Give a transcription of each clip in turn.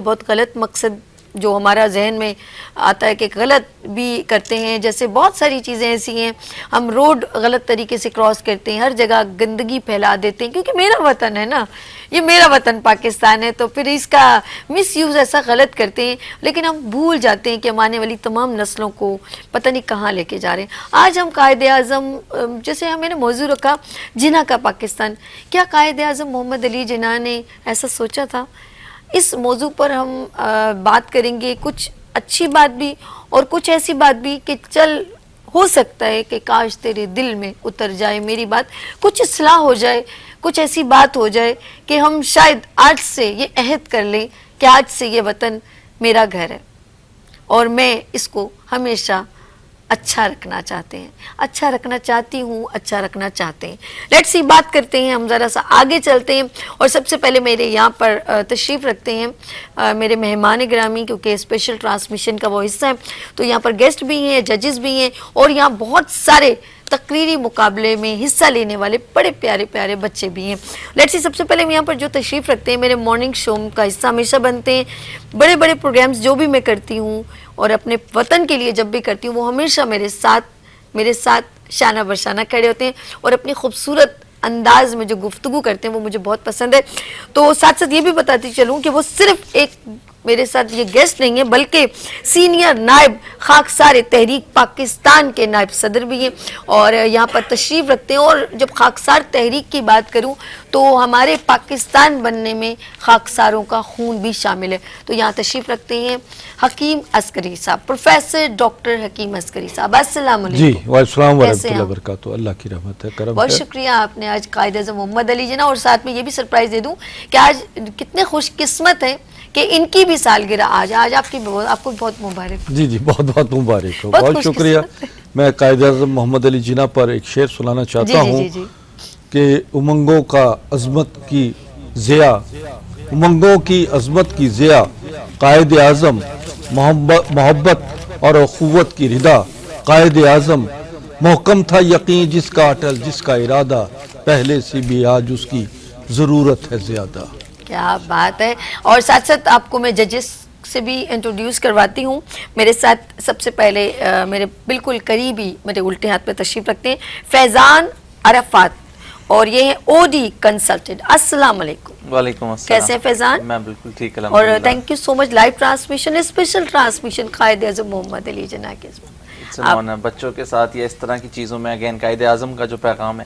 بہت غلط مقصد جو ہمارا ذہن میں آتا ہے کہ غلط بھی کرتے ہیں. جیسے بہت ساری چیزیں ایسی ہیں, ہم روڈ غلط طریقے سے کراس کرتے ہیں, ہر جگہ گندگی پھیلا دیتے ہیں, کیونکہ میرا وطن ہے نا, یہ میرا وطن پاکستان ہے, تو پھر اس کا مس یوز ایسا غلط کرتے ہیں, لیکن ہم بھول جاتے ہیں کہ ہم آنے والی تمام نسلوں کو پتہ نہیں کہاں لے کے جا رہے ہیں. آج ہم قائد اعظم, جیسے ہمیں نے موضوع رکھا جناح کا پاکستان, کیا قائد اعظم محمد علی جناح نے ایسا سوچا تھا؟ اس موضوع پر ہم بات کریں گے, کچھ اچھی بات بھی اور کچھ ایسی بات بھی کہ چل ہو سکتا ہے کہ کاش تیرے دل میں اتر جائے میری بات, کچھ اصلاح ہو جائے, کچھ ایسی بات ہو جائے کہ ہم شاید آج سے یہ عہد کر لیں کہ آج سے یہ وطن میرا گھر ہے اور میں اس کو ہمیشہ اچھا رکھنا چاہتے ہیں, اچھا رکھنا چاہتی ہوں, اچھا رکھنا چاہتے ہیں. لیٹس سی بات کرتے ہیں, ہم ذرا سا آگے چلتے ہیں. اور سب سے پہلے میرے یہاں پر تشریف رکھتے ہیں میرے مہمان گرامی, کیونکہ اسپیشل ٹرانسمیشن کا وہ حصہ ہے, تو یہاں پر گیسٹ بھی ہیں, ججز بھی ہیں, اور یہاں بہت سارے تقریری مقابلے میں حصہ لینے والے بڑے پیارے پیارے بچے بھی ہیں. لیٹس سی سب سے پہلے یہاں پر جو تشریف رکھتے ہیں, میرے مارننگ شو کا حصہ ہمیشہ بنتے ہیں, بڑے بڑے پروگرامز جو بھی میں کرتی ہوں اور اپنے وطن کے لیے جب بھی کرتی ہوں, وہ ہمیشہ میرے ساتھ شانہ برشانہ کھڑے ہوتے ہیں, اور اپنی خوبصورت انداز میں جو گفتگو کرتے ہیں وہ مجھے بہت پسند ہے. تو ساتھ ساتھ یہ بھی بتاتی چلوں کہ وہ صرف ایک میرے ساتھ یہ گیسٹ نہیں ہیں, بلکہ سینئر نائب خاکسار تحریک پاکستان کے نائب صدر بھی ہیں, اور یہاں پر تشریف رکھتے ہیں. اور جب خاکسار تحریک کی بات کروں تو ہمارے پاکستان بننے میں خاکساروں کا خون بھی شامل ہے. تو یہاں تشریف رکھتے ہیں حکیم عسکری صاحب, پروفیسر ڈاکٹر حکیم عسکری صاحب. السلام علیکم. جی وعلیکم السلام ورحمۃ اللہ وبرکاتہ. اللہ کی رحمت ہے, کرم بہت ہے. شکریہ آپ نے آج قائد اعظم محمد علی جناح, اور ساتھ میں یہ بھی سرپرائز دے دوں کہ آج کتنے خوش قسمت ہیں کہ ان کی بھی سالگرہ آج آپ کو بہت مبارک. جی جی بہت بہت مبارک ہو, بہت شکریہ. میں قائد اعظم محمد علی جناح پر ایک شعر سنانا چاہتا ہوں کہ امنگوں کا عظمت کی ضیاء, امنگوں کی عظمت کی ضیاء, قائد اعظم محبت اور اخوت کی ردا, قائد اعظم محکم تھا یقین جس کا اٹل جس کا ارادہ, پہلے سے بھی آج اس کی ضرورت ہے زیادہ. کیا بات ہے. اور ساتھ ساتھ آپ کو میں ججز سے بھی انٹروڈیوس کرواتی ہوں. میرے ساتھ سب سے پہلے میرے بالکل قریبی میرے الٹے ہاتھ پہ تشریف رکھتے ہیں فیضان عرفات, اور یہ ہیں او ڈی کنسلٹنٹ. السلام علیکم. وعلیکم السلام. کیسے ہیں فیضان؟ میں بالکل ٹھیک, الحمدللہ. اور thank you so much. Live transmission, special transmission Quaid Azam محمد علی جناح کے بچوں کے ساتھ یا اس طرح کی چیزوں میں اگین قائد اعظم کا جو پیغام ہے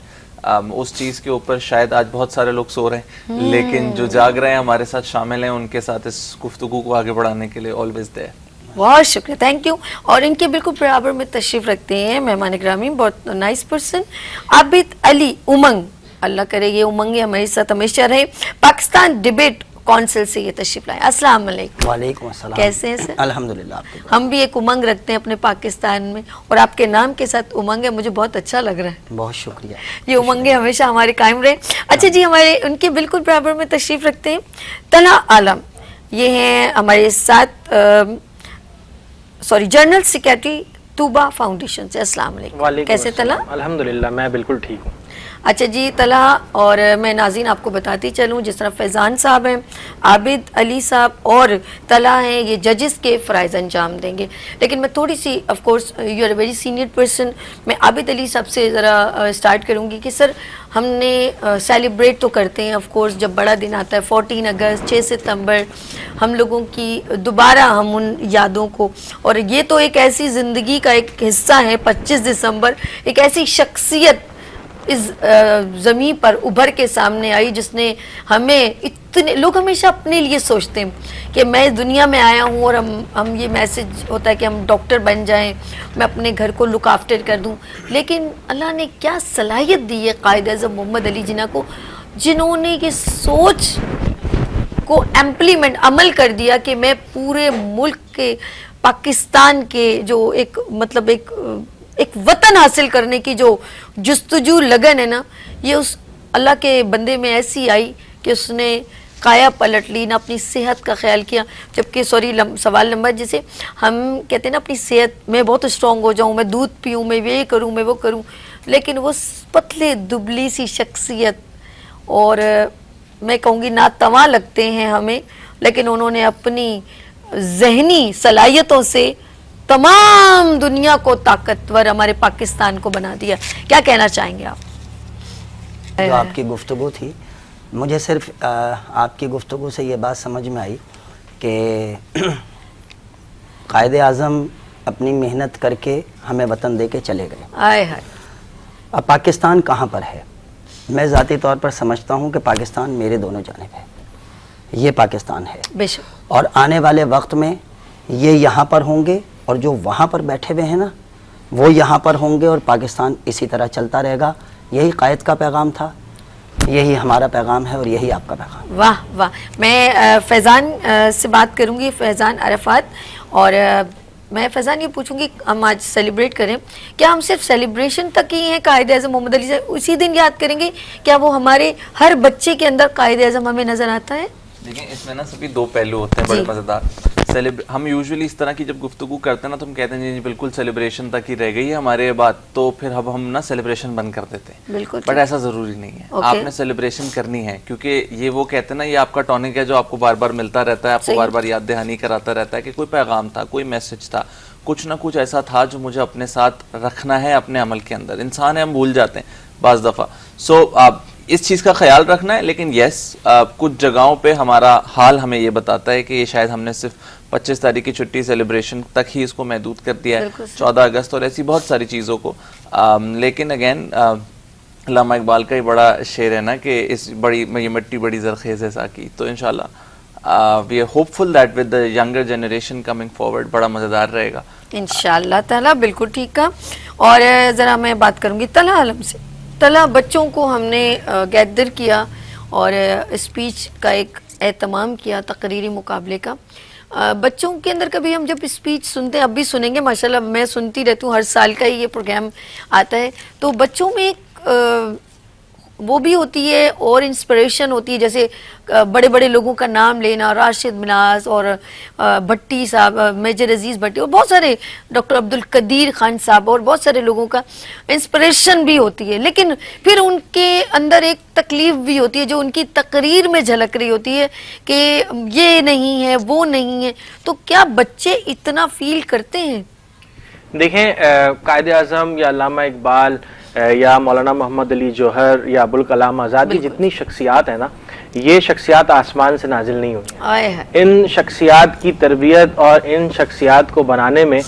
اس چیز کے اوپر شاید آج بہت سارے لوگ سو رہے ہیں, لیکن جو جاگ رہے ہیں ہمارے ساتھ شامل ہیں, ان کے ساتھ اس گفتگو کو آگے بڑھانے کے لیے آلویز دے. بہت شکریہ, تھینک یو. اور ان کے بالکل برابر میں تشریف رکھتے ہیں مہمان گرامی, بہت نائس پرسن, عابد علی امنگ. اللہ کرے یہ امنگیں ہمارے ساتھ ہمیشہ رہے. پاکستان ڈیبیٹ کونسل سے یہ تشریف لائے. السلام علیکم. وعلیکم السلام. کیسے ہیں سر؟ الحمدللہ. ہم بھی ایک امنگ رکھتے ہیں اپنے پاکستان میں, اور آپ کے نام کے ساتھ امنگ ہے, مجھے بہت اچھا لگ رہا ہے. بہت شکریہ. یہ امنگیں ہمیشہ ہمارے قائم رہے. اچھا جی, ہمارے ان کے بالکل برابر میں تشریف رکھتے ہیں طلحہ عالم. یہ ہیں ہمارے ساتھ جنرل سیکریٹری طوبہ فاؤنڈیشن سے. السلام علیکم. کیسے طلحہ؟ الحمدللہ میں بالکل ٹھیک ہوں. اچھا جی طلحہ, اور میں ناظرین آپ کو بتاتی چلوں, جس طرح فیضان صاحب ہیں, عابد علی صاحب اور طلحہ ہیں, یہ ججز کے فرائض انجام دیں گے. لیکن میں تھوڑی سی, of course you are a very senior person, میں عابد علی صاحب سے ذرا اسٹارٹ کروں گی کہ سر ہم نے سیلیبریٹ تو کرتے ہیں آف کورس جب بڑا دن آتا ہے 14 اگست 6 ستمبر, ہم لوگوں کی دوبارہ ہم ان یادوں کو, اور یہ تو ایک ایسی زندگی کا ایک حصہ ہے 25 دسمبر, ایک ایسی شخصیت اس زمین پر ابھر کے سامنے آئی جس نے ہمیں اتنے, لوگ ہمیشہ اپنے لیے سوچتے ہیں کہ میں اس دنیا میں آیا ہوں اور ہم یہ میسج ہوتا ہے کہ ہم ڈاکٹر بن جائیں, میں اپنے گھر کو لک آفٹر کر دوں, لیکن اللہ نے کیا صلاحیت دی ہے قائد اعظم محمد علی جناح کو, جنہوں نے یہ سوچ کو امپلیمنٹ عمل کر دیا کہ میں پورے ملک کے پاکستان کے جو ایک مطلب ایک وطن حاصل کرنے کی جو جستجو لگن ہے نا, یہ اس اللہ کے بندے میں ایسی آئی کہ اس نے کایا پلٹ لی, نہ اپنی صحت کا خیال کیا. جبکہ سوال نمبر جیسے ہم کہتے ہیں نا اپنی صحت میں بہت اسٹرانگ ہو جاؤں, میں دودھ پیوں, میں یہ کروں, میں وہ کروں, لیکن وہ پتلے دبلی سی شخصیت, اور میں کہوں گی ناتواں لگتے ہیں ہمیں لیکن انہوں نے اپنی ذہنی صلاحیتوں سے تمام دنیا کو طاقتور ہمارے پاکستان کو بنا دیا. کیا کہنا چاہیں گے آپ؟ جو آپ کی گفتگو تھی, مجھے صرف آپ کی گفتگو سے یہ بات سمجھ میں آئی کہ قائد اعظم اپنی محنت کر کے ہمیں وطن دے کے چلے گئے. آئے ہائے. اب پاکستان کہاں پر ہے؟ میں ذاتی طور پر سمجھتا ہوں کہ پاکستان میرے دونوں جانب ہے. یہ پاکستان ہے, بے شک. اور آنے والے وقت میں یہ یہاں پر ہوں گے, اور جو وہاں پر بیٹھے ہوئے ہیں نا وہ یہاں پر ہوں گے, اور پاکستان اسی طرح چلتا رہے گا. یہی قائد کا پیغام تھا, یہی ہمارا پیغام ہے, اور یہی آپ کا پیغام. واہ واہ. میں فیضان سے بات کروں گی, فیضان عرفات. اور میں فیضان یہ پوچھوں گی, ہم آج سیلیبریٹ کریں, کیا ہم صرف سیلیبریشن تک ہی ہیں قائد اعظم محمد علی سے اسی دن یاد کریں گے؟ کیا وہ ہمارے ہر بچے کے اندر قائد اعظم ہمیں نظر آتا ہے؟ دیکھیں اس میں نا سبھی دو پہلو ہوتے ہیں بڑے مزیدار. ہم یوزولی اس طرح کی جب گفتگو کرتے ہیں نا تو ہم کہتے ہیں جی بالکل سیلیبریشن تک ہی رہ گئی ہے ہمارے بات, تو پھر اب ہم نا سیلیبریشن بند کر دیتے ہیں. بالکل. بٹ ایسا ضروری نہیں ہے, آپ نے سیلیبریشن کرنی ہے, کیونکہ یہ وہ کہتے ہیں نا یہ آپ کا ٹونک ہے جو آپ کو بار بار ملتا رہتا ہے, آپ کو بار بار یاد دہانی کراتا رہتا ہے کہ کوئی پیغام تھا, کوئی میسج تھا, کچھ نہ کچھ ایسا تھا جو مجھے اپنے ساتھ رکھنا ہے اپنے عمل کے اندر. انسان ہے, ہم بھول جاتے ہیں بعض دفعہ. سو اس چیز کا خیال رکھنا ہے. لیکن یس, کچھ جگہوں پہ ہمارا حال ہمیں یہ بتاتا ہے کہ یہ شاید ہم نے صرف 25 تاریخ کی چھٹی سیلیبریشن تک ہی اس کو محدود کر دیا ہے, 14 اگست اور ایسی بہت ساری چیزوں کو. لیکن اگین علامہ اقبال کا ہی بڑا شعر ہے نا کہ اس بڑی یہ مٹی بڑی زرخیز ہے ساکی. تو انشاءاللہ we are hopeful that with the younger generation coming forward بڑا مزیدار رہے گا انشاءاللہ تعالیٰ. بالکل ٹھیک کہا. اور ذرا میں بات کروں گی طلحہ عالم سے. طلحہ, بچوں کو ہم نے گیدر کیا اور اسپیچ کا ایک اہتمام کیا, تقریری مقابلے کا. بچوں کے اندر کبھی ہم جب اسپیچ سنتے ہیں, اب بھی سنیں گے ماشاءاللہ, میں سنتی رہتی ہوں, ہر سال کا ہی یہ پروگرام آتا ہے, تو بچوں میں ایک وہ بھی ہوتی ہے اور انسپریشن ہوتی ہے, جیسے بڑے بڑے لوگوں کا نام لینا, راشد مناز اور بھٹی صاحب, میجر عزیز بھٹی, اور بہت سارے, ڈاکٹر عبدالقدیر خان صاحب, اور بہت سارے لوگوں کا انسپریشن بھی ہوتی ہے. لیکن پھر ان کے اندر ایک تکلیف بھی ہوتی ہے جو ان کی تقریر میں جھلک رہی ہوتی ہے کہ یہ نہیں ہے, وہ نہیں ہے. تو کیا بچے اتنا فیل کرتے ہیں؟ دیکھیں, قائد اعظم یا علامہ اقبال یا مولانا محمد علی جوہر یا ابوالکلام آزاد کی جتنی شخصیات ہیں نا, یہ شخصیات آسمان سے نازل نہیں ہوئی. ان شخصیات کی تربیت اور ان شخصیات کو بنانے میں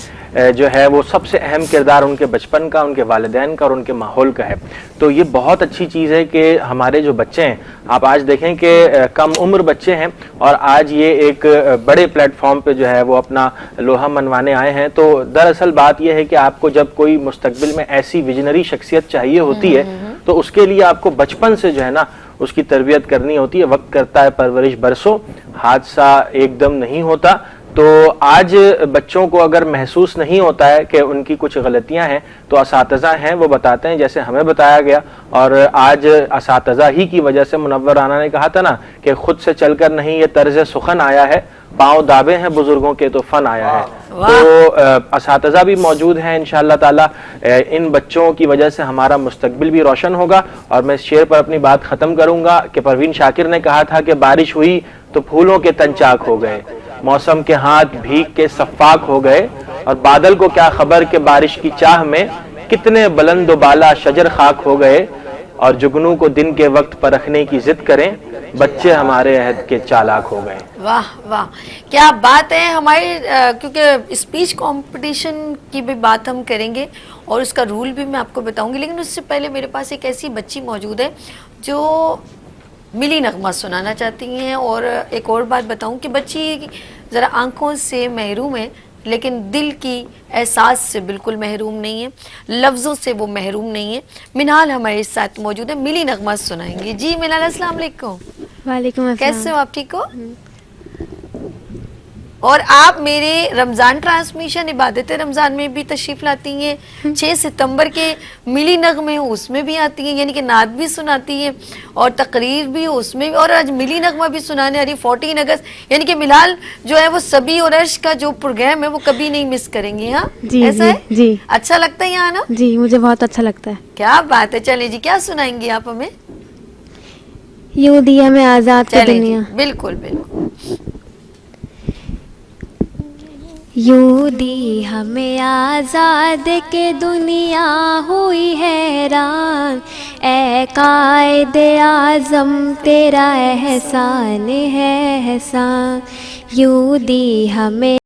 جو ہے وہ سب سے اہم کردار ان کے بچپن کا, ان کے والدین کا اور ان کے ماحول کا ہے. تو یہ بہت اچھی چیز ہے کہ ہمارے جو بچے ہیں, آپ آج دیکھیں کہ کم عمر بچے ہیں اور آج یہ ایک بڑے پلیٹ فارم پہ جو ہے وہ اپنا لوہا منوانے آئے ہیں. تو دراصل بات یہ ہے کہ آپ کو جب کوئی مستقبل میں ایسی ویژنری شخصیت چاہیے ہوتی ہے تو اس کے لیے آپ کو بچپن سے جو ہے نا اس کی تربیت کرنی ہوتی ہے. وقت کرتا ہے پرورش برسوں, حادثہ ایک دم نہیں ہوتا. تو آج بچوں کو اگر محسوس نہیں ہوتا ہے کہ ان کی کچھ غلطیاں ہیں تو اساتذہ ہیں وہ بتاتے ہیں, جیسے ہمیں بتایا گیا. اور آج اساتذہ ہی کی وجہ سے منور رانا نے کہا تھا نا کہ خود سے چل کر نہیں یہ طرز سخن آیا ہے, پاؤں دابے ہیں بزرگوں کے تو فن آیا ہے. تو اساتذہ بھی موجود ہیں انشاءاللہ تعالی. ان بچوں کی وجہ سے ہمارا مستقبل بھی روشن ہوگا. اور میں اس شعر پر اپنی بات ختم کروں گا کہ پروین شاکر نے کہا تھا کہ بارش ہوئی تو پھولوں کے تن چاک ہو گئے, موسم کے ہاتھ بھیگ کے صفاق ہو گئے, اور بادل کو کیا خبر کہ بارش کی چاہ میں کتنے بلند و بالا شجر خاک ہو گئے, اور جگنو کو دن کے وقت پرکھنے کی ضد کریں, بچے ہمارے عہد کے چالاک ہو گئے. واہ واہ, کیا بات ہے. ہمارے کیونکہ اسپیچ کمپٹیشن کی بھی بات ہم کریں گے اور اس کا رول بھی میں آپ کو بتاؤں گی, لیکن اس سے پہلے میرے پاس ایک ایسی بچی موجود ہے جو ملی نغمہ سنانا چاہتی ہیں. اور ایک اور بات بتاؤں کہ بچی ذرا آنکھوں سے محروم ہے لیکن دل کی احساس سے بالکل محروم نہیں ہے, لفظوں سے وہ محروم نہیں ہے. منال ہمارے ساتھ موجود ہے, ملی نغمہ سنائیں گی. جی منال, السلام علیکم. وعلیکم السلام. کیسے ہو آپ, ٹھیک ہو؟ اور آپ میرے رمضان ٹرانسمیشن عبادت رمضان میں بھی تشریف لاتی ہیں, 6 ستمبر کے ملی نغمے اس میں بھی آتی ہیں, یعنی کہ نعت بھی سناتی ہیں اور تقریر بھی اس میں بھی, اور آج ملی نغمہ بھی سنانے آ رہی 14 اگست, یعنی کہ ملال جو ہے وہ سبی اور عرش کا جو پروگرام ہے وہ کبھی نہیں مس کریں گے. ہاں جی ایسا جی ہے, جی اچھا لگتا ہے یہاں نا؟ جی مجھے بہت اچھا لگتا ہے. کیا بات ہے. چلیں جی, کیا سنائیں گی آپ ہمیں؟ یوں دیا میں آزاد کی چلیں جی, دنیا. بالکل بالکل. यूं दी हमें आज़ाद के दुनिया हुई हैरान, ए कायदे आज़म तेरा एहसान है एहसान, यूं दी हमें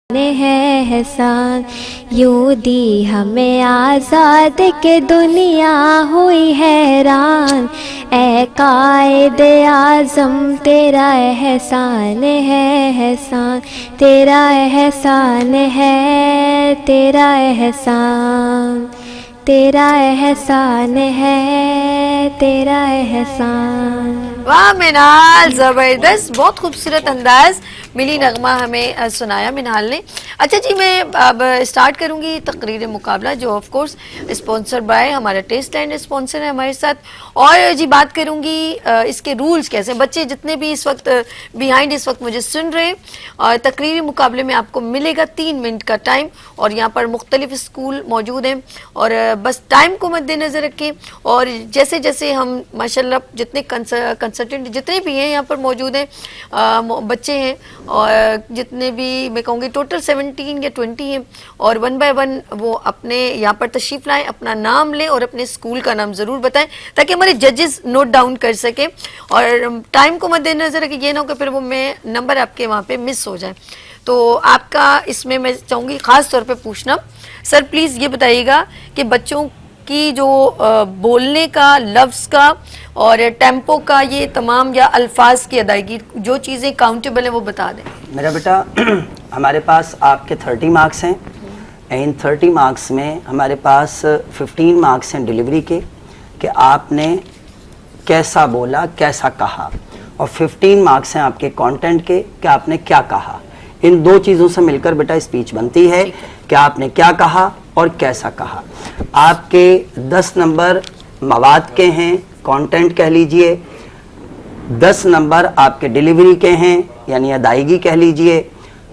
है एहसान, यूं दी हमें आज़ाद के दुनिया हुई हैरान, ए कायदे आज़म तेरा एहसान है एहसान, तेरा एहसान है तेरा एहसान, तेरा एहसान है तेरा एहसान। वाह मिनाल, ज़बरदस्त, बहुत खूबसूरत अंदाज मिली नगमा हमें सुनाया मिनाल ने। अच्छा जी, मैं अब स्टार्ट करूंगी तकरीर मुकाबला जो ऑफ कोर्स स्पॉन्सर बाय हमारा टेस्ट लैंड स्पॉन्सर है हमारे साथ। और जी बात करूंगी इसके रूल्स कैसे, बच्चे जितने भी इस वक्त बिहाइंड इस वक्त मुझे सुन रहे हैं, और तकरीरी मुकाबले में आपको मिलेगा 3 मिनट का टाइम, और यहाँ पर मुख्तलिफ स्कूल मौजूद हैं, और बस टाइम को मद्देनज़र रखें। और जैसे जैसे हम माशाल्लाह जितने कंसल्टेंट जितने भी हैं यहाँ पर मौजूद हैं, बच्चे हैं, और जितने भी मैं कहूँगी टोटल 17 या 20 हैं, और 1 बाय 1 वो अपने यहाँ पर तशरीफ़ लाएँ, अपना नाम लें और अपने स्कूल का नाम ज़रूर बताएं ताकि हमारे जजेस नोट डाउन कर सकें। और टाइम को मद्देनज़र रखें, ये ना हो कि फिर वो मैं नंबर आपके वहाँ पे मिस हो जाए। तो आपका इसमें मैं चाहूँगी ख़ास तौर पे पूछना, सर प्लीज़ ये बताइएगा कि बच्चों की जो बोलने का, लफ्ज़ का और टेम्पो का, ये तमाम या अल्फाज की अदायगी जो चीज़ें काउंटेबल हैं वो बता दें। मेरा बेटा हमारे पास आपके 30 मार्क्स हैं, इन 30 मार्क्स में हमारे पास 15 मार्क्स हैं डिलीवरी के, कि आपने कैसा बोला, कैसा कहा, और 15 मार्क्स हैं आपके कंटेंट के, कि आपने क्या कहा। इन 2 चीज़ों से मिलकर बेटा स्पीच बनती है कि आपने क्या कहा और कैसा कहा। आपके 10 नंबर मवाद के हैं, कंटेंट कह लीजिए, 10 नंबर आपके डिलीवरी के हैं यानी अदायगी कह लीजिए,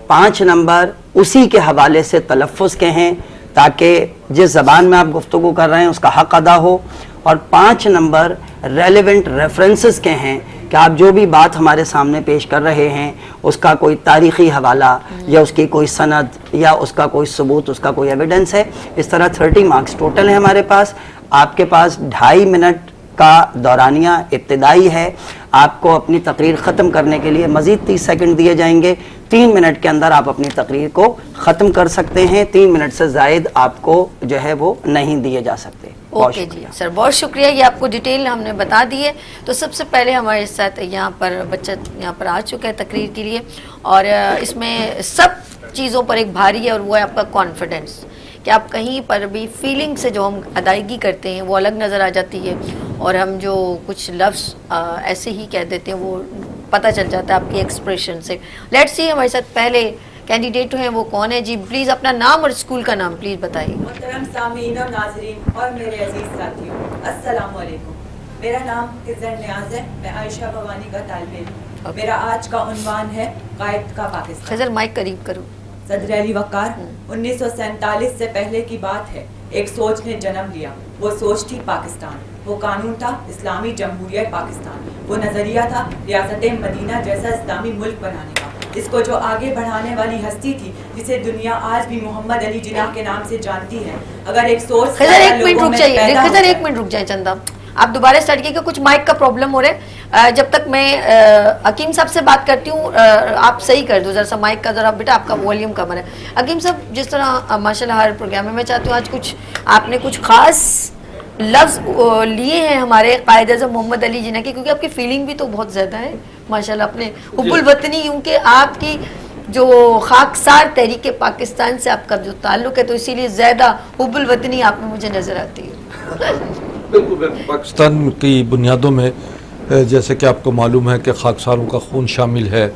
5 नंबर उसी के हवाले से तलफ़्फ़ुज़ के हैं ताकि जिस ज़बान में आप गुफ्तगू कर रहे हैं उसका हक़ अदा हो, और 5 नंबर रेलेवेंट रेफरेंसेस के हैं कि आप जो भी बात हमारे सामने पेश कर रहे हैं उसका कोई तारीख़ी हवाला या उसकी कोई सनद या उसका कोई सबूत, उसका कोई एविडेंस है। इस तरह 30 मार्क्स टोटल है हमारे पास। आपके पास 2.5 मिनट का दौरानिया इब्तिदाई है। आपको अपनी तकरीर ख़त्म करने के लिए मज़ीद 30 सेकंड दिए जाएंगे। 3 मिनट के अंदर आप अपनी तकरीर को ख़त्म कर सकते हैं। 3 मिनट से ज़ायद आपको जो है वो नहीं दिए जा सकते। ओके जी सर, बहुत शुक्रिया, ये आपको डिटेल हमने बता दी है। तो सबसे पहले हमारे साथ यहाँ पर बच्चा यहाँ पर आ चुका है तकरीर के लिए, और इसमें सब चीज़ों पर एक भारी है, और वो है आपका कॉन्फिडेंस, कि आप कहीं पर भी फीलिंग से जो हम अदायगी करते हैं वो अलग नज़र आ जाती है, और हम जो कुछ लफ्ज़ ऐसे ही कह देते हैं वो पता चल जाता है आपकी एक्सप्रेशन से। लेट्स सी हमारे साथ पहले कैंडिडेट हैं वो कौन है जी? प्लीज़ अपना नाम और स्कूल का नाम प्लीज़ बताइए। मोहतरम सामीन और नाजरीन और मेरे अजीज साथियों, अस्सलाम वालेकुम। मेरा नाम खिज़र नियाज़ है, मैं आयशा भवानी का तालिब इल्म। मेरा आज का उन्वान है कायद का पाकिस्तान। खिज़र माइक करीब करो। सदर अली वक़ार, 1947 से पहले की बात है, एक सोच ने जन्म लिया। वो सोच थी पाकिस्तान, वो कानून था इस्लामी जमहूरियत पाकिस्तान, वो नज़रिया था रियासत मदीना जैसा इस्लामी मुल्क बनाने का। इसको जो आगे बढ़ाने वाली हस्ती थी, जिसे दुनिया आज भी मोहम्मद अली जिनाह के नाम से जानती है। अगर एक सोच खिज़र एक मिनट रुक जाइए, खिज़र एक मिनट रुक जाए चंदा, आप दोबारा स्टार्ट कीजिए, कुछ माइक का प्रॉब्लम हो रहा है। जब तक मैं हकीम साहब से बात करती हूँ, आप सही कर दो जरा सा माइक का, जरा बेटा आपका वॉल्यूम कम है। हकीम साहब, जिस तरह माशाल्लाह हर प्रोग्राम में मैं चाहती हूँ आज कुछ आपने कुछ खास लफ्ज़ लिए हैं हमारे कायद आज़म मोहम्मद अली जिन्ना की, क्योंकि आपकी फीलिंग भी तो बहुत ज़्यादा है माशाल्लाह अपने हुब्बुल वतनी, क्योंकि आपकी जो खाकसार तहरीक पाकिस्तान से आपका जो ताल्लुक़ है, तो इसीलिए ज़्यादा हुब्बुल वतनी आप में मुझे नज़र आती है। बिल्कुल, पाकिस्तान की बुनियादों में जैसे कि आपको मालूम है कि खाकसारों का खून शामिल है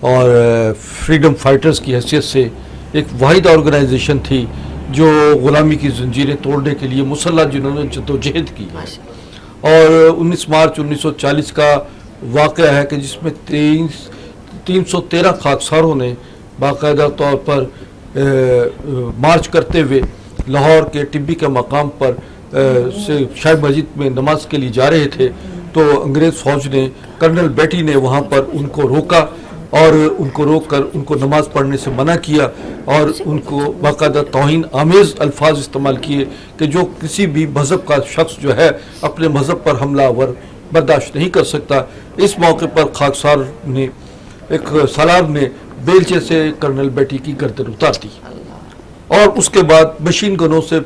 और फ्रीडम फाइटर्स की हैसियत से एक वाहिद ऑर्गेनाइजेशन थी जो ग़ुलामी की ज़ंजीरें तोड़ने के लिए मुसल्लह जिन्होंने जद्दोजहद की। और 19 मार्च 1940 का वाक़या है कि जिसमें 313 खाकसारों ने बाकायदा तौर पर मार्च करते हुए लाहौर के टिब्बी के मकाम पर से शाही मस्जिद में नमाज के लिए जा रहे थे, तो अंग्रेज़ फ़ौज ने, कर्नल बेटी ने वहाँ पर उनको रोका और उनको रोक कर उनको नमाज पढ़ने से मना किया और उनको बाकायदा तौहीन आमेज़ अल्फाज इस्तेमाल किए कि जो किसी भी मज़हब का शख्स जो है अपने मज़हब पर हमलावर बर्दाश्त नहीं कर सकता। इस मौके पर खाकसार ने, एक सालार ने बेलचे से कर्नल बेटी की गर्दन उतार दी और उसके बाद मशीन गनों से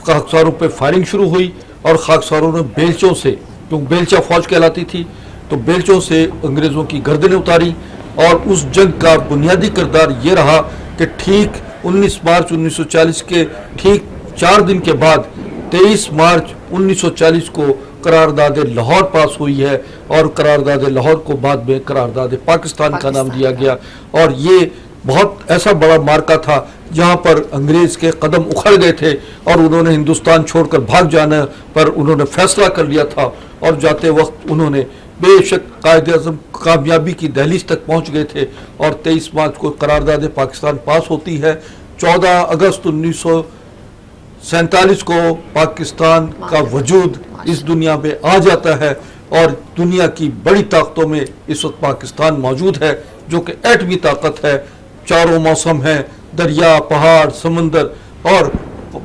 खाकसारों पे फायरिंग शुरू हुई और खाकसारों ने बेलचों से, क्योंकि बेलचा फौज कहलाती थी, तो बेलचों से अंग्रेज़ों की गर्दनें उतारी। और उस जंग का बुनियादी किरदार ये रहा कि ठीक 19 मार्च 1940 के ठीक 4 दिन के बाद 23 मार्च 1940 को करारदाद लाहौर पास हुई है और करारदाद लाहौर को बाद में करारदाद पाकिस्तान का नाम दिया गया। और ये बहुत ऐसा बड़ा मार्का था जहाँ पर अंग्रेज़ के कदम उखड़ गए थे और उन्होंने हिंदुस्तान छोड़कर भाग जाने पर उन्होंने फैसला कर लिया था और जाते वक्त उन्होंने बेशक कायद आज़म कामयाबी की दहलीज तक पहुँच गए थे और 23 मार्च को करारदाद पाकिस्तान पास होती है। 14 अगस्त 1947 को पाकिस्तान का वजूद इस दुनिया में आ जाता है और दुनिया की बड़ी ताकतों में इस वक्त पाकिस्तान मौजूद है, जो कि एटमी ताकत है। चारों मौसम हैं, दरिया, पहाड़, समंदर और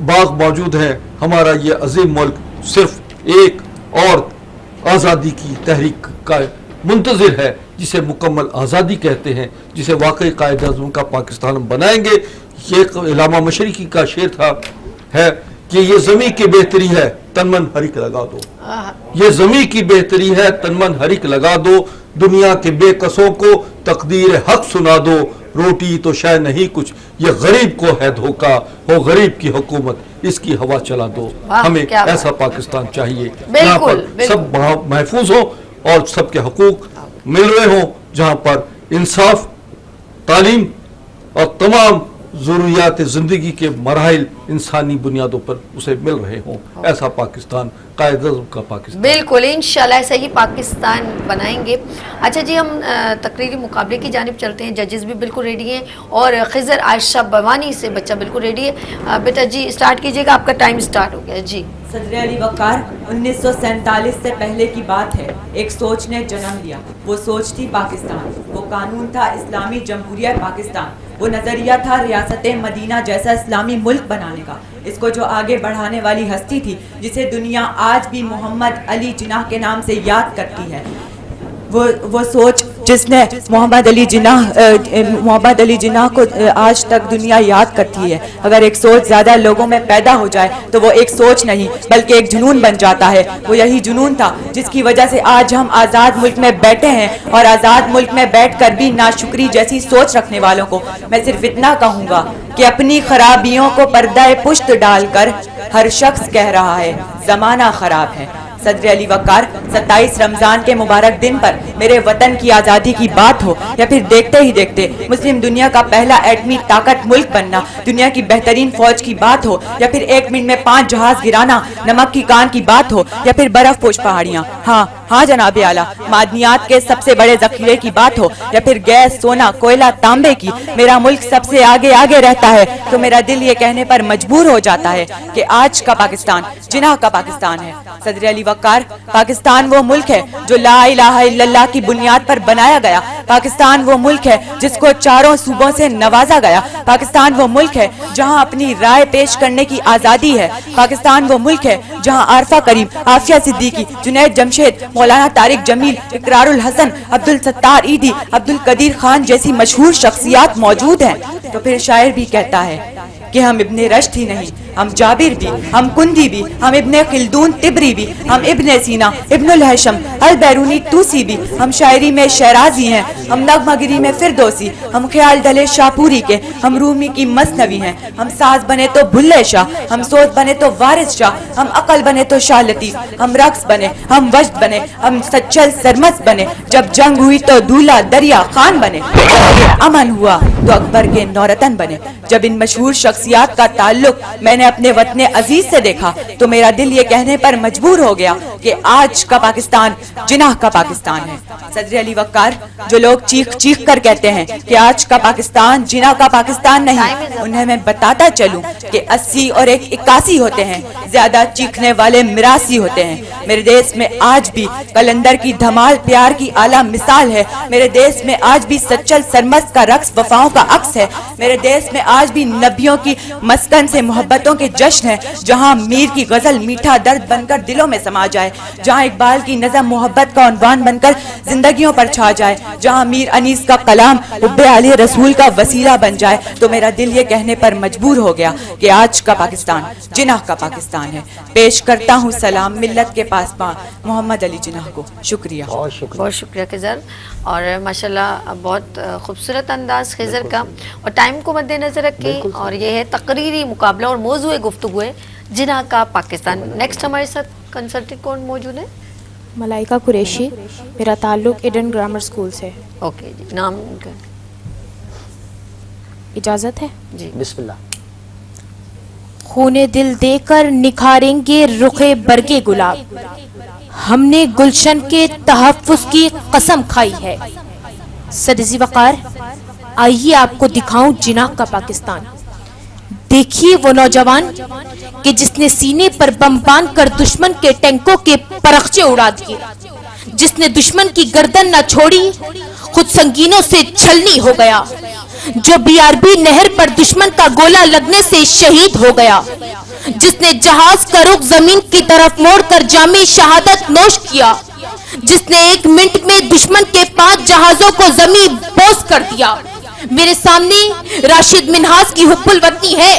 बाग मौजूद हैं। हमारा ये अजीम मुल्क सिर्फ एक और आज़ादी की तहरीक का मुंतज़िर है, जिसे मुकम्मल आज़ादी कहते हैं, जिसे वाकई कायद आज़म का पाकिस्तान हम बनाएंगे। ये इलामा मशरिकी का शेर था है कि ये ज़मीं की बेहतरी है, तन मन हरिक लगा दो। ये ज़मीं की बेहतरी है, तन मन हरिक लगा दो। दुनिया के बेकसों को तकदीर हक सुना दो। रोटी तो शायद नहीं कुछ, ये गरीब को है धोखा, हो गरीब की हुकूमत, इसकी हवा चला दो। हमें ऐसा पाकिस्तान चाहिए जहाँ पर सब महफूज हो और सबके हकूक मिल रहे हों, जहाँ पर इंसाफ, तालीम और तमाम ज़रूरियात ज़िंदगी के मराहिल इंसानी बुनियादों पर उसे मिल रहे हों। ऐसा पाकिस्तान कायद आज़म का पाकिस्तान। बिल्कुल, इंशाल्लाह ऐसा ही पाकिस्तान बनाएंगे। अच्छा जी, हम तकरीरी मुकाबले की जानिब चलते हैं। जजेस भी बिल्कुल रेडी हैं और खिज़र आयशा भवानी से बच्चा बिल्कुल रेडी है। बेटा जी स्टार्ट कीजिएगा, आपका टाइम स्टार्ट हो गया जी। सदर अली वक़ार, 1947 से पहले की बात है, एक सोच ने जन्म लिया। वो सोच थी पाकिस्तान, वो कानून था इस्लामी जमहूरियत पाकिस्तान, वो नज़रिया था रियासत मदीना जैसा इस्लामी मुल्क बनाने का। इसको जो आगे बढ़ाने वाली हस्ती थी, जिसे दुनिया आज भी मोहम्मद अली जिनाह के नाम से याद करती है। वो सोच जिसने मोहम्मद अली जिनाह को आज तक दुनिया याद करती है। अगर एक सोच ज़्यादा लोगों में पैदा हो जाए तो वो एक सोच नहीं बल्कि एक जुनून बन जाता है। वो यही जुनून था जिसकी वजह से आज हम आज़ाद मुल्क में बैठे हैं और आज़ाद मुल्क में बैठकर भी नाशुक्री जैसी सोच रखने वालों को मैं सिर्फ इतना कहूँगा कि अपनी खराबियों को पर्दा पुश्त डालकर हर शख्स कह रहा है ज़माना ख़राब है। सदर अली वक़ार, 27 रमजान के मुबारक दिन पर मेरे वतन की आज़ादी की बात हो या फिर देखते ही देखते मुस्लिम दुनिया का पहला एटमी ताकत मुल्क बनना, दुनिया की बेहतरीन फौज की बात हो या फिर 1 मिनट में 5 जहाज गिराना, नमक की कान की बात हो या फिर बर्फ पोश पहाड़ियाँ, हाँ जनाब आला, मादनियात के सबसे बड़े जखीरे की बात हो या फिर गैस, सोना, कोयला, तांबे की, मेरा मुल्क सबसे आगे आगे रहता है तो मेरा दिल ये कहने पर मजबूर हो जाता है कि आज का पाकिस्तान जिनाह का पाकिस्तान है। सदर अली वक़ार, पाकिस्तान वो मुल्क है जो ला इलाहा इल्लल्लाह की बुनियाद पर बनाया गया। पाकिस्तान वो मुल्क है जिसको चारों सूबों से नवाजा गया। पाकिस्तान वो मुल्क है जहां अपनी राय पेश करने की आज़ादी है। पाकिस्तान वो मुल्क है जहां आरफा करीम, आफिया सिद्दीकी, जुनैद जमशेद, मौलाना तारिक जमील, इकरारुल हसन, अब्दुल सत्तार ईदी, अब्दुल कदीर खान जैसी मशहूर शख्सियात मौजूद हैं। तो फिर शायर भी कहता है कि हम इब्ने रश्द ही नहीं, हम जाबिर भी, हम कुंदी भी, हम इब्ने खिल्दून तिबरी भी, हम इब्ने सीना, इब्नुल हशम, अल बैरूनी तूसी भी, हम शायरी में शहराजी हैं, हम नगमगिरी में फिरदौसी, हम ख्याल डले शाहपुरी के, हम रूमी की मसनवी हैं, हम साज बने तो भुल्ले शाह, हम सोच बने तो वारिस शाह, हम अकल बने तो शाह लतीफ, हम रक्स बने, हम वजद बने, हम सच्चल सरमस बने, जब जंग हुई तो दूल्हा दरिया खान बने, जब अमन हुआ तो अकबर के नौरतन बने। जब इन मशहूर शख्सियात का ताल्लुक मैंने अपने वतन अजीज से देखा तो मेरा दिल ये कहने पर मजबूर हो गया कि आज का पाकिस्तान जिनाह का पाकिस्तान है। सदर अली वक़ार, जो लोग चीख चीख कर कहते हैं कि आज का पाकिस्तान जिनाह का पाकिस्तान नहीं, उन्हें मैं बताता चलूं कि 80 और 81 होते हैं, ज्यादा चीखने वाले मिरासी होते हैं। मेरे देश में आज भी कलंदर की धमाल प्यार की आला मिसाल है। मेरे देश में आज भी सच्चल सरमस्त का रक्स वफाओं का अक्स है। मेरे देश में आज भी नबियों की मस्कन से मोहब्बतों के जश्न है, जहां मीर की गजल मीठा दर्द बनकर दिलों में समा जाए, जहां इकबाल की नज़म मोहब्बत का उन्वान बनकर जिंदगियों पर छा जाए, जहां मीर अनीस का कलाम हुब्बे आले रसूल का वसीला बन जाए। तो मेरा दिल ये कहने पर मजबूर हो गया कि आज का पाकिस्तान जिनाह का पाकिस्तान है। पेश करता हूँ सलाम मिल्लत के पासबां मोहम्मद अली जिनाह को। शुक्रिया, बहुत शुक्रिया खिज़र। और माशाल्लाह बहुत खूबसूरत अंदाज खिज़र का, और टाइम को मद्देनज़र रखे, और ये है तकरीरी मुकाबला और मौजूए गुफ्तगू है जिनाह का पाकिस्तान। नेक्स्ट हमारे साथ कंसल्टेंट कौन मौजूद है? मलाइका कुरैशी, मेरा ताल्लुक ईडन ग्रामर स्कूल से। ओके जी, नाम उनका? इजाज़त है जी, बिस्मिल्लाह। खूने दिल देकर निखारेंगे रुखे बरगे गुलाब, हमने गुलशन के तहफ़्फ़ुज़ की कसम खाई है। सदर वक़ार, आइए आपको दिखाऊं जिनाह का पाकिस्तान। देखिए वो नौजवान कि जिसने सीने पर बम बांध कर दुश्मन के टैंकों के परखचे उड़ा दिए, जिसने दुश्मन की गर्दन न छोड़ी, खुद संगीनों से छलनी हो गया, जो बीआरबी नहर पर दुश्मन का गोला लगने से शहीद हो गया, जिसने जहाज का रुख जमीन की तरफ मोड़कर जामी शहादत नोश किया, जिसने 1 मिनट में दुश्मन के 5 जहाजों को जमीन बोस कर दिया। मेरे सामने राशिद मिन्हाज की हुब्बुल वतनी है,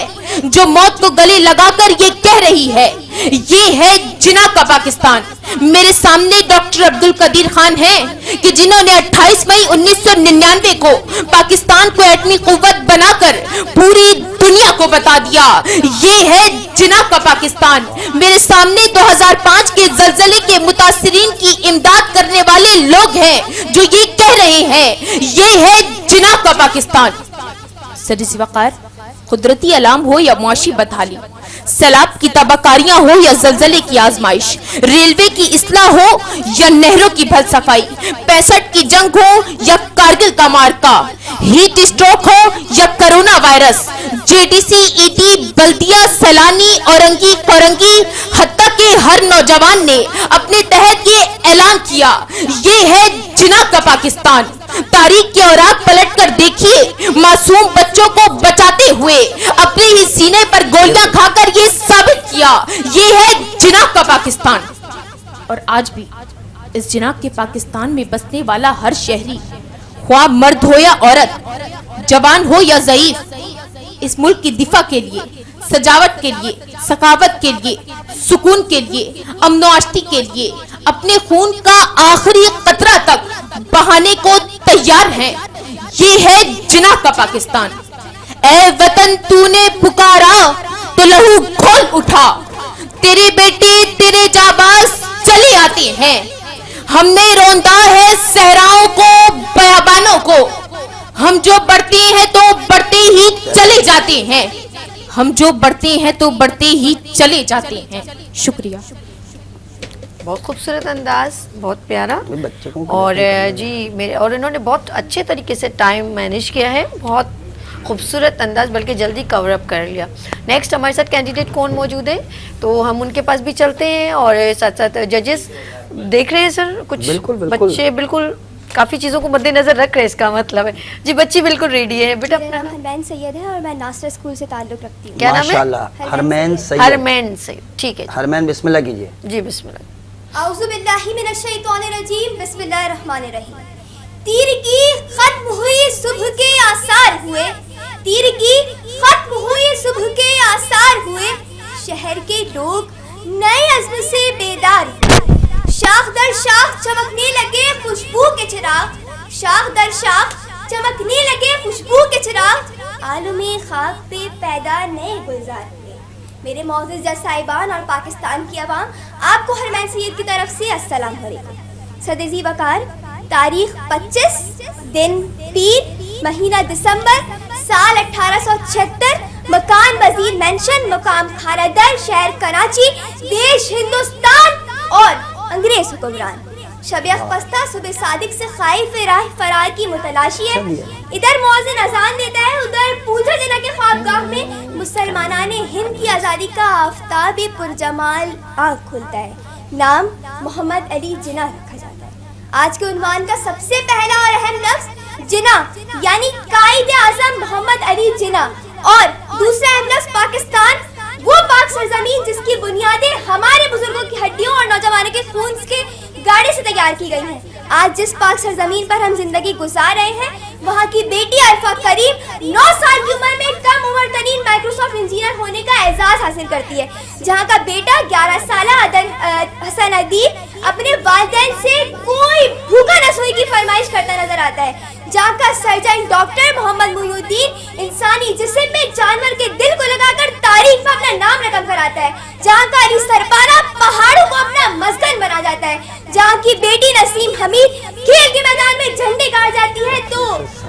जो मौत को गले लगाकर ये कह रही है, ये है जिनाह का पाकिस्तान। मेरे सामने डॉक्टर अब्दुल कदीर खान हैं कि जिन्होंने 28 मई 1999 को पाकिस्तान को एटमी कुव्वत बनाकर पूरी दुनिया को बता दिया, ये है जिनाह का पाकिस्तान। मेरे सामने 2005 के ज़लज़ले के मुतासिरीन की इमदाद करने वाले लोग हैं जो ये कह रहे हैं, ये है जिनाह का पाकिस्तान। सदर वक़ार, कुदरती अलाम हो या मुआशी बदहाली, सैलाब की तबाकारियां हो या ज़लज़ले की आजमाइश, रेलवे की इस्लाह हो या नहरों की भल सफाई, 65 की जंग हो या कारगिल का मार्का, हीट स्ट्रोक हो या कोरोना वायरस, जेडीसी, ईटी, बल्दिया, सैलानी, औरंगी, कोरंगी, हत्ता के हर नौजवान ने अपने तहत ये ऐलान किया, ये है जिनाह का पाकिस्तान। तारीख के औराक पलट कर देखिए, मासूम बच्चों को बचाते हुए अपने ही सीने पर गोलियां खाकर ये साबित किया, ये है जिनाह का पाकिस्तान। और आज भी इस जिनाह के पाकिस्तान में बसने वाला हर शहरी, ख्वाह मर्द हो या औरत, जवान हो या ज़ईफ, इस मुल्क की दिफा के लिए, सजावट के लिए, सखावत के लिए, सुकून के लिए, अमन-ओ-आश्ती के लिए अपने खून का आखिरी कतरा तक बहाने को तैयार हैं। ये है जिनाह का पाकिस्तान। ऐ वतन तूने पुकारा तो लहू खोल उठा, तेरे बेटे तेरे जाबाज चली आती हैं। हमने रोंदा है सहराओं को, बयाबानों को। हम जो बढ़ती हैं तो बढ़ती ही चली जाती हैं। हम जो बढ़ती हैं तो बढ़ती ही चली जाती हैं। शुक्रिया। बहुत खूबसूरत अंदाज, बहुत प्यारा। बच्चे को और जी मेरे और इन्होंने बहुत अच्छे तरीके से टाइम मैनेज किया है, बहुत खूबसूरत अंदाज, बल्कि जल्दी कवर अप कर लिया। नेक्स्ट हमारे साथ कैंडिडेट कौन मौजूद है, तो हम उनके पास भी चलते हैं और साथ साथ जजेस देख रहे हैं सर कुछ बिल्कुल। बच्चे बिल्कुल काफ़ी चीज़ों को मद्देनजर रख रहे हैं, इसका मतलब है जी बच्ची बिल्कुल रेडी है। बेटा मेरा नाम हरमैन सैयद है और मैं नासर स्कूल से ताल्लुक़ रखती हूँ। क्या नाम है? माशाल्लाह, हरमैन सैयद। हरमैन सैयद, ठीक है हरमैन बिस्मिल्लाह कीजिए। जी बिस्मिल्लाह। औज़ु बिल्लाहि मिनश शैतानिर-रजीम, बिस्मिल्लाहिर रहमानिर रहीम। तीर की खत्म हुई सुबह के आसार हुए, तीर की खत्म हुई सुबह के आसार हुए, शहर के लोग नए अज़्म से बेदार हुए। शाख दर शाख चमकने लगे खुशबू के चिराग, शाख दर शाख चमकने लगे खुशबू के चिराग, आलमे खाक पे पैदा नए गुलजार हुए। मेरे मौजूद जज साहिबान और पाकिस्तान की आवाम, आपको हरमैन सैयद की तरफ से अस्सलाम वालेकुम। सदर वकार, तारीख 25, दिन पीर, महीना दिसंबर, साल 1876, मकान वजीर मेंशन, मुकाम खारादर, शहर कराची, देश हिंदुस्तान और अंग्रेज हुक्मरान। शब अख्तस्ता सुबह सादिक से खाइफ राह फरार की मुतलाशी है। इधर मौज़िन अजान देता है, उधर पूजा जना के ख्वाबगाह में मुसलमानान हिंद की आज़ादी का आफताब पुरजमाल आँख खुलता है। नाम मोहम्मद अली जिना रखा जाता है। आज के उन्वान का सबसे पहला और अहम लफ्ज़ जिना यानी कायदे आज़म मोहम्मद अली जिना, और दूसरा अहम लफ्ज़ पाकिस्तान, वो पाक सरजमीन जिसकी बुनियादें हमारे बुजुर्गों की हड्डियों और नौजवानों के खून के गाड़े से तैयार की गई हैं। आज जिस पाक सरजमीन पर हम जिंदगी गुजार रहे हैं, वहाँ की बेटी अरफा करीम 9 साल की उम्र में कम उम्र तरीन माइक्रोसॉफ्ट इंजीनियर होने का एजाज हासिल करती है, जहाँ का बेटा 11 साल हसन अदीब अपने वालिदैन से कोई भूखा न सोए की फरमाइश करता नजर आता है, जहाँ का सर्जन डॉक्टर मोहम्मद मुहिउद्दीन इंसानी जिस्म में जानवर के दिल को लगाकर तारीख में अपना नाम रकम कराता है, जहाँ का अली सरपारा पहाड़ों को अपना मस्कन बना जाता है, जहाँ की बेटी नसीम हमीद खेल के मैदान में झंडे गाड़ जाती है, तो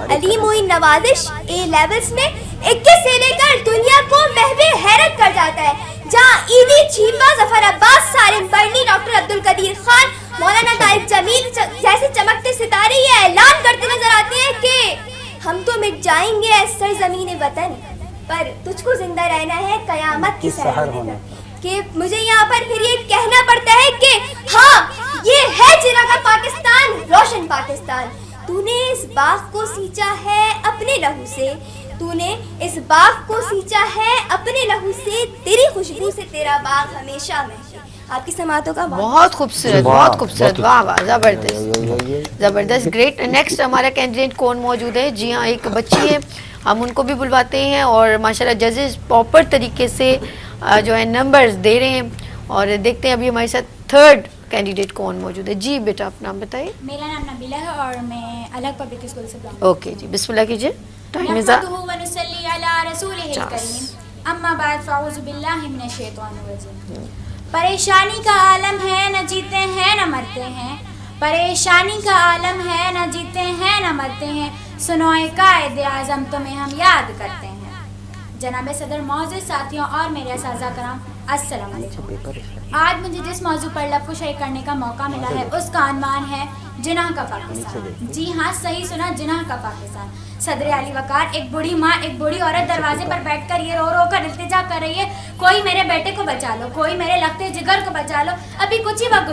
अली मोइन नवाजिश ए लेवल्स में 21 से लेकर दुनिया को महवे हैरत कर जाता है, जहाँ ईदी छीपा, जफर अब्बास, सालिम बर्नी, डॉक्टर अब्दुल कदीर खान, मौलाना तारिक जमील जैसे चमकते सितारे ये ऐलान करते नजर आते हैं कि हम तो मिट जाएंगे ऐ सरजमीन वतन, पर तुझको जिंदा रहना है कयामत की सहर में। कि मुझे यहाँ पर फिर ये कहना पड़ता है कि हाँ, ये है जिना का पाकिस्तान, रोशन पाकिस्तान। तूने इस बाग को सींचा है अपने लहू से, तूने इस बाग को सींचा है अपने लहू से, तेरी खुशबू से तेरा बाग हमेशा महके। आपकी समातों का बहुत खूबसूरत, बहुत खूबसूरत, वाह वाह, जबरदस्त जबरदस्त, ग्रेट। नेक्स्ट हमारा कैंडिडेट कौन मौजूद है? जी हाँ, एक बच्ची है, हम उनको भी बुलवाते हैं और माशाल्लाह जजेस प्रॉपर तरीके से जो है नंबर्स दे रहे हैं और देखते हैं अभी हमारे साथ थर्ड कैंडिडेट कौन मौजूद है। जी बेटा, आप नाम बताइए। मेरा नाम नबीला है और मैं अलग पब्लिक स्कूल से बिलोंग। ओके जी, बिस्मिल्लाह कीजिए। Time is up. अम्मा बाद फ़ाऊज़ु बिल्लाहि मिनश शैतानिर रजीम। परेशानी का आलम है, न जीते हैं न मरते हैं, परेशानी का आलम है, न जीते हैं न मरते हैं, सुनोए कायदे आज़म तुम्हें हम याद करते हैं। जनाब सदर, मौजूद साथियों और मेरे असातिज़ा कराम, अस्सलाम वालेकुम। आज मुझे जिस मौजू पर लफ्ज़ शेयर करने का मौका मिला है उसका अनवान है जिनाह का पाकिस्तान। जी हाँ, सही सुना, जिनाह का पाकिस्तान। सदर अली वकार, एक बूढ़ी माँ, एक बूढ़ी औरत दरवाजे पर बैठकर ये रो रो कर इल्तिजा कर रही है, कोई मेरे बेटे को बचा लो, कोई मेरे लखते जिगर को बचा लो। अभी कुछ ही वक्त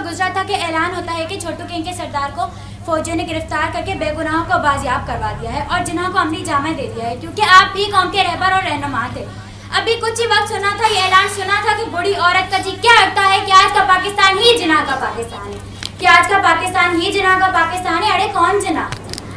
गुजरा था कि ऐलान होता है कि छोटू किंग के सरदार को फौजियों ने गिरफ्तार करके बेगुनाहों को बाजियाब करवा दिया है और जिनाह को अमली जामे दे दिया है, क्योंकि आप भी कौम के रहबर और रहनुमा थे। अभी कुछ ही वक्त सुना था, ये ऐलान सुना था कि बूढ़ी औरत का जी क्या लगता है कि आज का पाकिस्तान ही जिनाह का पाकिस्तान है, कि आज का पाकिस्तान ही जिनाह का पाकिस्तान है। अरे कौन जिना?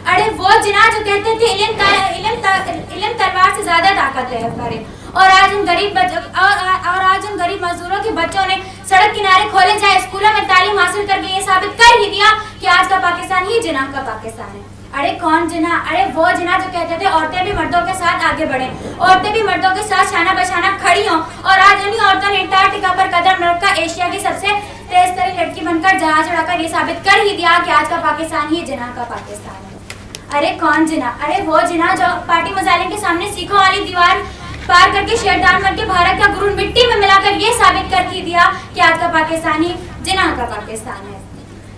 अरे वो जिना जो कहते थे इल्म तलवार से ज्यादा ताकत है हमारे, और आज उन गरीब मजदूरों के बच्चों ने सड़क किनारे खोले जाए स्कूलों में तालीम हासिल करके ये साबित कर ही दिया कि आज का पाकिस्तान ही जिनाह का पाकिस्तान है। अरे कौन जिना, अरे वो जिना जो कहते थे औरतें भी मर्दों के साथ आगे बढ़े, औरतें भी मर्दों के साथ शाना बशाना खड़ी हों, और आज उन्हीं औरतों ने अंटार्कटिका पर कदम रखकर एशिया की सबसे तेज तरीन लड़की बनकर जहाज उड़ाकर ये साबित कर ही दिया कि आज का पाकिस्तान ही जिना का पाकिस्तान है। अरे कौन जिना, अरे वो जिना जो पार्टी मुजालिम के सामने सीखों वाली दीवार पार करके शेरदान बनके भारत का गुरूर मिट्टी में मिलाकर ये साबित कर ही दिया कि आज का पाकिस्तान ही जिना का पाकिस्तान है।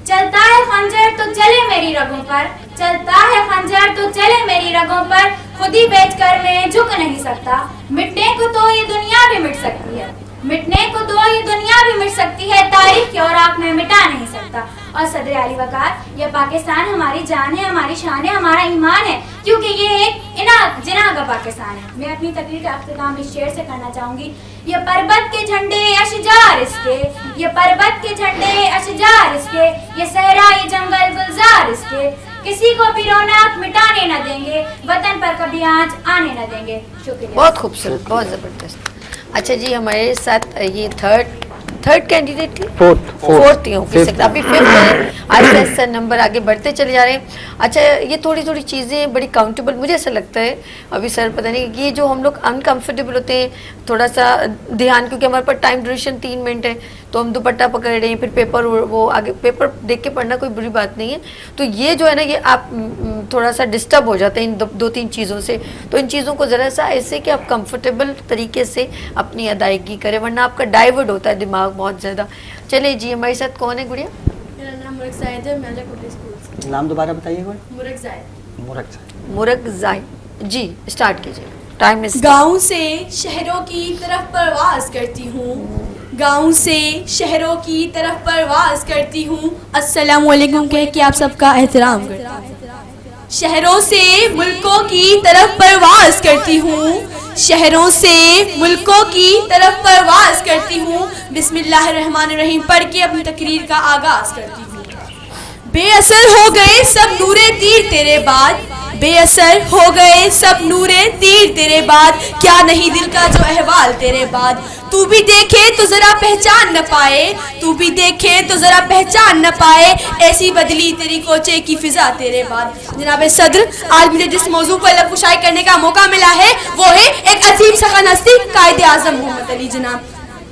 चलता है खंजर तो चले मेरी रगों पर, चलता है खंजर तो चले मेरी रगों पर, खुद ही बेचकर मैं झुक नहीं सकता, मिटने को तो ये दुनिया भी मिट सकती है, मिटने को तो ये दुनिया भी मिट सकती है, तारीख की और आँख में मिटा नहीं सकता। और सदर आली वकार, ये पाकिस्तान हमारी जान है, हमारी शान है, हमारा ईमान है, क्योंकि ये एक जिना का पाकिस्तान है। मैं अपनी तकरीर का अख्तिताम इस शेर से करना चाहूंगी। ये पर्वत के झंडे अशजार इसके, ये पर्वत के झंडे अशजार इसके, ये सहरा ये जंगल गुलजार इसके, किसी को भी रौनक मिटाने न देंगे, वतन पर कभी आँच आने न देंगे। शुक्रिया। बहुत खूबसूरत, बहुत ज़बरदस्त। अच्छा जी, हमारे साथ ये थर्ड कैंडिडेट थी, फोर्थ थी, हो सकता अभी फिफ्थ है। आहिस्ता आहिस्ता नंबर आगे बढ़ते चले जा रहे हैं। अच्छा, ये थोड़ी थोड़ी चीज़ें बड़ी काउंटेबल मुझे ऐसा लगता है, अभी सर पता नहीं, ये जो हम लोग अनकम्फर्टेबल होते हैं थोड़ा सा ध्यान, क्योंकि हमारे पास टाइम ड्यूरेशन 3 मिनट है, तो हम दुपट्टा पकड़ रहे हैं, फिर पेपर, वो आगे पेपर देख के पढ़ना कोई बुरी बात नहीं है। तो ये जो है ना, ये आप थोड़ा सा डिस्टर्ब हो जाते हैं इन दो तीन चीज़ों से, तो इन चीज़ों को ज़रा सा ऐसे कि आप कंफर्टेबल तरीके से अपनी अदायगी करें, वरना आपका डाइवर्ट होता है दिमाग बहुत ज़्यादा। चलिए जी, हमारे साथ कौन है गुड़िया? मेरा नाम मुरक जाहिद है, मैं पब्लिक स्कूल से। नाम दोबारा बताइए। मुरक जाहिद। मुरक जाहिद जी, स्टार्ट कीजिए, टाइम इज। गाँव से शहरों की तरफ परवास करती हूँ, गाँव से शहरों की तरफ परवास करती हूँ, अस्सलाम वालेकुम कह के आप सबका एहतराम करती हूँ। शहरों से मुल्कों की तरफ परवास करती हूँ, शहरों से मुल्कों की तरफ परवास करती हूँ, बिस्मिल्लाहिर्रहमानिर्रहीम पढ़ के अपनी तकरीर का आगाज करती हूँ। बेअसर हो गए सब नूरे तीर तेरे बाद, बेअसर हो गए सब नूरे तीर तेरे बाद, क्या नहीं दिल का जो अहवाल तेरे बाद, तू भी देखे तो जरा पहचान न पाए, तू भी देखे तो जरा पहचान न पाए, ऐसी बदली तेरी कोचे की फिजा तेरे बाद। जनाब सदर, आज मुझे जिस मौजू पर लबकुशाई करने का मौका मिला है वो है एक अजीम सखन हस्ती कायदे आज़म मोहम्मद अली जनाब।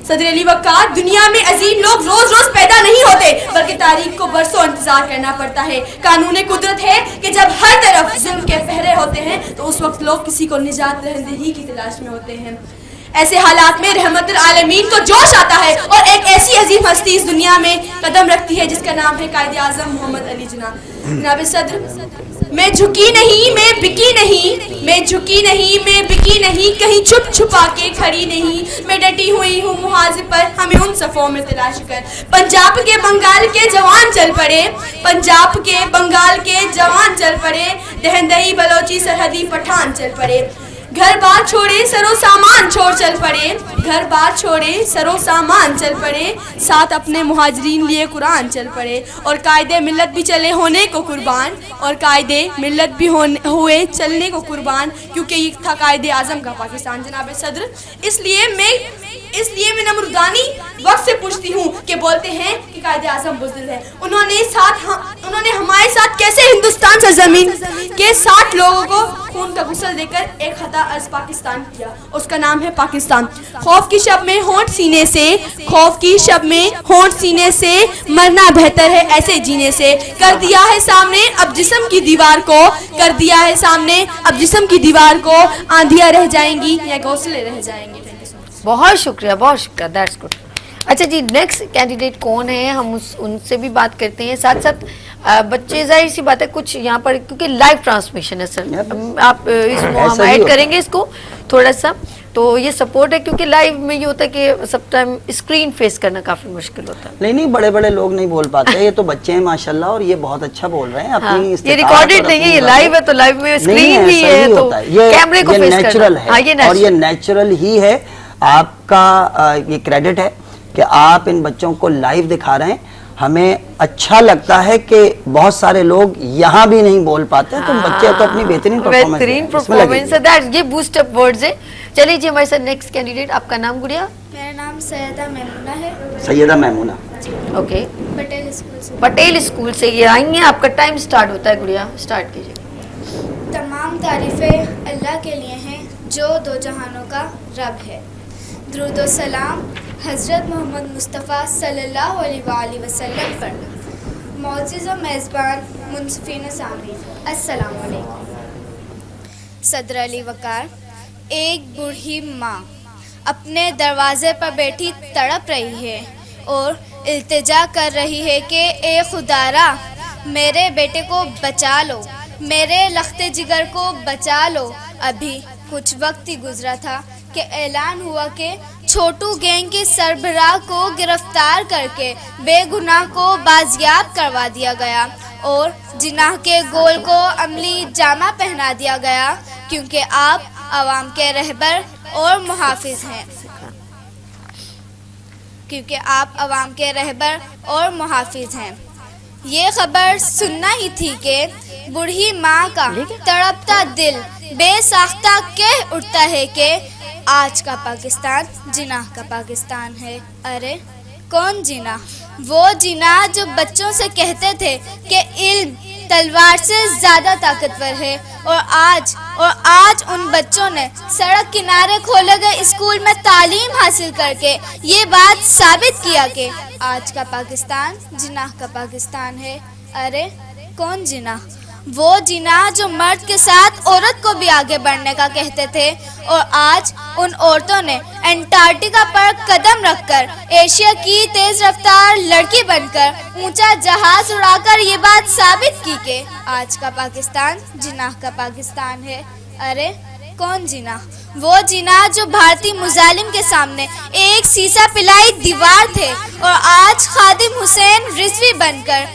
सदर अली वक़ार, दुनिया में अजीम लोग रोज रोज पैदा नहीं होते, बल्कि तारीख को बरसों इंतजार करना पड़ता है। कानून कुदरत है कि जब हर तरफ जुल्म के पहरे होते हैं तो उस वक्त लोग किसी को निजात दहिंदगी की तलाश में होते हैं। ऐसे हालात में रहमतुल आलमीन को जोश आता है और एक ऐसी अजीम हस्ती इस दुनिया में कदम रखती है जिसका नाम है कायदे आज़म मोहम्मद अली जनाब। जनाब सदर, मैं झुकी नहीं, मैं बिकी नहीं, मैं झुकी नहीं, मैं बिकी नहीं, कहीं छुप छुपा के खड़ी नहीं, मैं डटी हुई हूँ मुहाजिर पर हमें उन सफ़ों में तलाश कर। पंजाब के बंगाल के जवान चल पड़े, पंजाब के बंगाल के जवान चल पड़े, दहंदही बलोची सरहदी पठान चल पड़े, घर बार छोड़े सरो सामान छोड़ चल पड़े, घर बार छोड़े सरो सामान चल पड़े, साथ अपने मुहाजिरीन लिए कुरान चल पड़े, और कायदे मिल्लत भी चले होने को कुर्बान, और कायदे मिल्लत भी हुए चलने को कुर्बान, क्योंकि ये था कायदे आज़म का पाकिस्तान। जनाब सदर, इसलिए मैं नमरुदानी वक्त से पूछती हूँ कि बोलते हैं कि कायदे आज़म बुज़दिल है, उन्होंने हमारे साथ कैसे हिंदुस्तान सरजमीन के 60 लोगों को खून का गुस्ल देकर एक खता अर्ज पाकिस्तान किया, उसका नाम है पाकिस्तान। खौफ की शब में होंठ सीने से, खौफ की शब में होंठ सीने से, मरना बेहतर है ऐसे जीने से, कर दिया है सामने अब जिस्म की दीवार को, कर दिया है सामने अब जिस्म की दीवार को, आंधियां रह जाएंगी या घोंसले रह जाएंगे। बहुत शुक्रिया, बहुत शुक्रिया, दैट्स गुड। अच्छा जी, नेक्स्ट कैंडिडेट कौन है, हम उनसे भी बात करते हैं। साथ साथ बच्चे, जाहिर सी बात है कुछ यहाँ पर, क्योंकि लाइव ट्रांसमिशन है सर, आप इसको हम ऐड करेंगे इसको थोड़ा सा, तो ये सपोर्ट है, क्योंकि लाइव में ये होता है कि सब टाइम स्क्रीन फेस करना काफी मुश्किल होता है। नहीं, बड़े बड़े लोग नहीं बोल पाते, ये तो बच्चे हैं माशाल्लाह, और ये बहुत अच्छा बोल रहे हैं। अपनी ये रिकॉर्डेड नहीं है, ये लाइव है, तो लाइव में स्क्रीन भी है, तो कैमरे को फेस नेचुरल है, और ये नेचुरल ही है। आपका ये क्रेडिट है कि आप इन बच्चों को लाइव दिखा रहे हैं। हमें अच्छा लगता है कि बहुत सारे लोग यहाँ भी नहीं बोल पाते, तो बच्चे तो अपनी बेहतरीन परफॉर्मेंस है, दैट्स ये बूस्ट अप वर्ड्स है। चलिए जी, हमारे साथ नेक्स्ट कैंडिडेट, आपका नाम गुड़िया? मेरा नाम सैयदा मैमूना है। सैयदा मैमूना, ओके, पटेल स्कूल से। पटेल स्कूल से ये आई हैं, आपका टाइम स्टार्ट होता है गुड़िया, स्टार्ट कीजिए। तमाम तारीफ़ें अल्लाह के लिए हैं जो दो जहानों का रब है। दुरूद व सलाम हज़रत मोहम्मद मुस्तफ़ा सल्लल्लाहु अलैहि वसल्लम पर। मौजूज़ व मेज़बान मुनसिफ़ीन सामीन, अस्सलामु अलैकुम। सदर अली वकार, एक बूढ़ी माँ अपने दरवाज़े पर बैठी तड़प रही है और इल्तिजा कर रही है कि ए खुदारा मेरे बेटे को बचा लो, मेरे लख्ते जिगर को बचा लो। अभी कुछ वक्त ही गुजरा था कि ऐलान हुआ कि छोटू गैंग के सरबराह को गिरफ्तार करके बेगुनाह को बाजियाब करवा दिया गया और जिनाह के गोल को अमली जामा पहना दिया गया, क्योंकि आप आवाम के रहबर और मुहाफिज हैं, क्योंकि आप आवाम के रहबर और मुहाफिज हैं। ये खबर सुनना ही थी कि बूढ़ी माँ का तड़पता दिल बेसाख्ता कह उठता है कि आज का पाकिस्तान जिनाह का पाकिस्तान है। अरे कौन जिनाह? वो जिनाह जो बच्चों से कहते थे कि इल्म तलवार से ज़्यादा ताकतवर है, और आज उन बच्चों ने सड़क किनारे खोले गए स्कूल में तालीम हासिल करके ये बात साबित किया कि आज का पाकिस्तान जिनाह का पाकिस्तान है। अरे कौन जिनाह? वो जिनाह जो मर्द के साथ औरत को भी आगे बढ़ने का कहते थे, और आज उन औरतों ने अंटार्कटिका पर कदम रखकर एशिया की तेज रफ्तार लड़की बनकर ऊंचा जहाज उड़ाकर ये बात साबित की कि आज का पाकिस्तान जिनाह का पाकिस्तान है। अरे कौन जिनाह? वो जिनाह जो भारतीय मुजालिम के सामने एक सीसा पिलाई दीवार थे और आज खादिम हुसैन रिजवी बनकर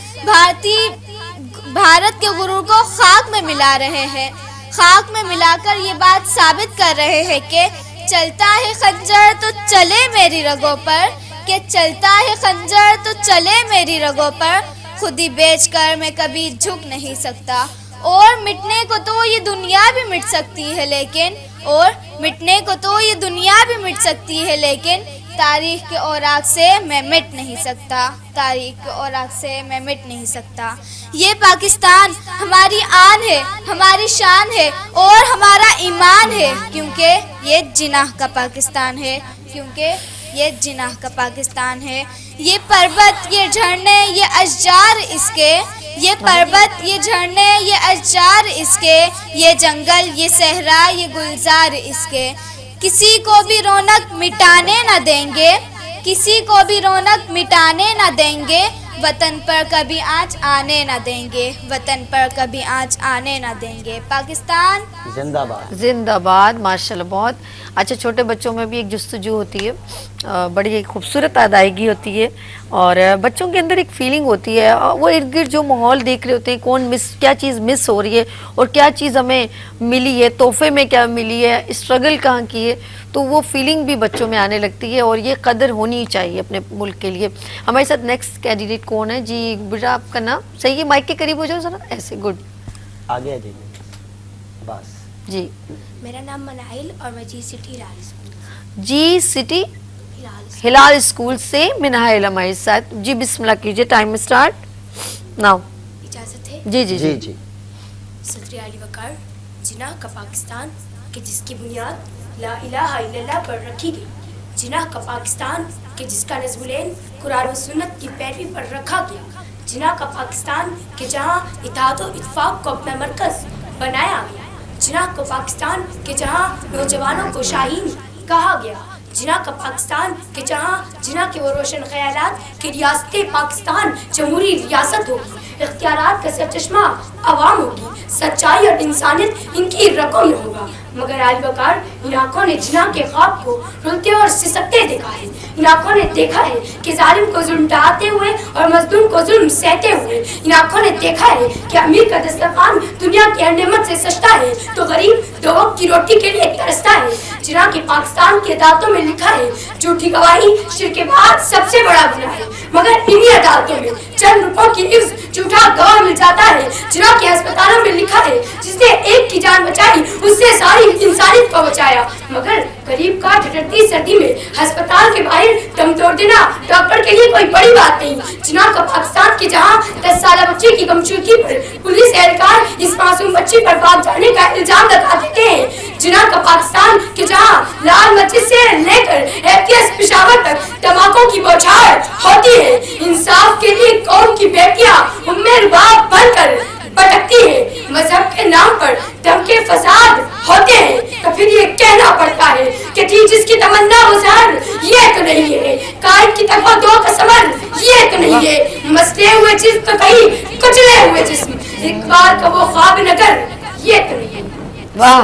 भारत के गुरूर को खाक में मिला रहे हैं। खाक में मिलाकर ये बात साबित कर रहे हैं कि चलता है खंजर तो चले मेरी रगों पर, कि चलता है खंजर तो चले मेरी रगों पर, खुद ही बेचकर मैं कभी झुक नहीं सकता। और मिटने को तो ये दुनिया भी मिट सकती है लेकिन, और मिटने को तो ये दुनिया भी मिट सकती है लेकिन तारीख के औराक से मैं मिट नहीं सकता, तारीख के औराक से मैं मिट नहीं सकता। ये पाकिस्तान हमारी आन है, हमारी शान है और हमारा ईमान है, क्योंकि ये जिनाह का पाकिस्तान है, क्योंकि ये जिनाह का पाकिस्तान है। ये पर्वत, ये झरने, ये अशजार इसके, ये पर्वत, ये झरने, ये अशजार इसके, ये जंगल, ये सहरा, ये गुलजार इसके। किसी को भी रौनक मिटाने न देंगे, किसी को भी रौनक मिटाने न देंगे, वतन पर कभी आँच आने न देंगे, वतन पर कभी आँच आने न देंगे। पाकिस्तान जिंदाबाद, जिंदाबाद। माशाल्लाह, बहुत अच्छा। छोटे बच्चों में भी एक जुस्तजू होती है, बड़ी खूबसूरत अदायगी होती है, और बच्चों के अंदर एक फीलिंग होती है। वो इर्द गिर्द जो माहौल देख रहे होते हैं, क्या चीज़ मिस हो रही है और क्या चीज़ हमें मिली है, तोहफे में क्या मिली है, स्ट्रगल कहाँ की है, तो वो फीलिंग भी बच्चों में आने लगती है, और ये कदर होनी चाहिए अपने मुल्क के लिए। हमारे साथ नेक्स्ट कैंडिडेट कौन है जी? बेटा आपका नाम सही है, माइक के करीब हो जाओ जरा, ऐसे, गुड, आगे आ जाइए बस जी। मेरा नाम मनाइल और मैं जी सिटी हिलाल स्कूल से मिनाइल हमारे साथ। जी बिस्मिल्लाह कीजिए, टाइम स्टार्ट नाउ। इजाज़त है? जी जी जी, जी। सदर अली वकार, जिनाह का पाकिस्तान कि जिसकी बुनियाद ला इलाहा इल्लल्लाह पर रखी गई, जिनाह का पाकिस्तान कि जिसका नज़्मुल कुरान और सुन्नत की पैरवी पर रखा गया, जिनाह का पाकिस्तान कि जहाँ इत्तेहाद और इत्तेफाक को अपना मरकज़ बनाया गया, जिनाह का पाकिस्तान कि जहाँ नौजवानों को शाहीन कहा गया, जिनाह का पाकिस्तान कि जहाँ जिनाह के वो रोशन ख्यालात कि रियासत पाकिस्तान जमहूरी रियासत होगी, इख्तियारात का सरचश्मा अवाम होगी, सच्चाई और इंसानियत इनकी रगों में होगा। मगर आली वकार, इन आँखों ने जिनाह के ख्वाब को रुलते और सिसकते देखा है। इन आँखों ने देखा है कि जालिम को जुल्म ढाते हुए और मजलूम को जुल्म सहते हुए। इन आँखों ने देखा है कि अमीर का दस्तरखान दुनिया की हर नेमत से सस्ता है तो गरीब दो वक्त की रोटी के लिए तरसता है। जिना कि पाकिस्तान की अदालतों में लिखा है झूठी गवाही शिर्क के बाद सबसे बड़ा गुनाह है, मगर इन्हीं अदालतों में चंद रुपयों की इव्ज झूठा गवाह मिल जाता है। जिना कि अस्पतालों में लिखा है जिसने एक की जान बचाई उससे सारी इंसानियत को बचाया, मगर करीब का ठिठुरती सर्दी में अस्पताल के बाहर दम तोड़ देना डॉक्टर के लिए कोई बड़ी बात नहीं। जिना का पाकिस्तान की जहां 10 साल बच्चे की गमशुदगी पर पुलिस एहलकार इस मासूम बच्ची पर भाग जाने का इल्जाम लगा देते हैं। जिना का पाकिस्तान के जहां लाल मस्जिद से लेकर एफटीएस पेशावर तक तमाकों की बौछार होती है, इंसाफ के लिए कौम की बेटियां उम्मे रुबाब बनकर भटकती है, मजहब के नाम पर दम के फसाद होते हैं, तो फिर ये कहना पड़ता है कि थी जिसकी तमन्ना वो जहर ये तो नहीं है, कायद की तरफ दो कसमर ये तो नहीं है, मसले हुए जिस्म तो कहीं कुचले हुए जिस्म, एक बार का वो ख्वाब नगर ये तो नहीं है। वाह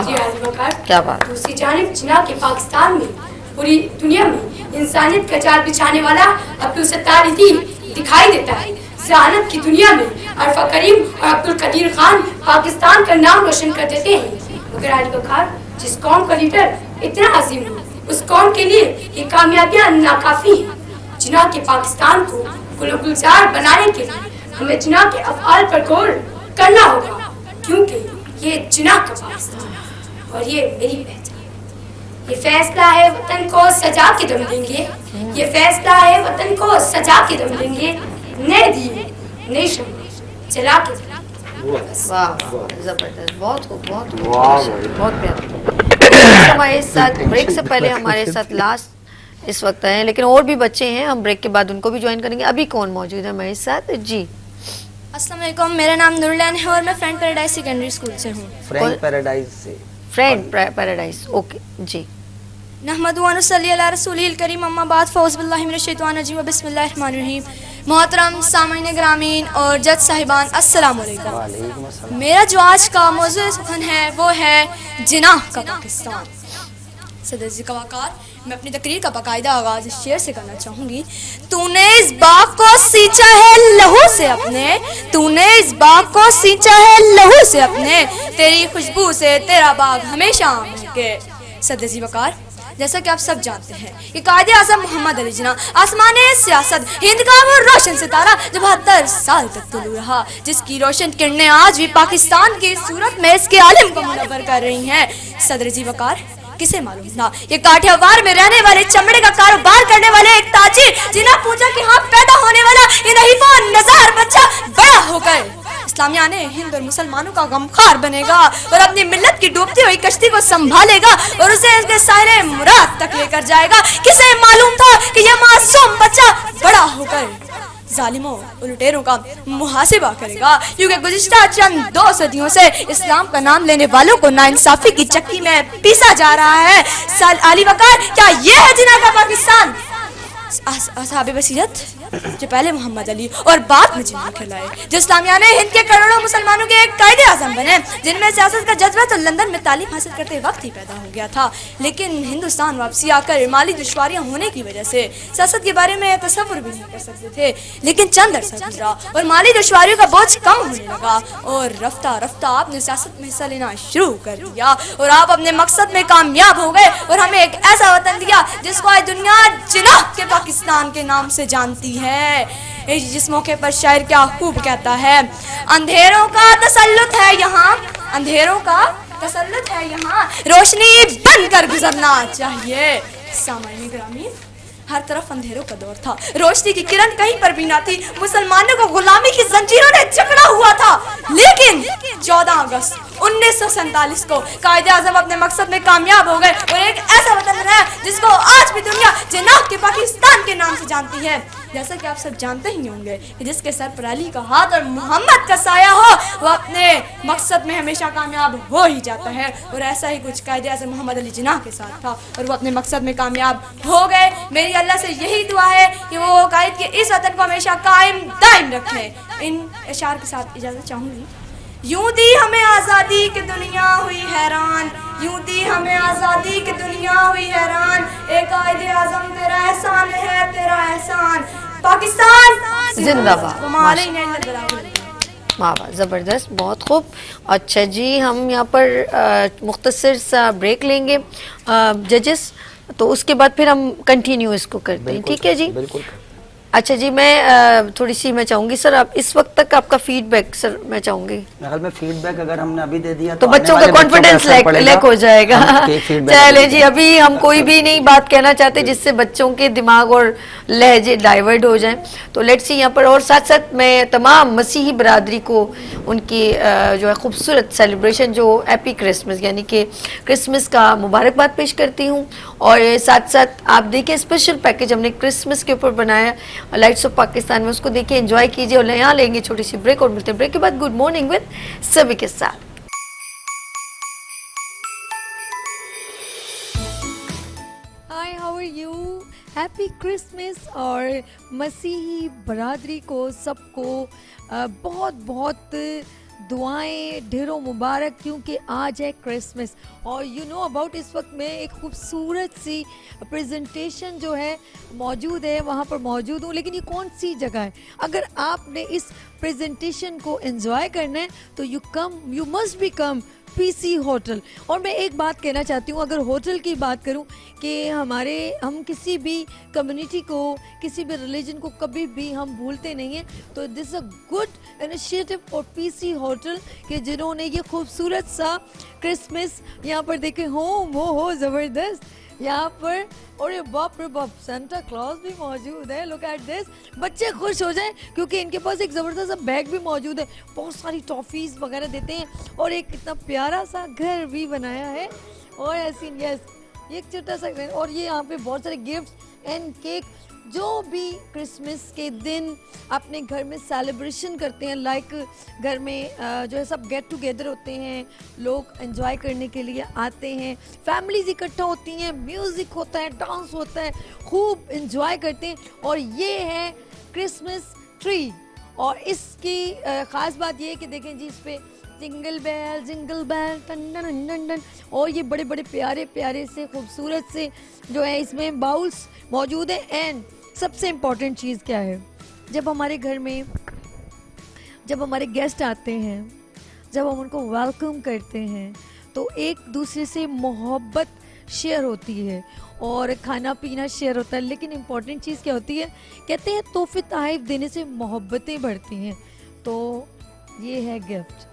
क्या बात। दूसरी जानिब जिना के पाकिस्तान में पूरी दुनिया में इंसानियत का जाल बिछाने वाला अब्दुल सत्तार इदी दिखाई देता है। जहानत की दुनिया में अरफा करीम और अब्दुल कदीर खान पाकिस्तान का नाम रोशन कर देते हैं, मगर अली बखार जिस कौम का लीडर इतना अजीम हो उस कौम के लिए ये कामयाबियां नाकाफी हैं। जिना के पाकिस्तान को गुलजार बनाने के लिए हमें जिना के अफआल पर गौर करना होगा, क्योंकि ये जिना का पाकिस्तान है और ये मेरी पहचान। ये फैसला है वतन को सजा के दम देंगे, ये फैसला है वतन को सजा के दम देंगे, नए दिए नई शम्में जला के। वाह जबरदस्त, बहुत खूब, बहुत खूब, बहुत प्यारा। हमारे साथ ब्रेक से पहले हमारे साथ लास्ट इस वक्त हैं, लेकिन और भी बच्चे हैं, हम ब्रेक के बाद उनको भी ज्वाइन करेंगे। अभी कौन मौजूद है हमारे साथ? जी अस्सलाम वालेकुम, मेरा नाम नुरलैन है और मैं फ्रेंड पैराडाइज सेकेंडरी स्कूल से हूँ। फ्रेंड पैराडाइज से। फ्रेंड पैराडाइज, ओके जी। नहमदु व नसल्ली अला रसूलिल करीम, अम्मा बाद, फ़ौज़ बिल्लाहि मिनश शैतानिर रजीम, बिस्मिल्लाहिर रहमानिर रहीम। मोहतरम सामीन ग्रामीन और जज साहिबान, अस्सलाम वालेकुम। मेरा जो आज का मौज़ू सुखन है वो है जिना का पाकिस्तान। सदर जी का वक़ार, मैं अपनी तकरीर का बाकायदा आगाज़ इस शेर से करना चाहूँगी। तूने इस बाग को सींचा है लहू से अपने, तूने इस बाग को सींचा है लहू से अपने, तेरी खुशबू से तेरा बाग हमेशा महके। सदर जी वक़ार, जैसा कि आप सब जानते हैं कि कायदे आज़म मोहम्मद अली जिन्ना आसमाने सियासत हिंद का वो रोशन सितारा जो 72 साल तक तुलू रहा, जिसकी रोशन किरणें आज भी पाकिस्तान की सूरत में इसके आलिम को मुनव्वर कर रही हैं। सदर जी वक़ार, किसे मालूम था ये काठियावाड़ में रहने वाले चमड़े का कारोबार करने वाले एक ताजिर जिन्ना पूजा के यहाँ पैदा होने वाला ये नहीफा नज़ार बच्चा बड़ा होकर इस्लामिया ने हिंद और मुसलमानों का गमखार बनेगा और अपनी मिल्लत की डूबती हुई कश्ती को संभालेगा और उसे इसके सारे मुराद तक लेकर जाएगा। किसे मालूम था कि यह मासूम बच्चा बड़ा होकर जालिमों और लुटेरों का मुहासिबा करेगा, क्योंकि गुज़िश्ता चंद 2 सदियों से इस्लाम का नाम लेने वालों को नाइंसाफी की चक्की में पीसा जा रहा है। अली वक़ार, क्या ये है जिना का पाकिस्तान? असहाबे बसीरत जो पहले मोहम्मद अली और बाद में जिन्ना खिलाए, जो इस्लामिया ने हिंद के करोड़ों मुसलमानों के एक कायदे आज़म बने, जिनमें सियासत का जज्बा तो लंदन में तालीम हासिल करते वक्त ही पैदा हो गया था, लेकिन हिंदुस्तान वापसी आकर माली दुश्वारियां होने की वजह से सियासत के बारे में तसव्वुर भी नहीं कर सकते थे। लेकिन चंद अरसा गुजरा और माली दुश्वारियों का बोझ कम होने लगा और रफ्ता रफ्ता आपने सियासत में हिस्सा लेना शुरू कर दिया और आप अपने मकसद में कामयाब हो गए और हमें एक ऐसा वतन दिया जिसको आज दुनिया जिन्ना के पाकिस्तान के नाम से जानती है। जिस मौके पर शायर क्या खूब कहता है, अंधेरों का तसल्लुत है यहाँ, अंधेरों का तसल्लुत है यहाँ, रोशनी बनकर गुजरना चाहिए। सामान्य ग्रामीण, हर तरफ अंधेरों का दौर था, रोशनी की किरण कहीं पर भी ना थी, मुसलमानों को गुलामी की जंजीरों ने जकड़ा हुआ था। लेकिन 14 अगस्त 1947 को कायदे आज़म अपने मकसद में कामयाब हो गए और एक ऐसा वतन बनाया जिसको आज भी दुनिया जिन्ना के पाकिस्तान के नाम से जानती है। जैसा कि आप सब जानते ही होंगे कि जिसके सर पर अली का हाथ और मोहम्मद का साया हो वो अपने मकसद में हमेशा कामयाब हो ही जाता है, और ऐसा ही कुछ कायदे आज़म मोहम्मद अली जिन्ना के साथ था और वो अपने मकसद में कामयाब हो गए। मेरी अल्लाह से यही दुआ है कि वो कायद के इस वतन को हमेशा कायम दायम रखे। इन इशार के साथ इजाज़त चाहूँगी। यूं दी हमें आज़ादी की दुनिया हुई हैरान, यूं दी हमें आज़ादी की दुनिया हुई हैरान, एक कायदे आज़म तेरा एहसान है, तेरा एहसान, पाकिस्तान जिंदाबाद। واہ واہ زبردست, بہت خوب. اچھا جی, ہم یہاں پر مختصر سا بریک لیں گے ججز, تو اس کے بعد پھر ہم کنٹینیو اس کو کرتے ہیں, ٹھیک ہے جی؟ بالکل. اچھا جی, میں تھوڑی سی میں چاہوں گی سر, آپ اس وقت تک آپ کا فیڈ بیک سر میں چاہوں گی. خیال میں فیڈ بیک اگر ہم نے ابھی دے دیا تو بچوں کا کانفیڈنس لیک ہو جائے گا. چلے جی, ابھی ہم کوئی بھی نہیں بات کہنا چاہتے جس سے بچوں کے دماغ اور لہجے ڈائیورٹ ہو جائیں. تو لیٹس سی یہاں پر, اور ساتھ ساتھ میں تمام مسیحی برادری کو ان کی جو ہے خوبصورت سیلیبریشن جو ہیپی کرسمس یعنی کہ کرسمس کا مبارکباد پیش کرتی ہوں. اور ساتھ ساتھ آپ دیکھیں اسپیشل پیکج ہم نے کرسمس کے اوپر بنایا لائٹس آف پاکستان میں, اس کو دیکھیں انجوائے کیجیے. اور یہاں لیں گے چھوٹی سی بریک اور ملتے ہیں بریک کے بعد گڈ مارننگ ود سبھی کے ساتھ. Hi, how are you? Happy Christmas. اور مسیحی برادری کو سب کو بہت بہت دعائیں, ڈھیروں مبارک, کیونکہ آج ہے کرسمس. اور یو نو اباؤٹ اس وقت میں ایک خوبصورت سی پریزنٹیشن جو ہے موجود ہے, وہاں پر موجود ہوں. لیکن یہ کون سی جگہ ہے؟ اگر آپ نے اس پریزنٹیشن کو انجوائے کرنا ہے تو you must be come PC سی ہوٹل. اور میں ایک بات کہنا چاہتی ہوں, اگر ہوٹل کی بات کروں کہ ہم کسی بھی کمیونٹی کو, کسی بھی ریلیجن کو کبھی بھی ہم بھولتے نہیں ہیں, تو this a good initiative for P C hotel کہ جنہوں نے یہ خوبصورت سا کرسمس یہاں پر دیکھے ہوم ہو زبردست یہاں پر. اور یہ باپ رے باپ, سینٹا کلاس بھی موجود ہے. لک ایٹ دس, بچے خوش ہو جائیں کیونکہ ان کے پاس ایک زبردست سا بیگ بھی موجود ہے, بہت ساری ٹافیز وغیرہ دیتے ہیں, اور ایک اتنا پیارا سا گھر بھی بنایا ہے. اور ایسی یس یہ ایک چھوٹا سا گھر, اور یہ یہاں پہ بہت سارے گفٹ اینڈ کیک. جو بھی کرسمس کے دن اپنے گھر میں سیلیبریشن کرتے ہیں, لائک گھر میں جو ہے سب گیٹ ٹوگیدر ہوتے ہیں, لوگ انجوائے کرنے کے لیے آتے ہیں, فیملیز اکٹھا ہوتی ہیں, میوزک ہوتا ہے, ڈانس ہوتا ہے, خوب انجوائے کرتے ہیں. اور یہ ہے کرسمس ٹری. اور اس کی خاص بات یہ ہے کہ دیکھیں جی, اس پہ جنگل بیل ٹن ٹن ٹن ٹن, اور یہ بڑے بڑے پیارے پیارے سے خوبصورت سے جو ہے اس میں باؤلس موجود ہیں. اینڈ سب سے امپورٹنٹ چیز کیا ہے, جب ہمارے گھر میں جب ہمارے گیسٹ آتے ہیں, جب ہم ان کو ویلکم کرتے ہیں, تو ایک دوسرے سے محبت شیئر ہوتی ہے اور کھانا پینا شیئر ہوتا ہے. لیکن امپورٹنٹ چیز کیا ہوتی ہے, کہتے ہیں تحفے تحائف دینے سے محبتیں بڑھتی ہیں. تو یہ ہے گفٹ.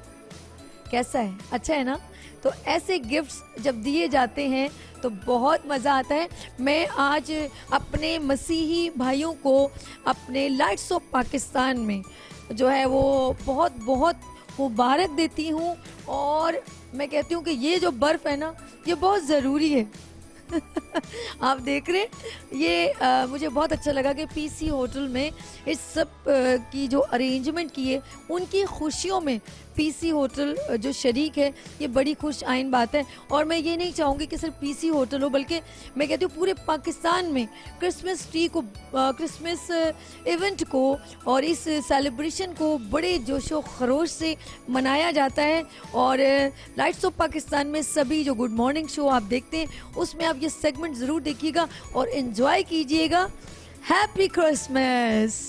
کیسا ہے؟ اچھا ہے نا؟ تو ایسے گفٹس جب دیے جاتے ہیں تو بہت مزہ آتا ہے. میں آج اپنے مسیحی بھائیوں کو اپنے لائٹس آف پاکستان میں جو ہے وہ بہت بہت مبارک دیتی ہوں. اور میں کہتی ہوں کہ یہ جو برف ہے نا, یہ بہت ضروری ہے. آپ دیکھ رہے ہیں, یہ مجھے بہت اچھا لگا کہ پی سی ہوٹل میں اس سب کی جو ارینجمنٹ کی ہے, ان کی خوشیوں میں پی سی ہوٹل جو شریک ہے, یہ بڑی خوش آئند بات ہے. اور میں یہ نہیں چاہوں گی کہ صرف پی سی ہوٹل ہو, بلکہ میں کہتی ہوں پورے پاکستان میں کرسمس ٹری کو, کرسمس ایونٹ کو اور اس سیلیبریشن کو بڑے جوش و خروش سے منایا جاتا ہے. اور لائٹس آف پاکستان میں سبھی جو گڈ مارننگ شو آپ دیکھتے ہیں, اس میں آپ یہ سیگمنٹ ضرور دیکھیے گا اور انجوائے کیجیے گا. Happy Christmas.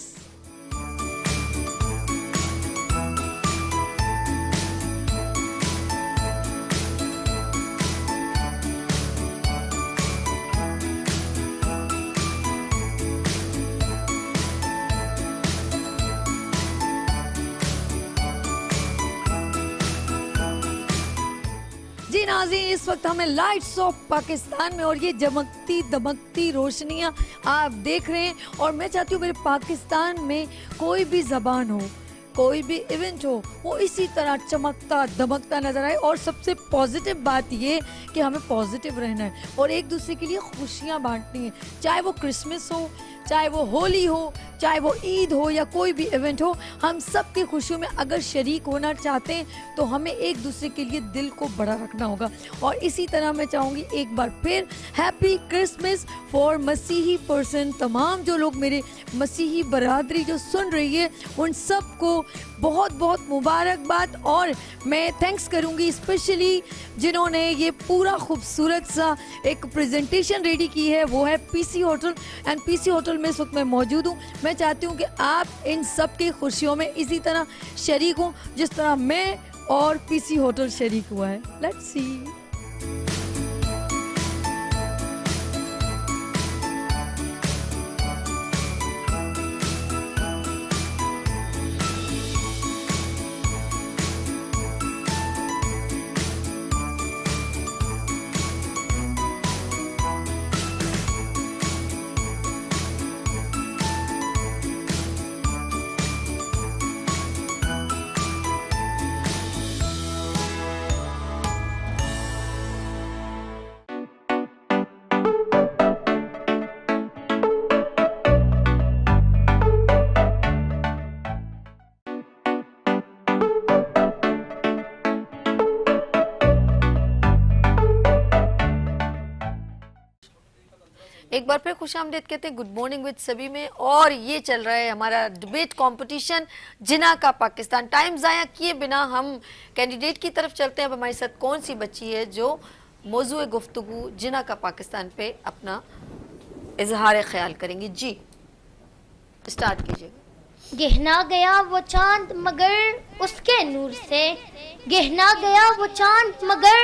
جی ناظرین, اس وقت ہمیں لائٹس آف پاکستان میں, اور یہ چمکتی دمکتی روشنیاں آپ دیکھ رہے ہیں. اور میں چاہتی ہوں میرے پاکستان میں کوئی بھی زبان ہو, کوئی بھی ایونٹ ہو, وہ اسی طرح چمکتا دمکتا نظر آئے. اور سب سے پازیٹیو بات یہ کہ ہمیں پازیٹیو رہنا ہے اور ایک دوسرے کے لیے خوشیاں بانٹنی ہیں, چاہے وہ کرسمس ہو, چاہے وہ ہولی ہو, چاہے وہ عید ہو, یا کوئی بھی ایونٹ ہو. ہم سب کی خوشیوں میں اگر شریک ہونا چاہتے ہیں تو ہمیں ایک دوسرے کے لیے دل کو بڑا رکھنا ہوگا. اور اسی طرح میں چاہوں گی ایک بار پھر ہیپی کرسمس فار مسیحی پرسن. تمام جو لوگ میرے مسیحی برادری جو سن رہی ہے, ان سب کو بہت بہت مبارکباد. اور میں تھینکس کروں گی اسپیشلی جنہوں نے یہ پورا خوبصورت سا ایک پریزنٹیشن ریڈی کی ہے, وہ ہے P C hotel. And P C hotel ماحول میں اس وقت میں موجود ہوں. میں چاہتی ہوں کہ آپ ان سب کی خوشیوں میں اسی طرح شریک ہوں جس طرح میں اور پی سی ہوٹل شریک ہوا ہے. Let's see. ایک بار پھر خوش آمدید کہتے ہیں گڈ مارننگ وتھ سبھی میں. اور یہ چل رہا ہے ہمارا ڈبیٹ کمپٹیشن جنا کا پاکستان. ٹائم ضائع کیے بنا ہم کینڈیڈیٹ کی طرف چلتے ہیں. اب ہمارے ساتھ کون سی بچی ہے جو موضوع گفتگو جنا کا پاکستان پہ اپنا اظہار خیال کریں گی. جی اسٹارٹ کیجیے گا. گہنا گیا وہ چاند مگر اس کے نور سے، گہنا گیا وہ چاند مگر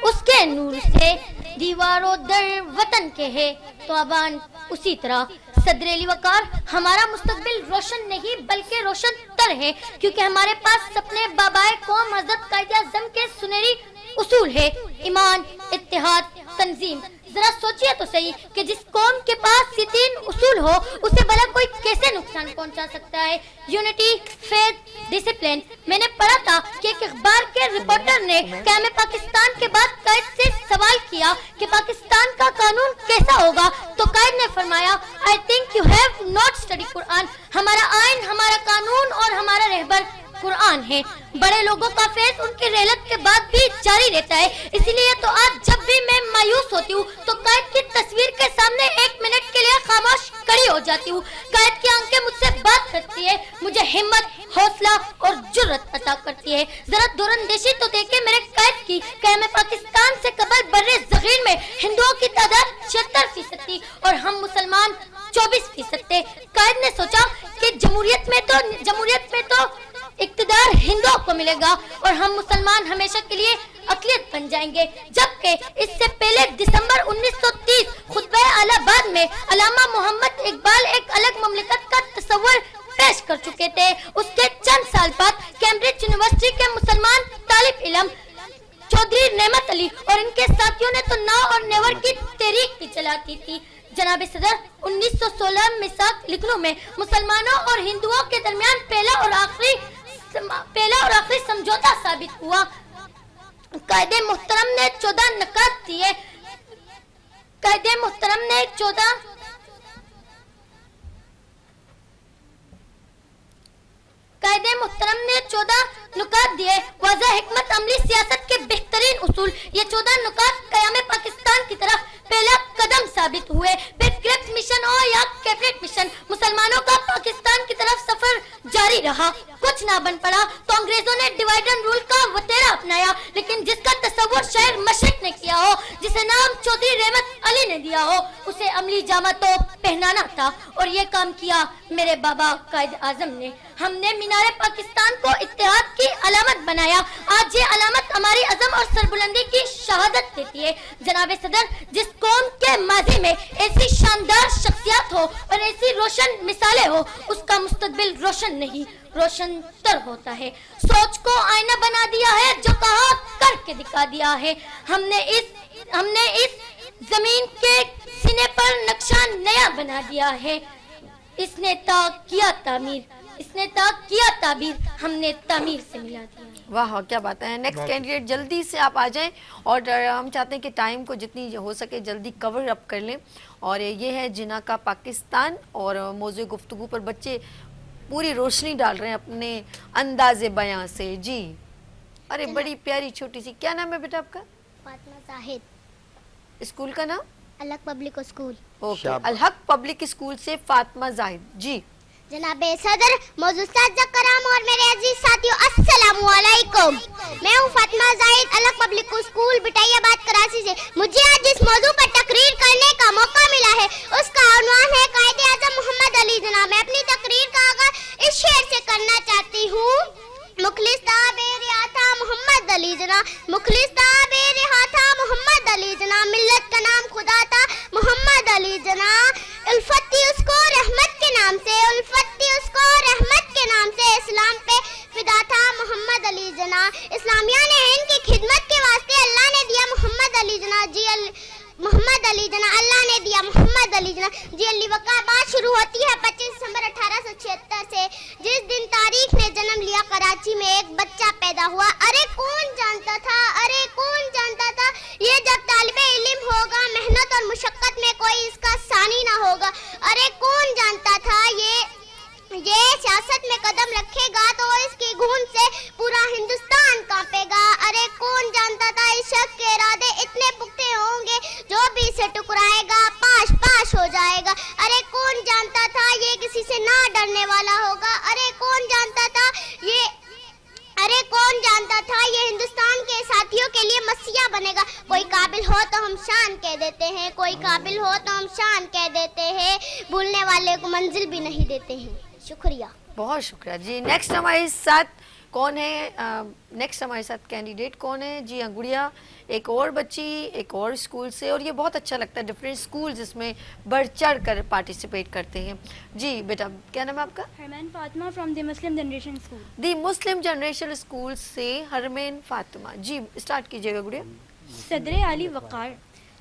اس کے نور سے، دیواروں در وطن کے ہے تو آبان اسی طرح. صدر علی وقار، ہمارا مستقبل روشن نہیں بلکہ روشن تر ہے کیونکہ ہمارے پاس سپنے بابائے قوم حضرت قائد اعظم کے سنہری اصول ہے: ایمان، اتحاد، تنظیم. ذرا سوچئے تو صحیح کہ جس قوم کے پاس یہ تین اصول ہو اسے بھلا کوئی کیسے نقصان پہنچا سکتا ہے؟ Unity, faith, discipline. میں نے پڑھا تھا کہ ایک اخبار کے رپورٹر نے قیام پاکستان کے بعد قائد سے سوال کیا کہ پاکستان کا قانون کیسا ہوگا تو قائد نے فرمایا I think you have not studied قرآن. ہمارا آئین، ہمارا قانون اور ہمارا رہبر قرآن ہے. بڑے لوگوں کا فیض ان کی رحلت کے بعد بھی جاری رہتا ہے. اسی لیے تو آج جب بھی میں مایوس ہوتی ہوں تو قائد کی تصویر کے سامنے ایک منٹ کے لیے خاموش کھڑی ہو جاتی ہوں. قائد کی آنکھیں مجھ سے بات کرتی ہے، مجھے ہمت، حوصلہ اور جرأت عطا کرتی ہے. ذرا دوراندیشی تو دیکھیں میرے قائد کی. قیام پاکستان سے قبل بر صغیر میں ہندوؤں کی تعداد 76% تھی اور ہم مسلمان 24% تھے. قائد نے سوچا کہ جمہوریت میں تو اقتدار ہندوؤں کو ملے گا اور ہم مسلمان ہمیشہ کے لیے اقلیت بن جائیں گے. جبکہ اس سے پہلے دسمبر 1930 خطبہ الہ آباد میں علامہ محمد اقبال ایک الگ مملکت کا تصور پیش کر چکے تھے. اس کے چند سال بعد کیمبرج یونیورسٹی کے مسلمان طالب علم چودھری نعمت علی اور ان کے ساتھیوں نے تو ناؤ اور نیور کی تحریک بھی چلاتی تھی. جناب صدر، 1916 میثاق لکھنؤ میں مسلمانوں اور ہندوؤں کے درمیان پہلا اور آخری سمجھوتا ثابت ہوا. قائد محترم نے 14 نکات دیے. قائد محترم نے 14 نکات دیے. واضح حکمت عملی سیاست کے بہترین اصول. یہ 14 نکات قیام پاکستان کی طرف پہلا قدم ثابت ہوئے. پھر کرپس مشن ہو یا کیبنٹ مشن، مسلمانوں کا پاکستان کی طرف سفر جاری رہا. کچھ نہ بن پڑا تو انگریزوں نے ڈیوائڈ اینڈ رول کا وتیرا اپنایا، لیکن جس کا تصور شہر مشرق نے کیا ہو، جسے نام چودھری رحمت علی نے دیا ہو، اسے عملی جامہ تو پہنانا تھا. اور یہ کام کیا میرے بابا قائد اعظم نے. ہم نے مینار پاکستان کو اتحاد کی علامت بنایا. آج یہ علامت ہماری عزم اور سربلندی کی شہادت دیتی ہے. جناب صدر، جس قوم کے ماضی میں ایسی شاندار شخصیات ہو اور ایسی روشن مثالیں ہو، اس کا مستقبل روشن نہیں، روشن تر ہوتا ہے. سوچ کو آئینہ بنا دیا ہے، جو کہا کر کے دکھا دیا ہے. ہم نے اس زمین کے سینے پر نقشہ نیا بنا دیا ہے. اس نے کیا تعبیر، ہم نے تعمیر سے ملا دیا. واہ کیا بات ہے. نیکسٹ کینڈیڈیٹ جلدی سے آپ آ جائیں اور ہم چاہتے ہیں کہ ٹائم کو جتنی ہو سکے جلدی کور اپ کر لیں. اور یہ ہے جنا کا پاکستان اور موضوع گفتگو پر بچے پوری روشنی ڈال رہے ہیں اپنے انداز بیاں سے. جی ارے بڑی پیاری چھوٹی سی، کیا نام ہے بیٹا آپ کا؟ فاطمہ زاہد. اسکول کا نام؟ الحق پبلک اسکول. اوکے، الحق پبلک اسکول سے فاطمہ زاہد. جی जनाब सदर, मौजूद साथ कराम और मेरे अजीज साथियों, अस्सलाम वालेकुम। मैं हूँ फातिमा जाहिद, अलग पब्लिक स्कूल बिटाइयाबाद कराची से। मुझे आज जिस मौजू पर तकरीर करने का मौका मिला है उसका उन्वान है कायदे आज़म मोहम्मद अली जना। मैं अपनी तकरीर का आगाज़ इस शेर से करना चाहती हूँ। मुखलिस ताबे रिहा था मोहम्मद अली जना, मुखलिस ताबे रिहा था मोहम्मद अली जना, मिल्लत का नाम खुदा था मोहम्मद अली जना। उल्फत थी उसको रहमत के नाम से, उल्फत थी उसको रहमत के नाम से, इस्लाम पे फिदा था मोहम्मद अली जना। इस्लामिया ने इनकी खिदमत के वास्ते अल्लाह ने दिया मोहम्मद अली जना। जी मोहम्मद अली जना, अल्लाह ने दिया मोहम्मद अली जना। जी अली वक़ा बात शुरू होती है 25 दिसंबर 1876 से, जिस दिन तारीख ने जन्म लिया कराची में एक बच्चा पैदा हुआ। अरे कौन जानता था, अरे कौन जानता था ये जब तालिबे इल्म होगा मेहनत और मुशक्क़त में कोई इसका सानी ना होगा। अरे कौन जानता था ये सियासत में कदम रखेगा तो इसकी गूंज से पूरा हिंदुस्तान कांपेगा। अरे कौन जानता था इस शख्स के इरादे इतने पुख्ते होंगे जो भी इसे टुकराएगा पाश पाश हो जाएगा। अरे कौन जानता था ये किसी से ना डरने वाला होगा। अरे कौन जानता था ये हिंदुस्तान के साथियों के लिए मसीहा बनेगा। कोई काबिल हो तो हम शान कह देते हैं, कोई काबिल हो तो हम शान कह देते हैं, भूलने वाले को मंजिल भी नहीं देते हैं। शुक्रिया, बहुत शुक्रिया जी। नेक्स्ट हमारे साथ कौन है? नेक्स्ट हमारे साथ कैंडिडेट कौन है? जी हाँ, गुड़िया, एक और बच्ची एक और स्कूल से, और ये बहुत अच्छा लगता है डिफरेंट स्कूल जिसमें बढ़ चढ़ कर पार्टिसिपेट करते हैं। जी बेटा, क्या नाम है आपका? Harman Fatima from the Muslim generation school. The Muslim generation school से हरमैन फातिमा जी, स्टार्ट कीजिएगा गुड़िया। सदर आली वक़ार,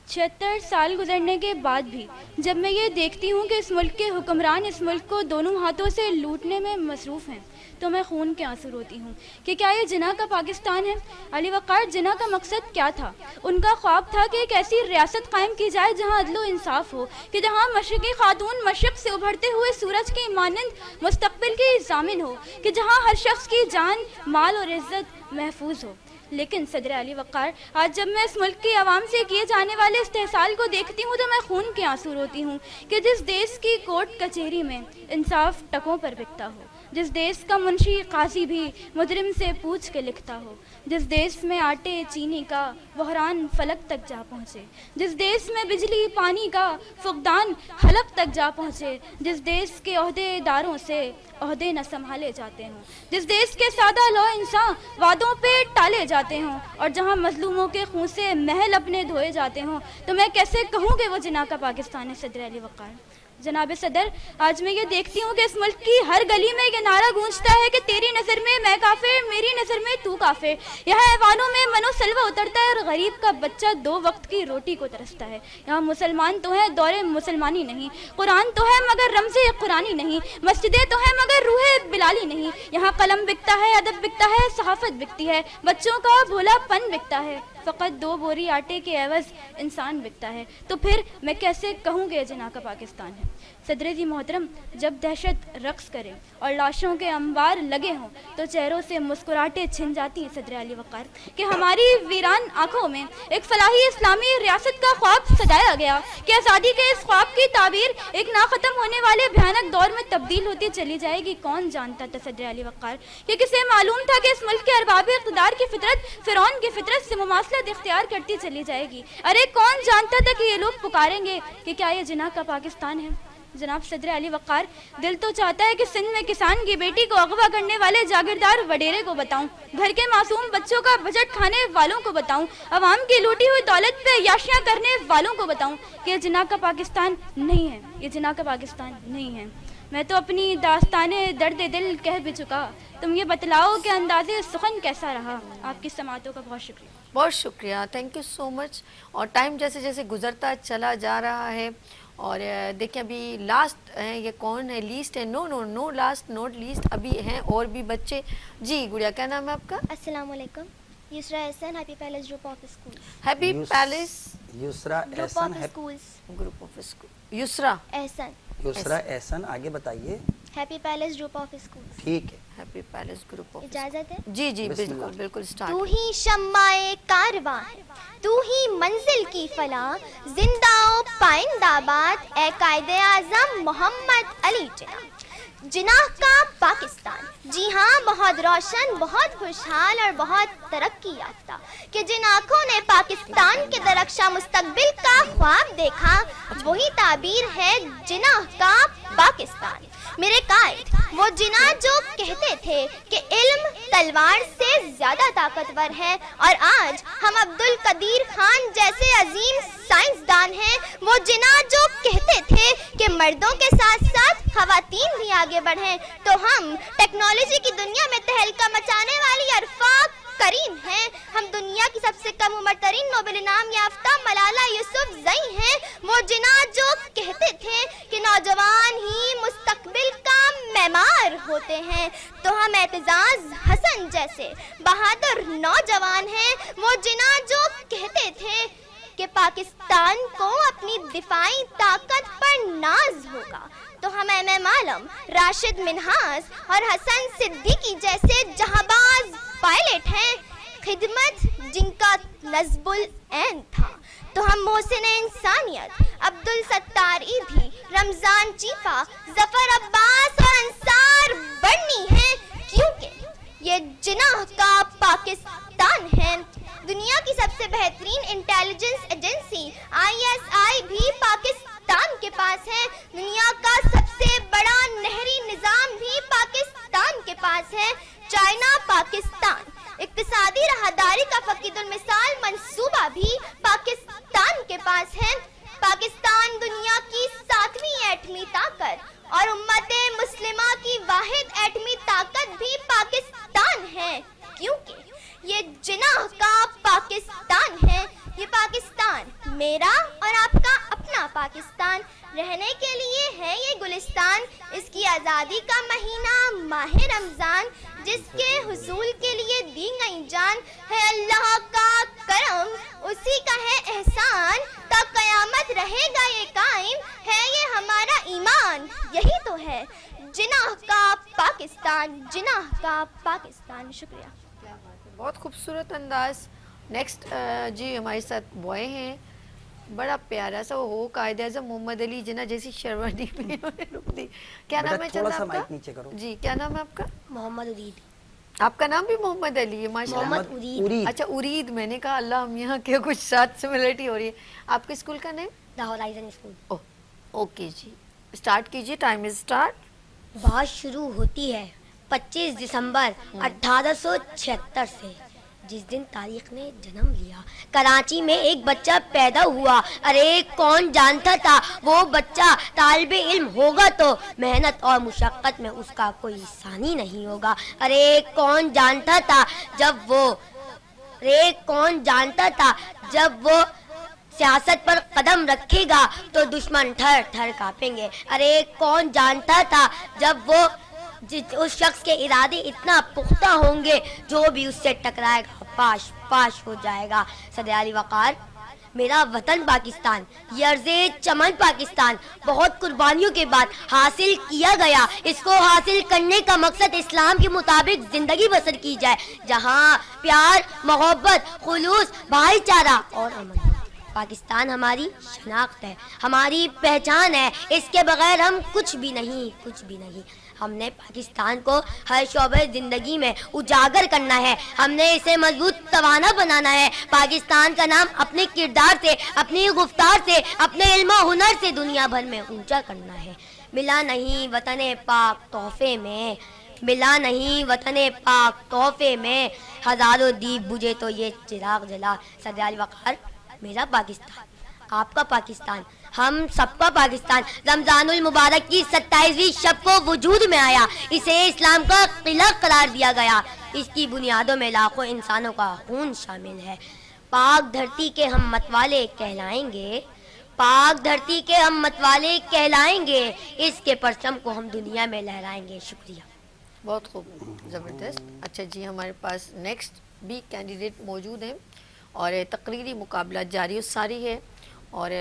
76 साल गुजरने के बाद भी जब मैं ये देखती हूँ कि इस मुल्क के हुक्मरान इस मुल्क को दोनों हाथों से लूटने में मसरूफ़ हैं, तो मैं खून के आंसू रोती हूँ कि क्या ये जिना का पाकिस्तान है? अली वक़ार, जिना का मकसद क्या था? उनका ख्वाब था कि एक ऐसी रियासत कायम की जाए जहाँ अदल व इंसाफ हो, कि जहाँ मशरक़ी खातून मशरक़ से उभरते हुए सूरज की मानंद मुस्तक़बिल की ज़ामिन हो, कि जहाँ हर शख्स की जान माल और इज़्ज़त महफूज हो। लेकिन सदर अली वक़ार, आज जब मैं इस मुल्क की आवाम से किए जाने वाले इस्तेहसाल को देखती हूँ तो मैं खून के आंसू रोती हूँ कि जिस देश की कोर्ट कचहरी में इंसाफ टकों पर बिकता हो, जिस देश का मुंशी काजी भी मुजरिम से पूछ के लिखता हो, जिस देश में आटे चीनी का बहरान फलक तक जा पहुँचे, जिस देश में बिजली पानी का फुकदान हलक तक जा पहुँचे, जिस देश के ओहदेदारों से ओहदे न संभाले जाते हों, जिस देश के सादा लो इंसान वादों पे टाले जाते हों, और जहाँ मजलूमों के खून से महल अपने धोए जाते हों, तो मैं कैसे कहूँ कि वो जिना का पाकिस्तान है? सदर अली वक़ार, जनाब सदर, आज मैं ये देखती हूँ कि इस मुल्क की हर गली में ये नारा गूंजता है कि तेरी नज़र में मैं काफिर, मेरी नज़र में तू काफिर। यहाँ ऐवानों में मनो सलवा उतरता है और गरीब का बच्चा 2 वक्त की रोटी को तरसता है। यहाँ मुसलमान तो है, दौरे मुसलमानी नहीं, कुरान तो है मगर रमज़े कुरानी नहीं, मस्जिदें तो है मगर रूहे बिलाली नहीं। यहाँ कलम बिकता है, अदब बिकता है, सहाफ़त बिकती है, बच्चों का भोलापन बिकता है, फ़कत 2 बोरी आटे के एवज़ इंसान बिकता है। तो फिर मैं कैसे कहूँ कि जिना का पाकिस्तान है? सदर जी मोहतरम, जब दहशत रक्स करे और लाशों के अंबार लगे हों तो चेहरों से मुस्कुराहटें छिन जाती हैं। सदर अली वक़ार, कि हमारी वीरान आँखों में एक फलाही इस्लामी रियासत का ख्वाब सजाया गया कि आज़ादी के इस ख्वाब की ताबीर एक ना ख़त्म होने वाले भयानक दौर में तब्दील होती चली जाएगी। कौन जानता था सदर अली वक़ार कि किसे मालूम था कि इस मुल्क के अरबाब इक़्तिदार की फितरत फ़िरौन की फितरत से मुमासलत इख्तियार करती चली जाएगी। अरे कौन जानता था कि ये लोग पुकारेंगे कि क्या ये जिना का पाकिस्तान है? जनाब सदर अली वक़ार, दिल तो चाहता है कि सिंध में किसान की बेटी को अगवा करने वाले जागीरदार वडेरे को बताऊं, घर के मासूम बच्चों का बजट खाने वालों को बताऊं, अवाम की लूटी हुई दौलत पे याशियां करने वालों को बताऊं कि ये जिना का पाकिस्तान नहीं है, ये जिना का पाकिस्तान नहीं है। मैं तो अपनी दास्ताने दर्द दिल कह भी चुका, तुम ये बतलाओ कि अंदाज़े सुखन कैसा रहा? आपकी समातों का बहुत शुक्रिया। बहुत शुक्रिया, थैंक यू सो मच। और टाइम जैसे जैसे गुजरता चला जा रहा है, और देखिए अभी लास्ट है, ये कौन है? लीस्ट है? नो लास्ट नोट लीस्ट, अभी हैं और भी बच्चे। जी गुड़िया, क्या नाम है आपका? अस्सलाम वालेकुम, Yusra Ehsan, happy palace group of school. Happy palace Yusra Ehsan group of school. Yusra Ehsan, Yusra Ehsan, आगे बताइए। Happy palace group of school. ठीक है, हैप्पी पैलेस ग्रुप ऑफ। इजाजत है? जी जी बिल्कुल बिल्कुल, स्टार्ट। तू ही शम्माए कारवां, तू ही मंजिल की फला, जिंदा ओ पाइंदाबाद, ए कायदे आज़म मोहम्मद अली जिना। जिनाह का पाकिस्तान, जी हाँ, बहुत रोशन, बहुत खुशहाल और बहुत तरक्की याफ्ता, कि जिन आँखों ने पाकिस्तान के दरख्शा मुस्तकबिल का ख्वाब देखा, वही ताबीर है जिनाह का पाकिस्तान। मेरे कायद वो जिना जो कहते थे कि इल्म तलवार से ज्यादा ताकतवर है, और आज हम अब्दुल कदीर खान जैसे अजीम साइंसदान हैं, वो जिना जो कहते थे कि मर्दों के साथ साथ खवातीन भी आगे बढ़ें, तो हम टेक्नोलॉजी की दुनिया में तहलका मचाने वाली अरफाक करीम हैं। हम दुनिया की सबसे कम उम्र तरीन नोबेल इनाम याफ्ता मलाला यूसुफजई हैं, वो जिना जो कहते थे कि नौजवान ही मुस्तकबिल का मेमार होते हैं, तो हम एतजाज हसन जैसे बहादुर नौजवान हैं, वो जिना जो कहते थे कि पाकिस्तान को अपनी दिफाई ताकत पर नाज होगा, तो हम एम आलम, राशिद मिन्हाज और हसन सिद्दीकी जैसे जहाबाज पायलट हैं, खिदमत जिनका नज़्बुल ऐन था, तो हम मोहसिन इंसानियत, अब्दुल सत्तार ईदी, रमजान चीफा, जफर अब्बास और अंसार बर्नी हैं, क्योंकि ये जिनाह का पाकिस्तान है। दुनिया की सबसे बेहतरीन इंटेलिजेंस एजेंसी ISI भी पाकिस्तान के पास है, दुनिया का सबसे बड़ा नहरी निज़ाम भी पाकिस्तान के पास है। चाइना पाकिस्तान, इक्तिसादी राहदारी का फकीदुल मिसाल मंसूबा भी पाकिस्तान के पास है। पाकिस्तान दुनिया की 7वीं एटमी ताकत और उम्मते मुस्लिमा की वाहिद एटमी ताकत भी पाकिस्तान है, क्योंकि ये जिनाह का पाकिस्तान है। ये पाकिस्तान मेरा और आपका अपना पाकिस्तान, रहने के लिए है ये गुलिस्तान, इसकी आज़ादी का महीना माह रमज़ान, जिसके हुसूल के लिए दी गई जान, है अल्लाह का करम, उसी का है एहसान, तब क़यामत रहेगा ये कायम, है ये हमारा ईमान, यही तो है जिनाह का पाकिस्तान, जिनाह का पाकिस्तान। शुक्रिया। बहुत खूबसूरत अंदाज। नेक्स्ट जी हमारे साथ बॉय हैं, बड़ा प्यारा सा हो, कायदे आज़म मोहम्मद अली जिन्ना जैसी शेरवानी में उन्होंने रुक दी। क्या नाम है चंदा आपका? जी क्या नाम है आपका? मोहम्मद उरीद। आपका नाम भी मोहम्मद अली है माशाल्लाह। मोहम्मद उरीद। अच्छा उरीद, मैंने कहा अल्लाह हम यहाँ के कुछ साथ सिमिलरिटी हो रही है। आपके स्कूल का name? The horizon school. Oh okay जी, स्टार्ट कीजिए, टाइम इज स्टार्ट। बात शुरू होती है 25 दिसंबर 1876 से, जिस दिन तारीख ने जन्म लिया। कराची में एक बच्चा पैदा हुआ, अरे कौन जानता था वो बच्चा तालिबे इल्म होगा तो मेहनत और मुशक्क़त में उसका कोई सानी नहीं होगा। अरे कौन जानता था जब वो सियासत पर कदम रखेगा तो दुश्मन ठर ठर कांपेंगे। अरे कौन जानता था जब वो उस शख्स के इरादे इतना पुख्ता होंगे, जो भी उससे टकराएगा पाश पाश हो जाएगा। सदयाली वक़ार, मेरा वतन पाकिस्तान, ये अर्ज़े चमन पाकिस्तान बहुत कुर्बानियों के बाद हासिल किया गया। इसको हासिल करने का मकसद इस्लाम के मुताबिक ज़िंदगी बसर की जाए, जहाँ प्यार, मोहब्बत, खुलूस, भाईचारा और अमन। पाकिस्तान हमारी शनाख्त है, हमारी पहचान है, इसके बगैर हम कुछ भी नहीं। हमने पाकिस्तान को हर शोबे ज़िंदगी में उजागर करना है, हमने इसे मजबूत तवाना बनाना है। पाकिस्तान का नाम अपने किरदार से, अपनी गुफ्तार से, अपने इल्म हुनर से दुनिया भर में ऊंचा करना है। मिला नहीं वतन पाक तोहफे में, मिला नहीं वतन पाक तोहफे में, हज़ारों दीप बुझे तो ये चिराग जला। सदयाल वक़ार, मेरा पाकिस्तान, आपका पाकिस्तान, हम सबका पाकिस्तान रमज़ानुल मुबारक की 27वीं शब को वजूद में आया। इसे इस्लाम का किला करार दिया गया। इसकी बुनियादों में लाखों इंसानों का खून शामिल है। पाक धरती के हम मतवाले कहलाएंगे, पाक धरती के हम मतवाले कहलाएंगे, इसके परचम को हम दुनिया में लहराएंगे। शुक्रिया। बहुत खूब, ज़बरदस्त। अच्छा जी, हमारे पास नेक्स्ट भी कैंडिडेट मौजूद हैं और तकरीरी मुकाबला जारी सारी है, और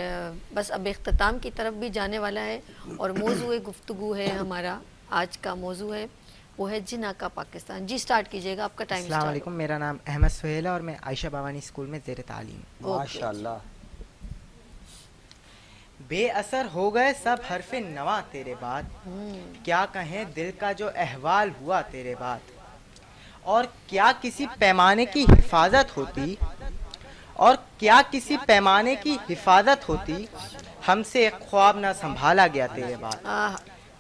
बस अब इख्तिताम की तरफ भी जाने वाला है। और मौजूए गुफ्तगू है, हमारा आज का मौजू है वो है जिना का पाकिस्तान। जी स्टार्ट कीजिएगा, आपका टाइम। अस्सलाम वालेकुम, मेरा नाम अहमद सुहेल है और मैं आयशा बावानी स्कूल में ज़ेर तालीम। माशाअल्लाह। بے اثر ہو گئے سب حرف نوا تیرے بعد, کیا کہیں دل کا جو احوال ہوا تیرے بعد, اور کیا کسی پیمانے کی حفاظت ہوتی, اور کیا کسی پیمانے کی حفاظت ہوتی, ہم سے ایک خواب نہ سنبھالا گیا تیرے بعد.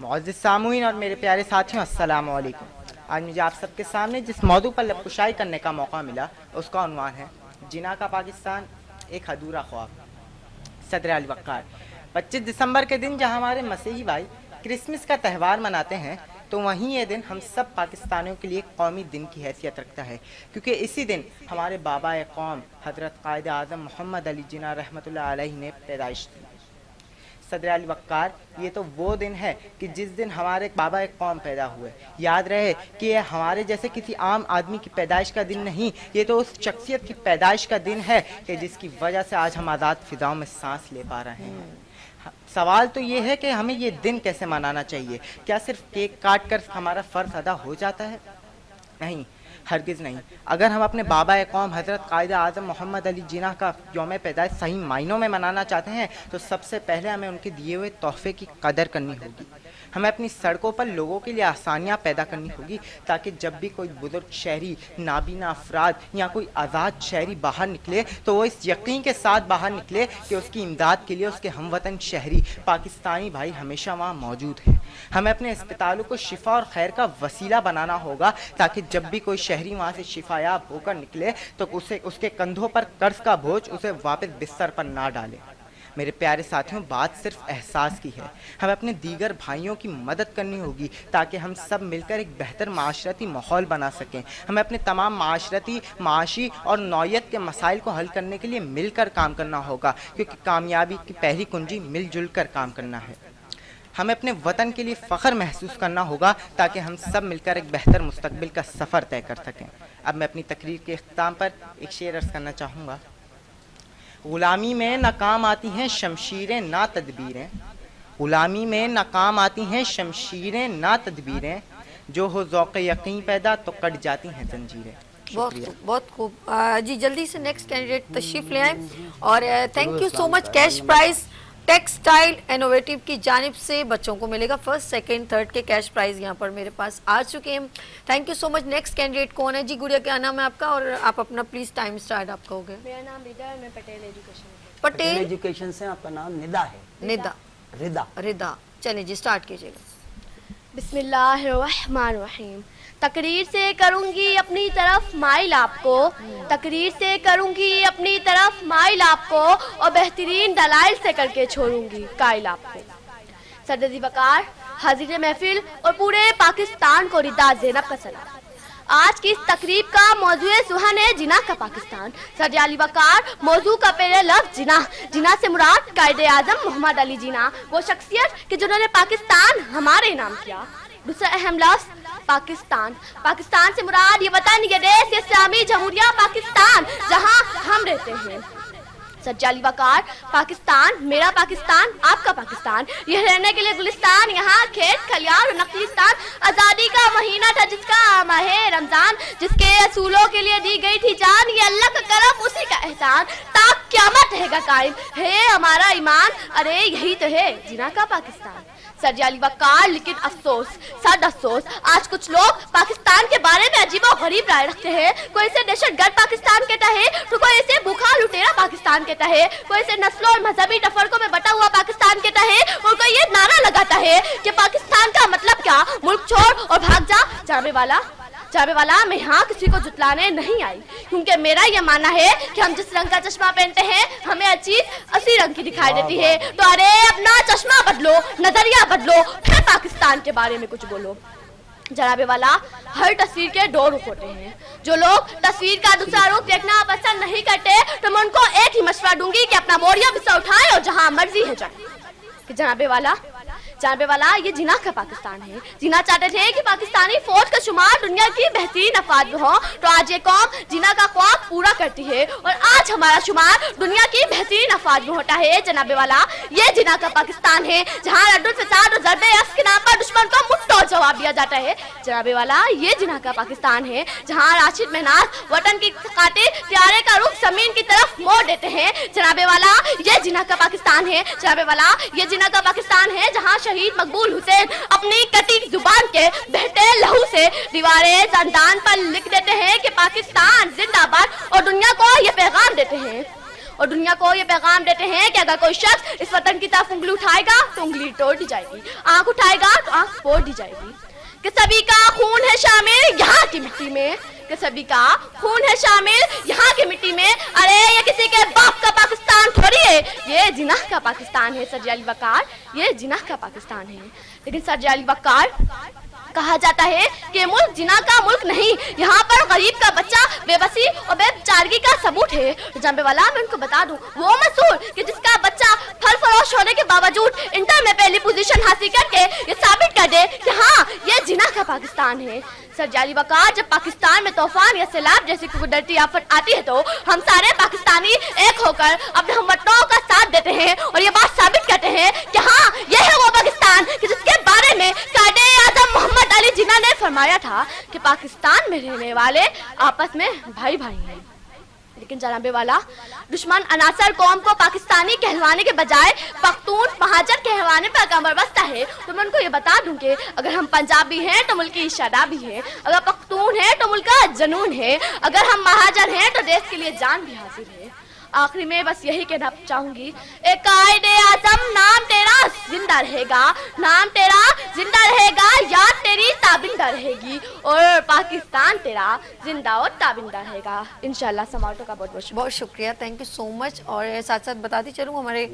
معزز سامعین اور میرے پیارے ساتھیوں, السلام علیکم. آج مجھے آپ سب کے سامنے جس موضوع پر لب کشائی کرنے کا موقع ملا اس کا عنوان ہے جناح کا پاکستان ایک ادھورا خواب. صدر علی وقار. 25 دسمبر کے دن جہاں ہمارے مسیحی بھائی کرسمس کا تہوار مناتے ہیں تو وہیں یہ دن ہم سب پاکستانیوں کے لیے ایک قومی دن کی حیثیت رکھتا ہے, کیونکہ اسی دن ہمارے بابا قوم حضرت قائد اعظم محمد علی جناح رحمۃ اللہ علیہ نے پیدائش کی. صدر علی وقار, یہ تو وہ دن ہے کہ جس دن ہمارے بابا قوم پیدا ہوئے. یاد رہے کہ یہ ہمارے جیسے کسی عام آدمی کی پیدائش کا دن نہیں, یہ تو اس شخصیت کی پیدائش کا دن ہے کہ جس کی وجہ سے آج ہم آزاد فضاؤں میں سانس لے پا رہے ہیں. سوال تو یہ ہے کہ ہمیں یہ دن کیسے منانا چاہیے. کیا صرف کیک کاٹ کر ہمارا فرض ادا ہو جاتا ہے؟ نہیں, ہرگز نہیں. اگر ہم اپنے بابا قوم حضرت قائد اعظم محمد علی جناح کا یوم پیدائش صحیح معنوں میں منانا چاہتے ہیں تو سب سے پہلے ہمیں ان کے دیے ہوئے تحفے کی قدر کرنی ہوگی. ہمیں اپنی سڑکوں پر لوگوں کے لیے آسانیاں پیدا کرنی ہوگی تاکہ جب بھی کوئی بزرگ شہری, نابینا افراد یا کوئی آزاد شہری باہر نکلے تو وہ اس یقین کے ساتھ باہر نکلے کہ اس کی امداد کے لیے اس کے ہم وطن شہری پاکستانی بھائی ہمیشہ وہاں موجود ہیں. ہمیں اپنے اسپتالوں کو شفا اور خیر کا وسیلہ بنانا ہوگا تاکہ جب بھی کوئی شہری وہاں سے شفا یاب ہو کر نکلے تو اس کے کندھوں پر قرض کا بوجھ اسے واپس بستر پر نہ ڈالے. میرے پیارے ساتھیوں, بات صرف احساس کی ہے. ہمیں اپنے دیگر بھائیوں کی مدد کرنی ہوگی تاکہ ہم سب مل کر ایک بہتر معاشرتی ماحول بنا سکیں. ہمیں اپنے تمام معاشرتی, معاشی اور نوعیت کے مسائل کو حل کرنے کے لیے مل کر کام کرنا ہوگا, کیونکہ کامیابی کی پہلی کنجی مل جل کر کام کرنا ہے. ہمیں اپنے وطن کے لیے فخر محسوس کرنا ہوگا تاکہ ہم سب مل کر ایک بہتر مستقبل کا سفر طے کر سکیں. اب میں اپنی تقریر کے اختتام پر ایک شعر عرض کرنا چاہوں گا. غلامی میں ناکام آتی ہیں شمشیریں نہ تدبیریں, غلامی میں ناکام آتی ہیں شمشیریں نہ تدبیریں, جو ہو ذوق یقین پیدا تو کٹ جاتی ہیں زنجیریں. بہت خوب. جی جلدی سے نیکسٹ کینڈیڈیٹ تشریف لے آئیں. اور thank you so much. Cash prize textile innovative کی جانب سے بچوں کو ملے گا. فرسٹ, سیکنڈ, تھرڈ کے کیش پرائز یہاں پر میرے پاس آ چکے ہیں. Thank you so much. Next candidate کون ہے؟ جی گڑیا, کیا نام ہے آپ کا اور آپ اپنا پلیز ٹائم اسٹارٹ آپ کا ہو گیا. میرا نام ردا ہے, میں پٹیل ایجوکیشن. پٹیل ایجوکیشن سے. آپ کا نام ندا ہے؟ ندا. ردا. چلیں جی اسٹارٹ کیجیے گا. بسم اللہ الرحمن الرحیم. تقریر سے کروں گی اپنی طرف مائل آپ کو, تقریر سے کروں گی اپنی طرف مائل آپ کو, اور بہترین دلائل سے کر کے چھوڑوں گی قائل آپ کو. صدر ذی وقار, حاضر محفل اور پورے پاکستان کو ردا زینب کا سلام. آج کی اس تقریب کا موضوع سخن ہے جناح کا پاکستان. صدر علی وقار, موضوع کا پہلے لفظ جناح. جناح سے مراد قائد اعظم محمد علی جناح, وہ شخصیت کہ جنہوں نے پاکستان ہمارے نام کیا. دوسرا اہم لفظ پاکستان. پاکستان سے مراد یہ وطن, یہ دیش, یہ اسلامی جمہوریہ پاکستان جہاں ہم رہتے ہیں. صدر علی وقار, پاکستان میرا پاکستان, آپ کا پاکستان, یہ رہنے کے لیے گلستان, یہاں کھیت کھلیان اور نقلیستان. آزادی کا مہینہ تھا جس کا ماہ رمضان, جس کے اصولوں کے لیے دی گئی تھی جان, یہ اللہ کا کرم اسی کا احسان, تا قیامت رہے گا قائم ہے ہمارا ایمان. ارے یہی تو ہے جناح کا پاکستان. صدر علی وقار, لیکن افسوس, سخت افسوس, آج کچھ لوگ پاکستان کے بارے میں عجیب و غریب رائے رکھتے ہیں. کوئی اسے دہشت گرد پاکستان کہتا ہے تو کوئی اسے بھوکا لٹیرا پاکستان کہتا ہے, کوئی اسے نسلوں اور مذہبی تفرقوں میں بٹا ہوا پاکستان کہتا ہے, اور کوئی یہ نعرہ لگاتا ہے کہ پاکستان کا مطلب کیا, ملک چھوڑ اور بھاگ جا. جانے والا میں یہاں کسی کو جتلانے نہیں آئی, کیونکہ میرا یہ ماننا ہے کہ ہم جس رنگ کا چشمہ پہنتے ہیں ہمیں ہر چیز اسی رنگ کی دکھائی دیتی ہے. تو ارے اپنا چشمہ بدلو, نظریہ بدلو, پھر پاکستان کے بارے میں کچھ بولو. جناب والا, ہر تصویر کے دو رخ ہوتے ہیں. جو لوگ تصویر کا دوسرا رخ دیکھنا پسند نہیں کرتے تو میں ان کو ایک ہی مشورہ دوں گی کہ اپنا بوریا بستر اٹھائیں اور جہاں مرضی ہے جائیں. کہ جناب والا, یہ جناح کا پاکستان ہے. جناح چاہتے تھے کہ پاکستانی فوج کا شمار دنیا کی بہترین افواج میں ہو, تو آج یہ قوم جناح کا خواب پورا کرتی ہے, اور آج ہمارا شمار دنیا کی بہترین افواج میں ہوتا ہے. جناب والا, یہ جناح کا پاکستان ہے جہاں رد الفساد اور ضرب عفو کے نام پر دشمن کو منہ توڑ جواب دیا جاتا ہے. جناب والا, یہ جناح کا پاکستان ہے جہاں راشد محناز وطن کی خاطر پیارے کا رخ زمین کی طرف मोड़ देते हैं। जनाबे वाला ये जिन्ना का पाकिस्तान है, जनाबे वाला ये जिन्ना का पाकिस्तान है, जहाँ शहीद मकबूल हुसैन अपनी कटी जुबान के बहते लहू से दीवारें ज़ंदान पर लिख देते हैं कि पाकिस्तान जिंदाबाद, और दुनिया को ये पैगाम देते हैं कि अगर कोई शख्स इस वतन की तरफ उंगली उठाएगा तो उंगली तोड़ दी जाएगी, आंख उठाएगा तो आंख फोड़ दी जाएगी। कि सभी का खून है शामिल यहाँ की मिट्टी में, कि सभी का खून है शामिल यहाँ की मिट्टी में। अरे ये किसी के बाप का पाकिस्तान थोड़ी है, ये जिनाह का पाकिस्तान है सरजी अली वक़ार, ये जिनाह का पाकिस्तान है। लेकिन सरजी अली वक़ार, कहा जाता है कि मुल्क जिना का मुल्क नहीं, यहाँ पर गरीब का बच्चा बेबसी और बेचारगी का सबूत है। जंबे वाला मैं उनको बता दूं, वो मसूर कि जिसका बच्चा फल फरोश होने के बावजूद इंटर में पहली पोजीशन हासिल करके ये साबित कर दे कि हाँ ये जिना का पाकिस्तान है। सरजी अली वक़ार, जब पाकिस्तान में तूफान या सैलाब जैसी कुदरती आफत आती है तो हम सारे पाकिस्तानी एक होकर अपने हमवतनों का साथ देते हैं और ये बात साबित करते हैं कि हाँ ये है वो पाकिस्तान कि जिसके बारे में कायदे आज़म मोहम्मद अली जिन्ना ने फरमाया था कि पाकिस्तान में रहने वाले आपस में भाई भाई हैं। लेकिन जनाबे वाला, दुश्मन अनासर कौम को पाकिस्तानी कहलवाने के बजाय पख्तून महाजर कहलवाने पर कमर बस्ता है। तो मैं उनको ये बता दूं कि अगर हम पंजाबी हैं तो मुल्क की शराबी है, अगर पख्तून है तो मुल्क का जनून है, अगर हम महाजर हैं तो देश के लिए जान भी हाजिर है। आखिरी में बस यही कहना चाहूंगी, एक कायदे आज़म नाम तेरा जिंदा रहेगा, नाम तेरा जिंदा रहेगा, याद तेरी ताबिंदा रहेगी और पाकिस्तान तेरा जिंदा और ताबिंदा रहेगा इंशाल्लाह। समाटो का बहुत शुक्रिया, थैंक यू सो मच। और साथ साथ बताती चलूँ हमारे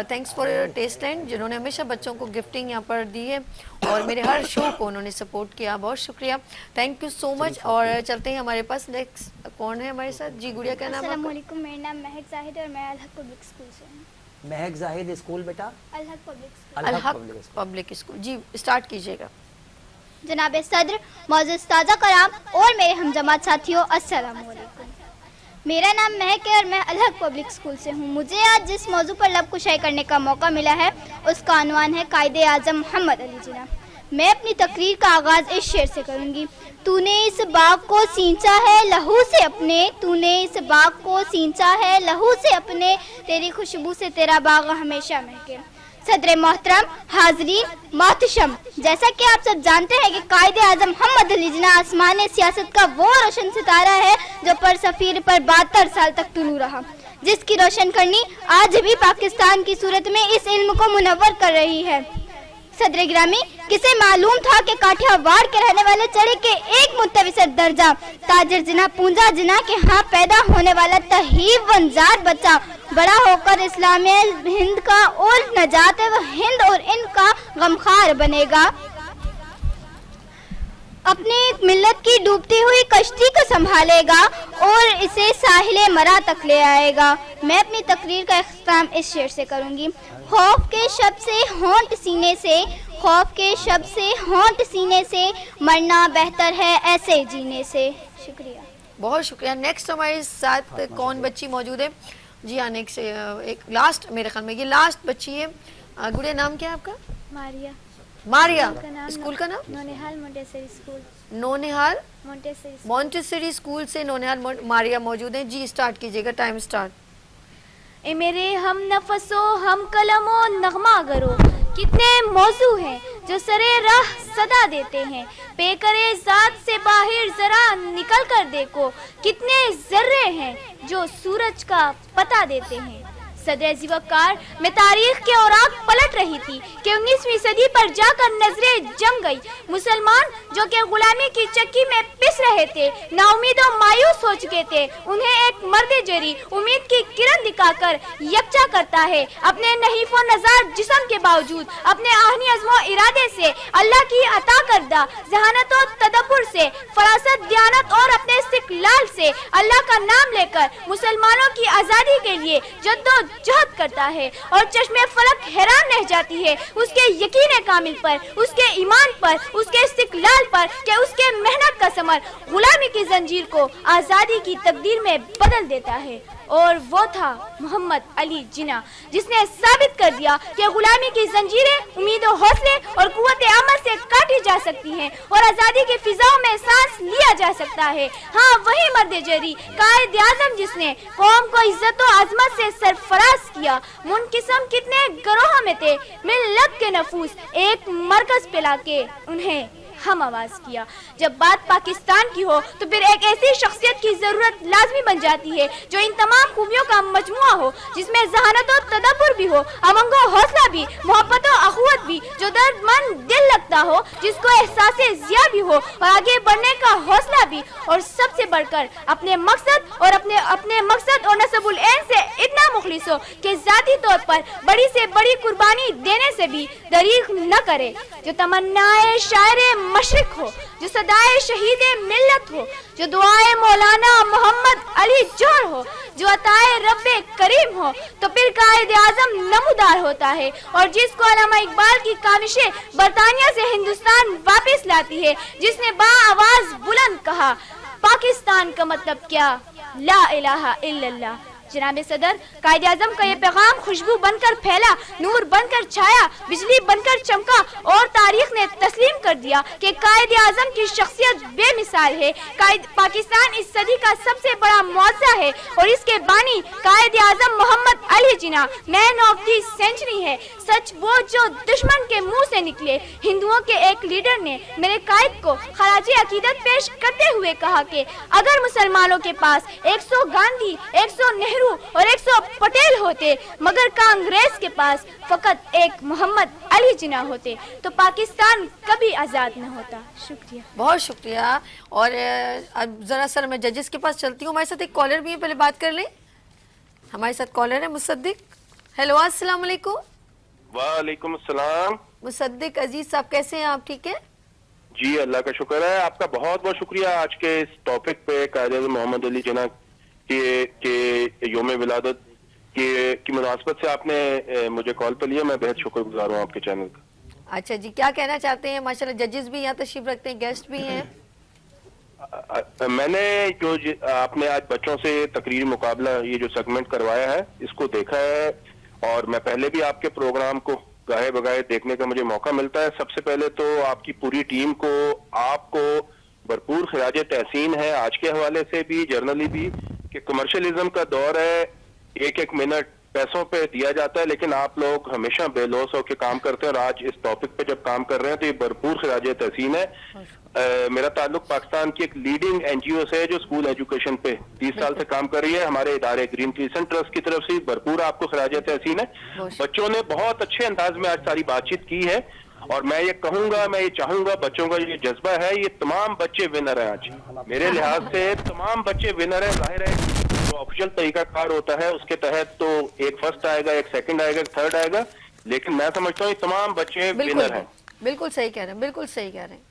थैंक्स फॉर टेस्ट लैंड जिन्होंने हमेशा बच्चों को गिफ्टिंग यहाँ पर दी है और मेरे हर शो को उन्होंने सपोर्ट किया, बहुत शुक्रिया, थैंक यू सो मच। और चलते हैं हमारे पास नेक्स्ट कौन है हमारे साथ। जी गुड़िया, क्या नाम है? अस्सलाम वालेकुम, मेरा नाम महक जाहिद और मैं अलहक पब्लिक स्कूल से हूँ। महक जाहिद स्कूल बेटा? अलहक पब्लिक स्कूल। अलहक पब्लिक स्कूल, जी स्टार्ट कीजिएगा। जनाब सदर, मौजूद ताज़ा कराम और मेरे हमजमात साथियों, अस्सलाम वालेकुम। मेरा नाम महक है और मैं अलहक पब्लिक स्कूल से हूँ। मुझे आज जिस मौजू पर लब कुशाई करने का मौका मिला है उसका अनवान है कायदे आज़म मोहम्मद अली जिन्ना। मैं अपनी तकरीर का आगाज़ इस शेर से करूँगी। तूने इस बाग को सींचा है लहू से अपने, तूने इस बाग को सींचा है लहू से अपने, तेरी खुशबू से तेरा बाग हमेशा महके। सदर मोहतरम, हाजरीन, मोहतशम, जैसा कि आप सब जानते हैं कि कायदे आज़म मोहम्मद अली जिन्ना आसमान सियासत का वो रोशन सितारा है जो पर सफ़ीर पर 72 साल तक तुलू रहा, जिसकी रोशन करनी आज भी पाकिस्तान की सूरत में इस इल्म को मुनव्वर कर रही है। सदर गिरामी, किसे मालूम था कि काठियावाड़ के रहने वाले चढ़े के एक मुतविसर दर्जा ताजिर जिना पूंजा जिना के यहाँ पैदा होने वाला तहीब वंजार बच्चा बड़ा होकर इस्लामिया हिंद का और नजात व हिंद और इनका गमखार बनेगा, अपनी मिल्लत की डूबती हुई कश्ती को संभालेगा और इसे साहिले मरा तक ले आएगा। मैं अपनी तकरीर का इख्तिताम इस शेर से करूंगी। खौफ के शब्द से होंठ सीने से, खौफ के शब्द से होंठ सीने से, मरना बेहतर है ऐसे जीने से। शुक्रिया, बहुत शुक्रिया। नेक्स्ट हमारे साथ कौन बच्ची मौजूद है? जी हाँ, नेक्स्ट एक लास्ट, मेरे ख्याल में ये लास्ट बच्ची है। गुड़िया, नाम क्या है आपका? मारिया। मारिया, स्कूल का नाम? नोनेहाल मोंटेसरी स्कूल। नोनेहाल मोंटेसरी स्कूल से नोनेहाल मारिया मौजूद हैं। जी स्टार्ट कीजिएगा, टाइम स्टार्ट। ए मेरे हम नफसो हम कलमो नगमा गरो, कितने मौजू हैं जो सरे राह सदा देते हैं, पेकरे जात से बाहर जरा निकल कर देखो, कितने जर्रे हैं जो सूरज का पता देते हैं। सदर ज़िवकार, मैं तारीख के औराक पलट रही थी कि 19वीं सदी पर जाकर नजरें जम गई। मुसलमान जो कि गुलामी की चक्की में पिस रहे थे, नाउमीद और मायूस हो चुके थे, उन्हें एक मर्द जरी उम्मीद की किरण दिखाकर यकजा करता है। अपने नहीफो नजार जिस्म के बावजूद, अपने आहनी अज़्मो इरादे से, अल्लाह की अता करदा ज़हानत और तदब्बुर से, फरासत दियानत और अपने इस्तिक़लाल से अल्लाह का नाम लेकर मुसलमानों की आज़ादी के लिए जद्दोजहद करता है और चश्मे फलक हैरान रह जाती है उसके यकीन कामिल पर, उसके ईमान पर, उसके इस्तिक़लाल पर कि उसके मेहनत का समर गुलामी की जंजीर को आज़ादी की तकदीर में बदल देता है। اور وہ تھا محمد علی جناح، جس نے ثابت کر دیا کہ غلامی کی زنجیریں امید و حوصلے اور قوت عمل سے کاٹی جا سکتی ہیں اور آزادی کی فضاؤں میں سانس لیا جا سکتا ہے۔ ہاں وہی مرد جری قائد اعظم جس نے قوم کو عزت و عظمت سے سرفراز کیا، منقسم کتنے گروہوں میں تھے، ملت کے نفوس ایک مرکز پہ لا کے انہیں ہم آواز کیا۔ جب بات پاکستان کی ہو تو پھر ایک ایسی شخصیت کی ضرورت لازمی بن جاتی ہے جو ان تمام خوبیوں کا مجموعہ ہو، جس میں ذہانت و تدبر بھی ہو، امنگ و حوصلہ بھی، محبت و اخوت بھی، جو درد مند دل لگتا ہو، جس کو احساس ضیاء بھی ہو اور آگے بڑھنے کا حوصلہ بھی، اور سب سے بڑھ کر اپنے مقصد اور نسب العین سے اتنا مخلص ہو کہ ذاتی طور پر بڑی سے بڑی قربانی دینے سے بھی دریغ نہ کرے، جو تمنائے شاعر مشرق ہو، جو صدائے شہید ملت ہو، جو دعائے مولانا محمد علی جوہر ہو، جو عطائے رب کریم ہو، تو پھر قائد اعظم نمودار ہوتا ہے، اور جس کو علامہ اقبال کی کاوشیں برطانیہ سے ہندوستان واپس لاتی ہے، جس نے با آواز بلند کہا پاکستان کا مطلب کیا، لا الہ الا اللہ۔ جناب صدر، قائد اعظم کا یہ پیغام خوشبو بن کر پھیلا، نور بن کر چھایا، بجلی بن کر چمکا، اور تاریخ نے تسلیم کر دیا کہ قائد اعظم کی شخصیت بے مثال ہے۔ پاکستان اس صدی کا سب سے بڑا معجزہ ہے، اور اس کے بانی قائد اعظم محمد علی جناح مین آف دی سینچری ہے۔ سچ وہ جو دشمن کے منہ سے نکلے۔ ہندوؤں کے ایک لیڈر نے میرے قائد کو خراج عقیدت پیش کرتے ہوئے کہا کہ اگر مسلمانوں کے پاس 100 گاندھی، 100 نہرو اور 100 پٹیل ہوتے، مگر کانگریس کے پاس فقط ایک محمد علی جناح ہوتے، تو پاکستان کبھی آزاد نہ ہوتا۔ شکریہ، بہت شکریہ۔ اور اب ذرا سر میں ججز کے پاس چلتی ہوں، ہمارے ساتھ ایک کالر بھی ہے، پہلے بات کر لیں۔ ہمارے ساتھ کالر ہے مصدق۔ ہیلو، السلام علیکم۔ وعلیکم السلام۔ مصدق عزیز صاحب، کیسے ہیں آپ؟ ٹھیک ہے جی، اللہ کا شکر ہے۔ آپ کا بہت بہت شکریہ آج کے اس ٹاپک پہ قائد اعظم محمد علی جناح کے یوم ولادت کی مناسبت سے آپ نے مجھے کال پہ لیا، میں بہت شکر گزار ہوں آپ کے چینل کا۔ اچھا جی، کیا کہنا چاہتے ہیں؟ ماشاءاللہ ججز بھی یہاں تشریف رکھتے ہیں، گیسٹ بھی ہیں۔ میں نے جو آپ نے آج بچوں سے تقریر مقابلہ یہ جو سیگمنٹ کروایا ہے اس کو دیکھا ہے، اور میں پہلے بھی آپ کے پروگرام کو گاہے بگاہے دیکھنے کا مجھے موقع ملتا ہے۔ سب سے پہلے تو آپ کی پوری ٹیم کو، آپ کو بھرپور خراج تحسین ہے آج کے حوالے سے بھی، جرنلی بھی، کہ کمرشلزم کا دور ہے، ایک ایک منٹ پیسوں پہ دیا جاتا ہے، لیکن آپ لوگ ہمیشہ بے لوث ہو کے کام کرتے ہیں، اور آج اس ٹاپک پہ جب کام کر رہے ہیں تو یہ بھرپور خراج تحسین ہے۔ میرا تعلق پاکستان کی ایک لیڈنگ این جی او سے ہے جو اسکول ایجوکیشن پہ 30 سال سے کام کر رہی ہے، ہمارے ادارے گرین کریسنٹ ٹرسٹ کی طرف سے بھرپور آپ کو خراج تحسین ہے۔ بچوں نے بہت اچھے انداز میں آج ساری بات چیت کی ہے، اور میں یہ کہوں گا، میں یہ چاہوں گا، بچوں کا یہ جذبہ ہے، یہ تمام بچے ونر ہیں آج میرے لحاظ سے، تمام بچے ونر ہیں۔ ظاہر ہے جو آفیشیل طریقہ کار ہوتا ہے اس کے تحت تو ایک فرسٹ آئے گا، ایک سیکنڈ آئے گا، ایک تھرڈ آئے گا، لیکن میں سمجھتا ہوں یہ تمام بچے ونر ہیں۔ بالکل صحیح کہہ رہے ہیں، بالکل صحیح کہہ رہے ہیں۔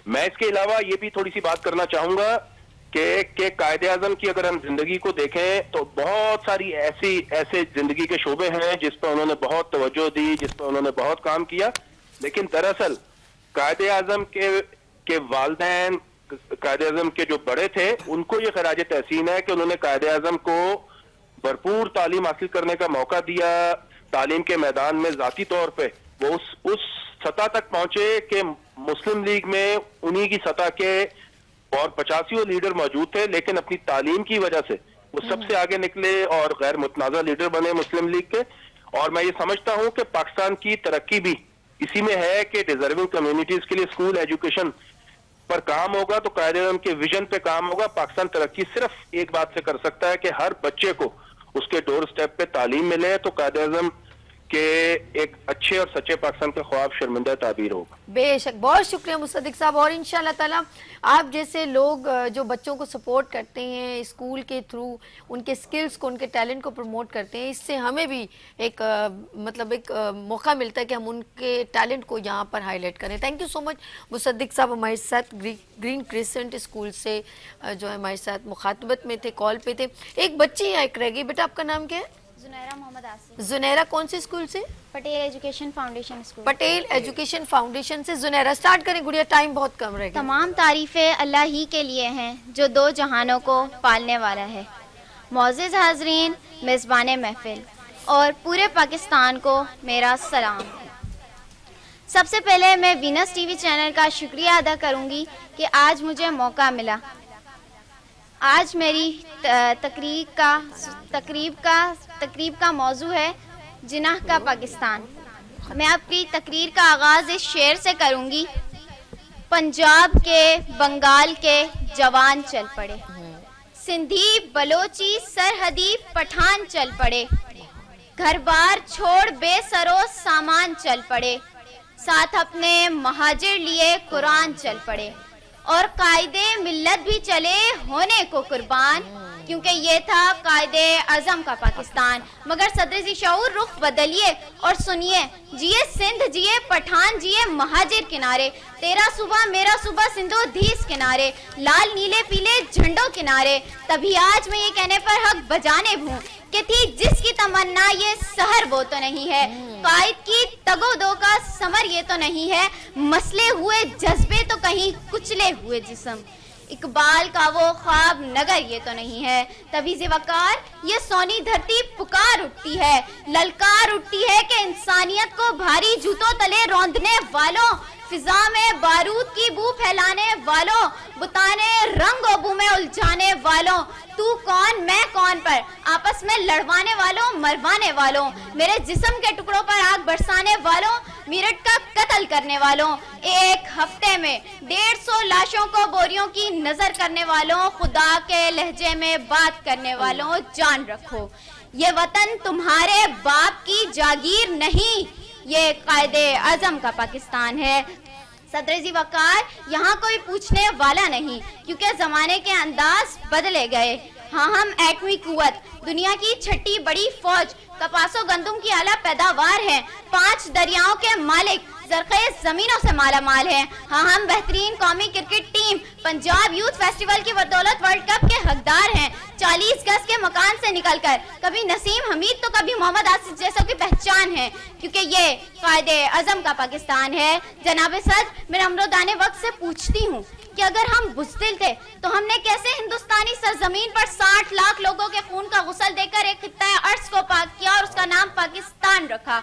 میں اس کے علاوہ یہ بھی تھوڑی سی بات کرنا چاہوں گا کہ قائد اعظم کی اگر ہم زندگی کو دیکھیں تو بہت ساری ایسے زندگی کے شعبے ہیں جس پر انہوں نے بہت توجہ دی، جس پر انہوں نے بہت کام کیا، لیکن دراصل قائد اعظم کے والدین، قائد اعظم کے جو بڑے تھے، ان کو یہ خراج تحسین ہے کہ انہوں نے قائد اعظم کو بھرپور تعلیم حاصل کرنے کا موقع دیا، تعلیم کے میدان میں ذاتی طور پہ وہ اس سطح تک پہنچے کہ مسلم لیگ میں انہی کی سطح کے اور 85 لیڈر موجود تھے، لیکن اپنی تعلیم کی وجہ سے وہ سب سے آگے نکلے اور غیر متنازع لیڈر بنے مسلم لیگ کے۔ اور میں یہ سمجھتا ہوں کہ پاکستان کی ترقی بھی اسی میں ہے کہ ڈیزرونگ کمیونٹیز کے لیے اسکول ایجوکیشن پر کام ہوگا تو قائد اعظم کے ویژن پہ کام ہوگا۔ پاکستان ترقی صرف ایک بات سے کر سکتا ہے کہ ہر بچے کو اس کے ڈور سٹیپ پہ تعلیم ملے، تو قائد اعظم کہ ایک اچھے اور سچے پاکستان کا خواب شرمندہ تعبیر ہوگا۔ بے شک، بہت شکریہ مصدق صاحب، اور انشاءاللہ تعالیٰ آپ جیسے لوگ جو بچوں کو سپورٹ کرتے ہیں اسکول کے تھرو، ان کے سکلز کو، ان کے ٹیلنٹ کو پروموٹ کرتے ہیں، اس سے ہمیں بھی ایک موقع ملتا ہے کہ ہم ان کے ٹیلنٹ کو یہاں پر ہائی لائٹ کریں۔ تھینک یو سو مچ مصدق صاحب، ہمارے ساتھ گرین کریسنٹ اسکول سے جو ہے ہمارے ساتھ مخاطبت میں تھے، کال پہ تھے۔ ایک بچی یہاں ایک رہ گئی، بیٹا آپ کا نام کیا ہے؟ زنیرہ محمد آصف۔ زنیرہ کون سے اسکول سے؟ Patel education foundation school. Patel education foundation سے۔ زنیرہ سٹارٹ کریں گڑیا، ٹائم بہت کم رہ گیا۔ تمام تعریفیں اللہ ہی کے لیے ہیں جو دو جہانوں کو پالنے والا ہے۔ معزز حاضرین، میزبان محفل اور پورے پاکستان کو میرا سلام۔ سب سے پہلے میں وینس ٹی وی چینل کا شکریہ ادا کروں گی کہ آج مجھے موقع ملا۔ آج میری تقریب کا موضوع ہے جناح کا پاکستان۔ میں اپنی تقریر کا آغاز اس شعر سے کروں گی۔ پنجاب کے بنگال کے جوان چل پڑے، سندھی بلوچی سرحدی پٹھان چل پڑے، گھر بار چھوڑ بے سرو سامان چل پڑے، ساتھ اپنے مہاجر لیے قرآن چل پڑے، اور قائد ملت بھی چلے ہونے کو قربان، کیونکہ یہ تھا قائد اعظم کا پاکستان۔ مگر صدر ذی شعور رخ بدلیے اور سنیے، جیے سندھ جیے پٹھان جیے مہاجر کنارے، تیرا صبح میرا صبح سندھو دھیس کنارے، لال نیلے پیلے جھنڈوں کنارے، تبھی آج میں یہ کہنے پر حق بجانے ہوں کہ تھی جس کی تمنا یہ سحر وہ تو نہیں ہے، قائد کی تگو دو کا ثمر یہ تو نہیں ہے، مسلے ہوئے جذبے تو کہیں کچلے ہوئے جسم، اقبال کا وہ خواب نگر یہ تو نہیں ہے، تبھی وقار یہ سونی دھرتی پکار اٹھتی ہے، للکار اٹھتی ہے کہ انسانیت کو بھاری جوتوں تلے روندنے والوں، فضا میں بارود کی بو پھیلانے والوں، بتانے رنگ و بو میں الجھانے والوں، تو کون میں کون پر آپس میں لڑوانے والوں، مروانے والوں، میرے جسم کے ٹکڑوں پر آگ برسانے والوں، میرٹ کا قتل کرنے والوں، ایک ہفتے میں 150 لاشوں کو بوریوں کی نظر کرنے والوں، خدا کے لہجے میں بات کرنے والوں، جان رکھو یہ وطن تمہارے باپ کی جاگیر نہیں، یہ قائد اعظم کا پاکستان ہے۔ صدر ذی وقار یہاں کوئی پوچھنے والا نہیں، کیونکہ زمانے کے انداز بدلے گئے۔ ہاں ہم ایٹمی قوت، دنیا کی چھٹی بڑی فوج، کپاس و گندم کی اعلیٰ پیداوار ہیں، 5 دریاؤں کے مالک، زرخیز زمینوں سے مالا مال ہیں۔ ہاں ہم بہترین قومی cricket team, Punjab youth festival کی بدولت ورلڈ کپ کے حقدار ہیں، 40 گز کے مکان سے نکل کر کبھی نسیم حمید تو کبھی محمد آصف جیسوں کی پہچان ہے، کیونکہ یہ قائد اعظم کا پاکستان ہے۔ جناب صدر، میں نمرودانِ وقت سے پوچھتی ہوں کہ اگر ہم بزدل تھے تو ہم نے کیسے ہندوستانی سرزمین پر 60 لاکھ لوگوں کے خون کا غسل دے کر ایک خطہ ارض کو پاک کیا اور اس کا نام پاکستان رکھا؟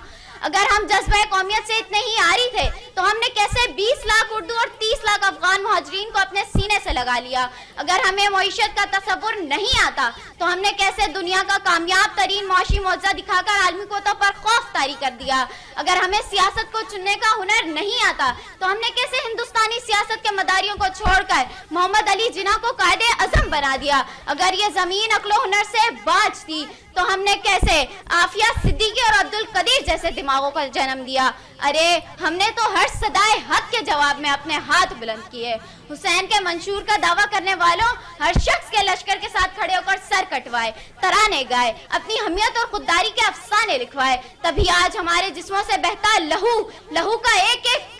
اگر ہم جذبہ قومیت سے اتنے ہی آری تھے تو ہم نے کیسے 20 لاکھ اردو اور 30 لاکھ افغان مہاجرین کو اپنے سینے سے لگا لیا؟ اگر ہمیں معیشت کا تصور نہیں آتا تو ہم نے کیسے دنیا کا کامیاب ترین معاشی معجزہ دکھا کر عالمی قوتوں پر خوف طاری کر دیا؟ اگر ہمیں سیاست کو چننے کا ہنر نہیں آتا تو ہم نے کیسے ہندوستانی سیاست کے مداریوں کو چھوڑ کر محمد علی جناح کو قائد اعظم بنا دیا؟ اگر یہ زمین عقل و ہنر سے باج تھی تو ہم نے کیسے عافیہ صدیقی اور عبدالقدیر جیسے دماغوں کا جنم دیا؟ ارے ہم نے تو ہر صدائے حق کے جواب میں اپنے ہاتھ بلند کیے، حسین کے منشور کا دعویٰ کرنے والوں ہر شخص کے لشکر کے ساتھ کھڑے ہو کر سر کٹوائے، ترانے گائے، اپنی حمیت اور خودداری کے افسانے لکھوائے، تبھی آج ہمارے جسموں سے بہتا لہو کا ایک ایک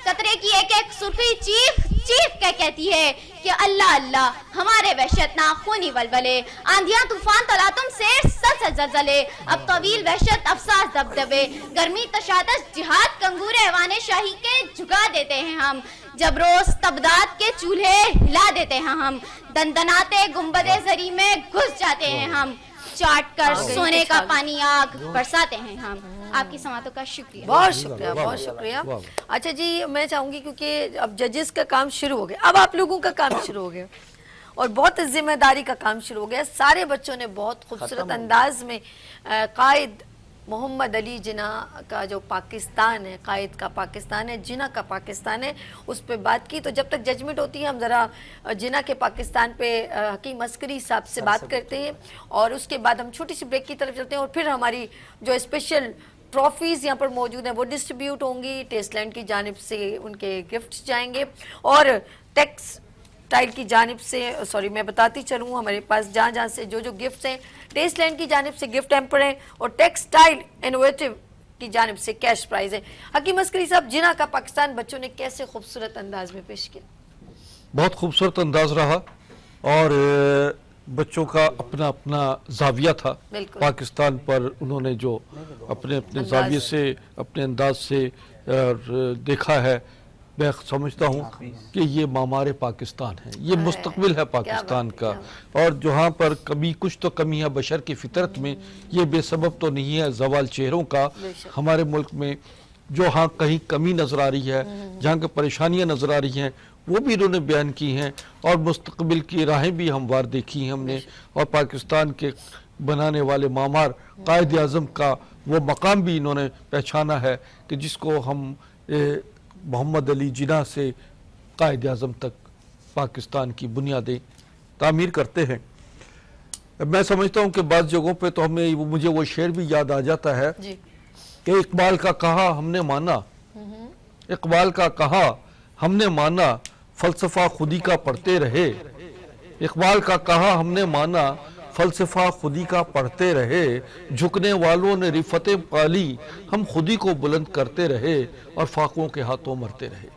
قطرے کی ایک ایک سرخی چیخ کہتی ہے کہ اللہ اللہ، ہمارے وحشتناک خونی ولولے، آندھیاں طوفان تلاتم سیر سلسل زلزلے، اب طویل وحشت افساس دبدبے، گرمی تشاتش جہاد کنگور ایوان شاہی کے جھکا دیتے ہیں ہم، جب روز تبداد کے چولہے ہلا دیتے ہیں ہم، دندناتے گنبد زری میں گھس جاتے ہیں ہم، چاٹ کر سونے کا پانی آگ برساتے ہیں ہم۔ آپ کی سماعتوں کا شکریہ، بہت شکریہ، بہت شکریہ۔ اچھا جی، میں چاہوں گی کیونکہ اب ججز کا کام شروع ہو گیا، اب آپ لوگوں کا کام شروع ہو گیا اور بہت ذمہ داری کا کام شروع ہو گیا۔ سارے بچوں نے بہت خوبصورت انداز میں قائد محمد علی جناح کا جو پاکستان ہے، قائد کا پاکستان ہے، جناح کا پاکستان ہے، اس پہ بات کی۔ تو جب تک ججمنٹ ہوتی ہے ہم ذرا جناح کے پاکستان پہ حکیم عسکری صاحب سے بات کرتے ہیں اور اس کے بعد ہم چھوٹی سی بریک کی طرف چلتے ہیں اور پھر ہماری جو اسپیشل ٹرافیز یہاں پر موجود ہیں وہ ڈسٹریبیوٹ ہوں گی، ٹیسٹ لینڈ کی جانب سے ان کے گفٹس جائیں گے اور ٹیکسٹائل کی جانب سے میں بتاتی چلوں ہمارے پاس جہاں سے جو گفٹس ہیں ٹیسٹ لینڈ کی جانب سے گفٹ ہیمپر ہیں اور ٹیکسٹائل انوویٹو کی جانب سے کیش پرائز ہے۔ حکیم عسکری صاحب، جناح کا پاکستان بچوں نے کیسے خوبصورت انداز میں پیش کیا؟ بہت خوبصورت انداز رہا اور بچوں کا اپنا اپنا زاویہ تھا پاکستان پر، انہوں نے جو اپنے زاویے سے اپنے انداز سے دیکھا ہے میں سمجھتا ہوں کہ یہ معمار پاکستان ہے، یہ مستقبل ہے پاکستان کا، اور جہاں پر کبھی کچھ تو کمی ہے بشر کی فطرت میں، یہ بے سبب تو نہیں ہے زوال چہروں کا۔ ہمارے ملک میں جو ہاں کہیں کمی نظر آ رہی ہے، جہاں کے پریشانیاں نظر آ رہی ہیں، وہ بھی انہوں نے بیان کی ہیں، اور مستقبل کی راہیں بھی ہموار دیکھی ہیں ہم نے، اور پاکستان کے بنانے والے معمار قائد اعظم کا وہ مقام بھی انہوں نے پہچانا ہے کہ جس کو ہم محمد علی جناح سے قائد اعظم تک پاکستان کی بنیادیں تعمیر کرتے ہیں۔ میں سمجھتا ہوں کہ بعض جگہوں پہ تو مجھے وہ شعر بھی یاد آ جاتا ہے کہ اقبال کا کہا ہم نے مانا، اقبال کا کہا ہم نے مانا، فلسفہ خودی کا پڑھتے رہے، اقبال کا کہا ہم نے مانا، فلسفہ خودی کا پڑھتے رہے، جھکنے والوں نے رفتیں پالی، ہم خودی کو بلند کرتے رہے اور فاقوں کے ہاتھوں مرتے رہے۔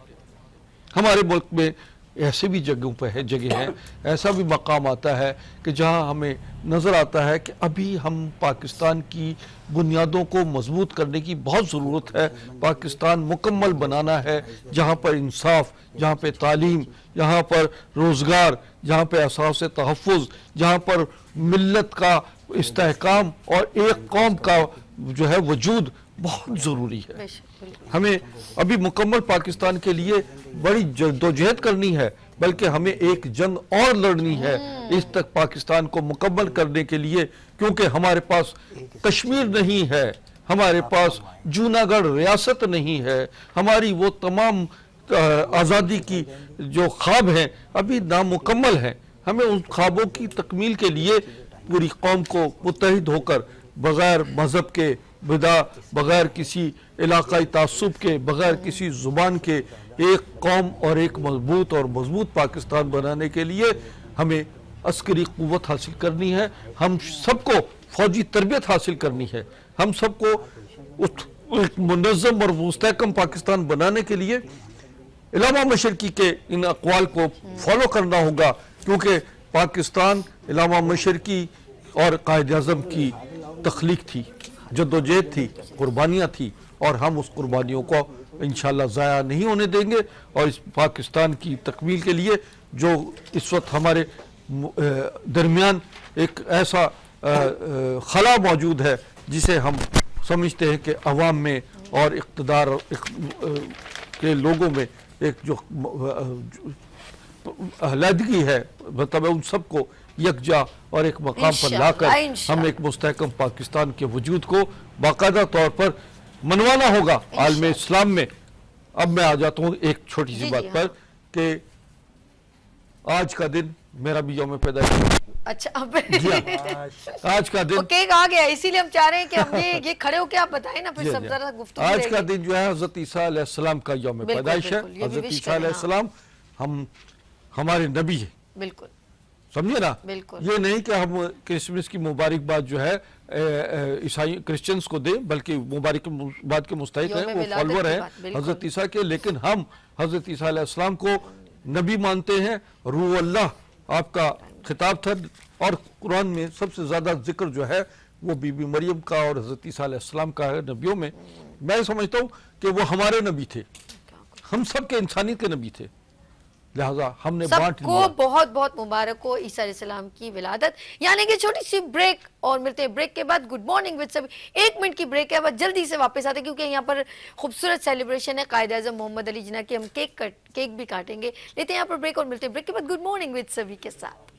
ہمارے ملک میں ایسے بھی جگہ ہیں، ایسا بھی مقام آتا ہے کہ جہاں ہمیں نظر آتا ہے کہ ابھی ہم پاکستان کی بنیادوں کو مضبوط کرنے کی بہت ضرورت ہے، پاکستان مکمل بنانا ہے، جہاں پر انصاف، جہاں پہ تعلیم، جہاں پر روزگار، جہاں پہ اساس تحفظ، جہاں پر ملت کا استحکام اور ایک قوم کا جو ہے وجود بہت ضروری ہے۔ ہمیں ابھی مکمل پاکستان کے لیے بڑی جدوجہد کرنی ہے، بلکہ ہمیں ایک جنگ اور لڑنی ہے اس تک پاکستان کو مکمل کرنے کے لیے، کیونکہ ہمارے پاس کشمیر نہیں ہے، ہمارے پاس جوناگڑھ ریاست نہیں ہے، ہماری وہ تمام آزادی کی جو خواب ہیں ابھی نامکمل ہیں۔ ہمیں ان خوابوں کی تکمیل کے لیے پوری قوم کو متحد ہو کر بغیر مذہب کے، بغیر کسی علاقائی تعصب کے، بغیر کسی زبان کے ایک قوم اور ایک مضبوط پاکستان بنانے کے لیے ہمیں عسکری قوت حاصل کرنی ہے، ہم سب کو فوجی تربیت حاصل کرنی ہے، ہم سب کو ایک منظم اور مستحکم پاکستان بنانے کے لیے علامہ مشرقی کے ان اقوال کو فالو کرنا ہوگا، کیونکہ پاکستان علامہ مشرقی اور قائد اعظم کی تخلیق تھی، جدوجہد تھی، قربانیاں تھی، اور ہم اس قربانیوں کو انشاءاللہ ضائع نہیں ہونے دیں گے، اور اس پاکستان کی تکمیل کے لیے جو اس وقت ہمارے درمیان ایک ایسا خلا موجود ہے جسے ہم سمجھتے ہیں کہ عوام میں اور اقتدار کے لوگوں میں ایک جو علیحدگی ہے، مطلب ان سب کو یکجا اور ایک مقام پر لا کر ہم ایک مستحکم پاکستان کے وجود کو باقاعدہ طور پر منوانا ہوگا عالم اسلام میں۔ اب میں آ جاتا ہوں ایک چھوٹی سی بات پر کہ آج کا دن میرا بھی یوم پیدائش۔ اچھا آج کا دن کیک آ گیا، اسی لیے ہم چاہ رہے ہیں کہ ہم یہ کھڑے ہو کے آپ بتائیں نا، پھر سب ذرا گفتگو آج کا دن جو ہے حضرت عیسیٰ علیہ السلام کا یوم پیدائش ہے۔ حضرت عیسیٰ علیہ السلام ہمارے نبی ہیں، بالکل سمجھے نا، یہ نہیں کہ ہم کرسمس کی مبارکباد جو ہے عیسائی کرسچنز کو دیں، بلکہ مبارکباد کے مستحق ہیں، وہ فالوور ہیں حضرت عیسیٰ کے، لیکن ہم حضرت عیسیٰ علیہ السلام کو نبی مانتے ہیں، روح اللہ آپ کا خطاب تھا، اور قرآن میں سب سے زیادہ ذکر جو ہے وہ بی بی مریم کا اور حضرت عیسیٰ علیہ السلام کا ہے نبیوں میں۔ میں سمجھتا ہوں کہ وہ ہمارے نبی تھے، ہم سب کے انسانیت کے نبی تھے، لہذا ہم نے بانٹ لیا۔ سب کو بہت بہت مبارک ہو عیسیٰ علیہ السلام کی ولادت۔ یعنی کہ چھوٹی سی بریک، اور ملتے ہیں بریک کے بعد گڈ مارننگ وتھ سبھی۔ 1 منٹ کی بریک ہے، بس جلدی سے واپس آتے ہیں کیونکہ یہاں پر خوبصورت سیلیبریشن ہے قائد اعظم محمد علی جناح کی، ہم کیک بھی کاٹیں گے۔ لیتے ہیں یہاں پر بریک اور ملتے ہیں بریک کے بعد گڈ مارننگ وتھ سبھی کے ساتھ۔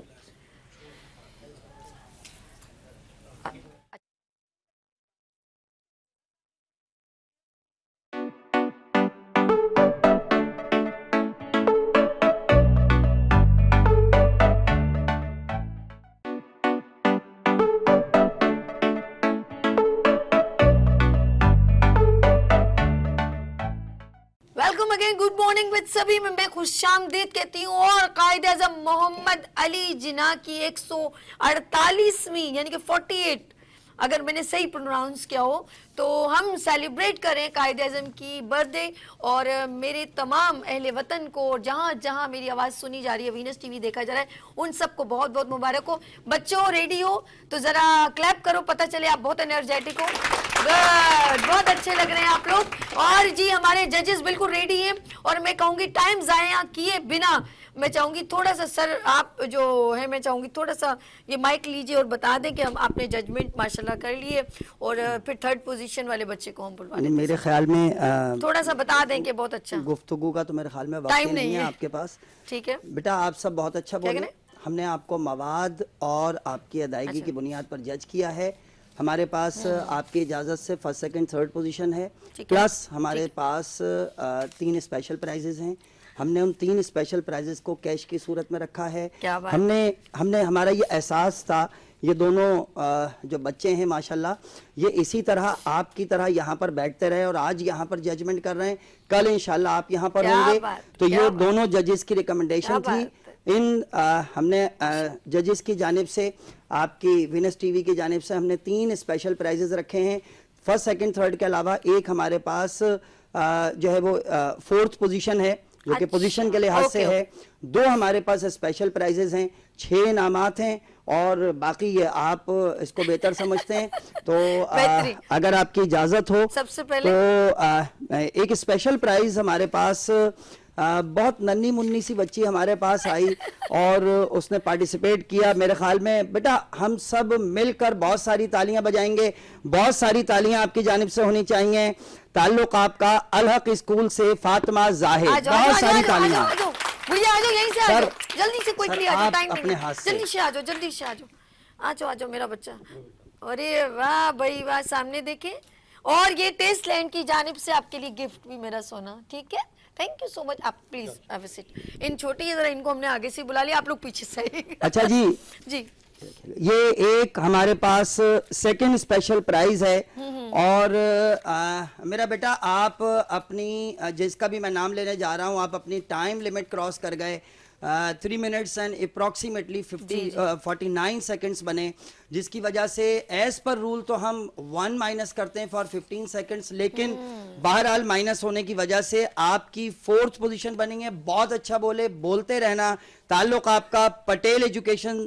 گڈ مارننگ وتھ سبھی میں خوش آمدید کہتی ہوں، اور قائد اعظم محمد علی جناح کی 148ویں یعنی کہ 48 اگر میں نے صحیح پروناؤنس کیا ہو تو ہم سیلیبریٹ کریں قائد اعظم کی برتھ ڈے. اور میرے تمام اہل وطن کو جہاں جہاں میری آواز سنی جا رہی ہے, وینس ٹی وی دیکھا جا رہا ہے, ان سب کو بہت بہت مبارک ہو. بچوں ریڈی ہو تو ذرا کلیپ کرو, پتہ چلے آپ بہت انرجیٹک ہو. گڈ, بہت اچھے لگ رہے ہیں آپ لوگ. اور جی ہمارے ججز بالکل ریڈی ہیں, اور میں کہوں گی ٹائم ضائع کیے بنا میں چاہوں گی تھوڑا سا سر آپ جو ہے میں چاہوں گی تھوڑا سا یہ مائک لیجئے اور بتا دیں کہ ہم آپ نے ججمنٹ ماشاءاللہ کر لیے, اور پھر تھرڈ پوزیشن والے بچے کو ہم بلوانے. میرے خیال میں تھوڑا سا بتا دیں کہ بہت اچھا گفتگو کا تو میرے خیال میں وقت نہیں ہے آپ کے پاس. ٹھیک ہے بیٹا, آپ سب بہت اچھا بولے. ہم نے آپ کو مواد اور آپ کی ادائیگی کی بنیاد پر جج کیا ہے. ہمارے پاس آپ کی اجازت سے فرسٹ سیکنڈ تھرڈ پوزیشن ہے, پلس ہمارے پاس 3 اسپیشل پرائزز ہیں. ہم نے ان 3 اسپیشل پرائزز کو کیش کی صورت میں رکھا ہے. ہم نے ہمارا یہ احساس تھا, یہ دونوں جو بچے ہیں ماشاءاللہ یہ اسی طرح آپ کی طرح یہاں پر بیٹھتے رہے اور آج یہاں پر ججمنٹ کر رہے ہیں, کل انشاءاللہ آپ یہاں پر ہوں گے. تو یہ دونوں ججز کی ریکمنڈیشن تھی. ہم نے ججز کی جانب سے, آپ کی وینس ٹی وی کی جانب سے ہم نے 3 اسپیشل پرائزز رکھے ہیں. فرسٹ سیکنڈ تھرڈ کے علاوہ ایک ہمارے پاس جو ہے وہ 4تھ پوزیشن ہے جو کہ پوزیشن کے لحاظ سے ہے. 2 ہمارے پاس اسپیشل پرائزز ہیں, 6 انعامات ہیں, اور باقی یہ آپ اس کو بہتر سمجھتے ہیں تو اگر آپ کی اجازت ہو تو ایک اسپیشل پرائز ہمارے پاس بہت ننھی منی سی بچی ہمارے پاس آئی اور اس نے پارٹیسپیٹ کیا. میرے خیال میں بیٹا ہم سب مل کر بہت ساری تالیاں بجائیں گے, بہت ساری تالیاں آپ کی جانب سے ہونی چاہیے. تعلق آپ کا الحق اسکول سے فاطمہ زاہد, بہت ساری تالیاں. جلدی سے کوئی جلدی سے آ جاؤ میرا بچہ. ارے واہ بھائی واہ, سامنے دیکھیں. اور یہ ٹیسٹ لینڈ کی جانب سے آپ کے لیے گفٹ بھی میرا سونا. ٹھیک ہے, تھینک یو سو مچ. آپ پلیز ہیو اے سیٹ. ان چھوٹی ذرا ان کو ہم نے آگے سے بلا لیا, آپ لوگ پیچھے سے. اچھا جی جی, یہ ایک ہمارے پاس سیکنڈ اسپیشل پرائز ہے. اور میرا بیٹا آپ اپنی, جس کا بھی میں نام لینے جا رہا ہوں, آپ اپنی ٹائم لیمٹ کراس کر گئے. 3 منٹس اینڈ اپروکسیمیٹلی 49 سیکنڈس بنے, جس کی وجہ سے ایز پر رول تو ہم 1 مائنس کرتے ہیں فار 15 سیکنڈس, لیکن بہرحال مائنس ہونے کی وجہ سے آپ کی 4تھ پوزیشن بنی ہے. بہت اچھا بولے, بولتے رہنا. تعلق آپ کا پٹیل ایجوکیشن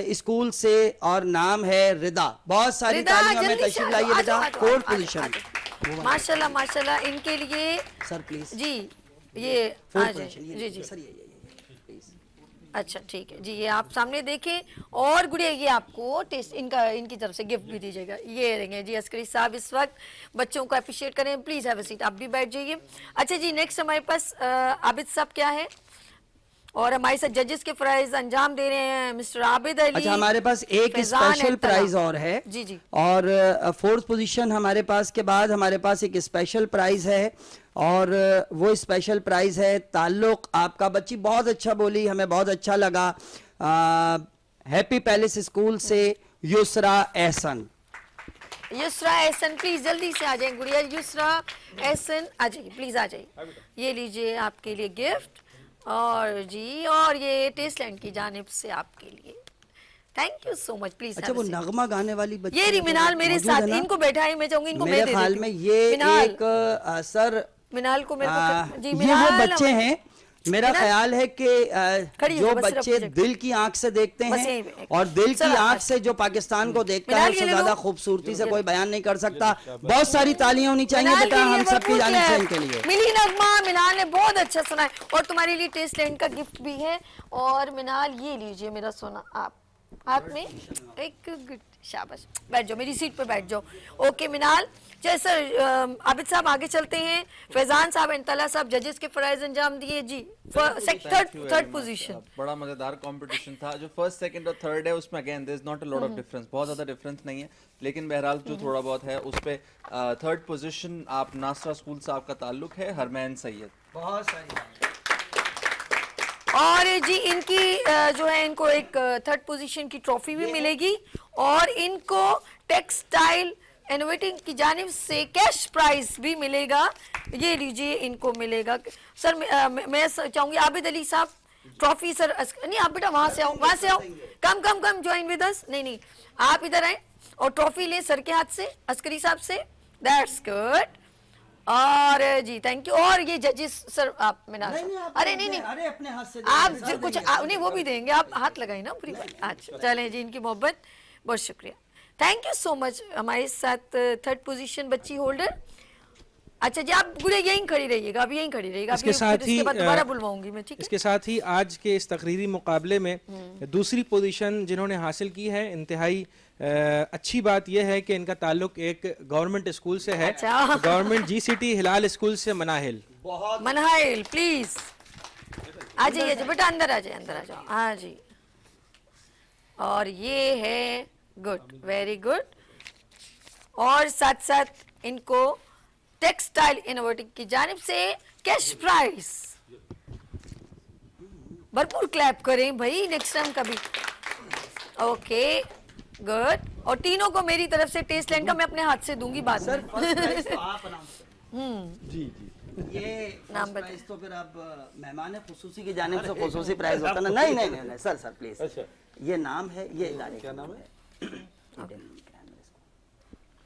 اسکول سے اور نام ہے ردا. بہت ساری تالیاں میں تشریف لائیے بیٹا. 4تھ پوزیشن ماشاءاللہ ماشاءاللہ. ان کے لیے سر پلیز جی یہ آ جائیں. جی جی سر, اچھا ٹھیک ہے جی, یہ آپ سامنے دیکھیں. اور گڑیا یہ آپ کو ٹیسٹ ان کی طرف سے گفٹ بھی دیجیے گا. یہ رہیں گے جی عسکری صاحب اس وقت بچوں کو اپریشیٹ کریں. پلیز ہیو اے سیٹ, آپ بھی بیٹھ جائیے. اچھا جی, نیکسٹ ہمارے پاس عابد صاحب کیا ہے, اور ہمارے ساتھ ججز کے فرائض انجام دے رہے ہیں مسٹر عابد علی. اچھا, ہمارے پاس ایک اسپیشل پرائز اور ہے. جی جی, اور 4تھ پوزیشن ہمارے پاس کے بعد ہمارے پاس ایک اسپیشل پرائز ہے, اور وہ اسپیشل پرائز ہے تعلق آپ کا. بچی بہت اچھا بولی, ہمیں بہت اچھا لگا. ہیپی پیلس اسکول سے یسرا احسن. یسرا احسن پلیز جلدی سے آ جائیں. گڑیا یسرا احسن آ جائیے پلیز, آ جائیے. یہ لیجئے آپ کے لیے گفٹ. اور جی, اور یہ ٹیسٹ لینڈ کی جانب سے آپ کے لیے thank you so much. Please. اچھا, وہ نغمہ گانے والی بچی, یہ منال میرے ساتھ, ان کو بیٹھائیں. میں چاہوں گی ان کو, میرے خیال میں یہ ایک سر منال کو میرے کو, یہ وہ بچے ہیں میرا خیال ہے کہ جو بچے دل کی آنکھ سے دیکھتے ہیں اور دل کی آنکھ سے جو پاکستان کو دیکھتا ہے, اس سے زیادہ خوبصورتی سے کوئی بیان نہیں کر سکتا. بہت ساری تالیاں ہونی چاہیے بیٹا ہم سب کی جانب سے ان کے لیے. ملی نغمہ, منال نے بہت اچھا سنا ہے, اور تمہارے لیے ٹیسٹ لینڈ کا گفٹ بھی ہے. اور منال یہ لیجئے میرا سونا, آپ میں ایک گڈ, شاباش, بیٹھ جاؤ میری سیٹ پہ بیٹھ جاؤ. اوکے منال. جی سر, عابد صاحب آگے چلتے ہیں. فیضان صاحب, انطلا صاحب ججز کے فرائض انجام دیے. جی تھرڈ پوزیشن. بڑا مزیدار کمپٹیشن تھا. جو فرسٹ سیکنڈ اور تھرڈ ہے اس میں again there is not a lot of difference, بہت زیادہ ڈفرنس نہیں ہے, لیکن بہرحال جو تھوڑا بہت ہے اس پہ تھرڈ پوزیشن آپ ناصرہ اسکول سے آپ کا تعلق ہے, ہرمین سید. بہت ساری. اور جی ان کی جو ہے ان کو ایک تھرڈ پوزیشن کی ٹرافی بھی ملے گی, اور ان کو ٹیکسٹائل انوویٹنگ کی جانب سے کیش پرائز بھی ملے گا. یہ لیجئے ان کو ملے گا. سر میں چاہوں گی عابد علی صاحب ट्रॉफी सर नहीं आप बेटा वहां से आओ, वहां से आओ, कम कम कम ज्वाइन विद अस, नहीं नहीं आप इधर आए और ट्रॉफी ले सर के हाथ से, अस्करी साहब से, दैट्स गुड। और जी थैंक यू। और ये जजेस सर आप में अरे नहीं नहीं अरे अपने हाथ से आप कुछ नहीं वो भी देंगे, आप हाथ लगाए ना पूरी बात। अच्छा चलें जी, इनकी मोहब्बत, बहुत शुक्रिया, थैंक यू सो मच। हमारे साथ थर्ड पोजीशन बच्ची होल्डर। अच्छा जी आप पूरे यहीं खड़ी रहिएगा, अब यहीं खड़ी रहिएगा, इसके साथ ही दोबारा बुलवाऊंगी मैं, ठीक है। इसके साथ ही आज के इस तकरीरी मुकाबले में दूसरी पोजीशन जिन्होंने हासिल की है, इंतहाई अच्छी बात यह है कि इनका ताल्लुक एक गवर्नमेंट स्कूल से है, गवर्नमेंट GCT हिलाल स्कूल से मनाहिल। मनाहिल प्लीज आ जाइए बेटा, अंदर आ जाए, अंदर आ जाओ, हाँ जी। और ये है गुड, वेरी गुड। और साथ साथ इनको टेक्सटाइल इनोवेटिव की जानिब से कैश प्राइज, भरपूर क्लैप करें भाई नेक्स्ट टाइम कभी। Okay good. और तीनों को मेरी तरफ से टेस्ट लैंड का मैं अपने हाथ से दूंगी बाद में। तो आप अनाउंस जी जी ये नाम प्राइज तो फिर आप मेहमान खुसूसी की जानिब से खुसूसी प्राइज होता ना। नहीं नहीं नहीं सर सर प्लीज। अच्छा ये नाम है, ये इदारे क्या नाम है?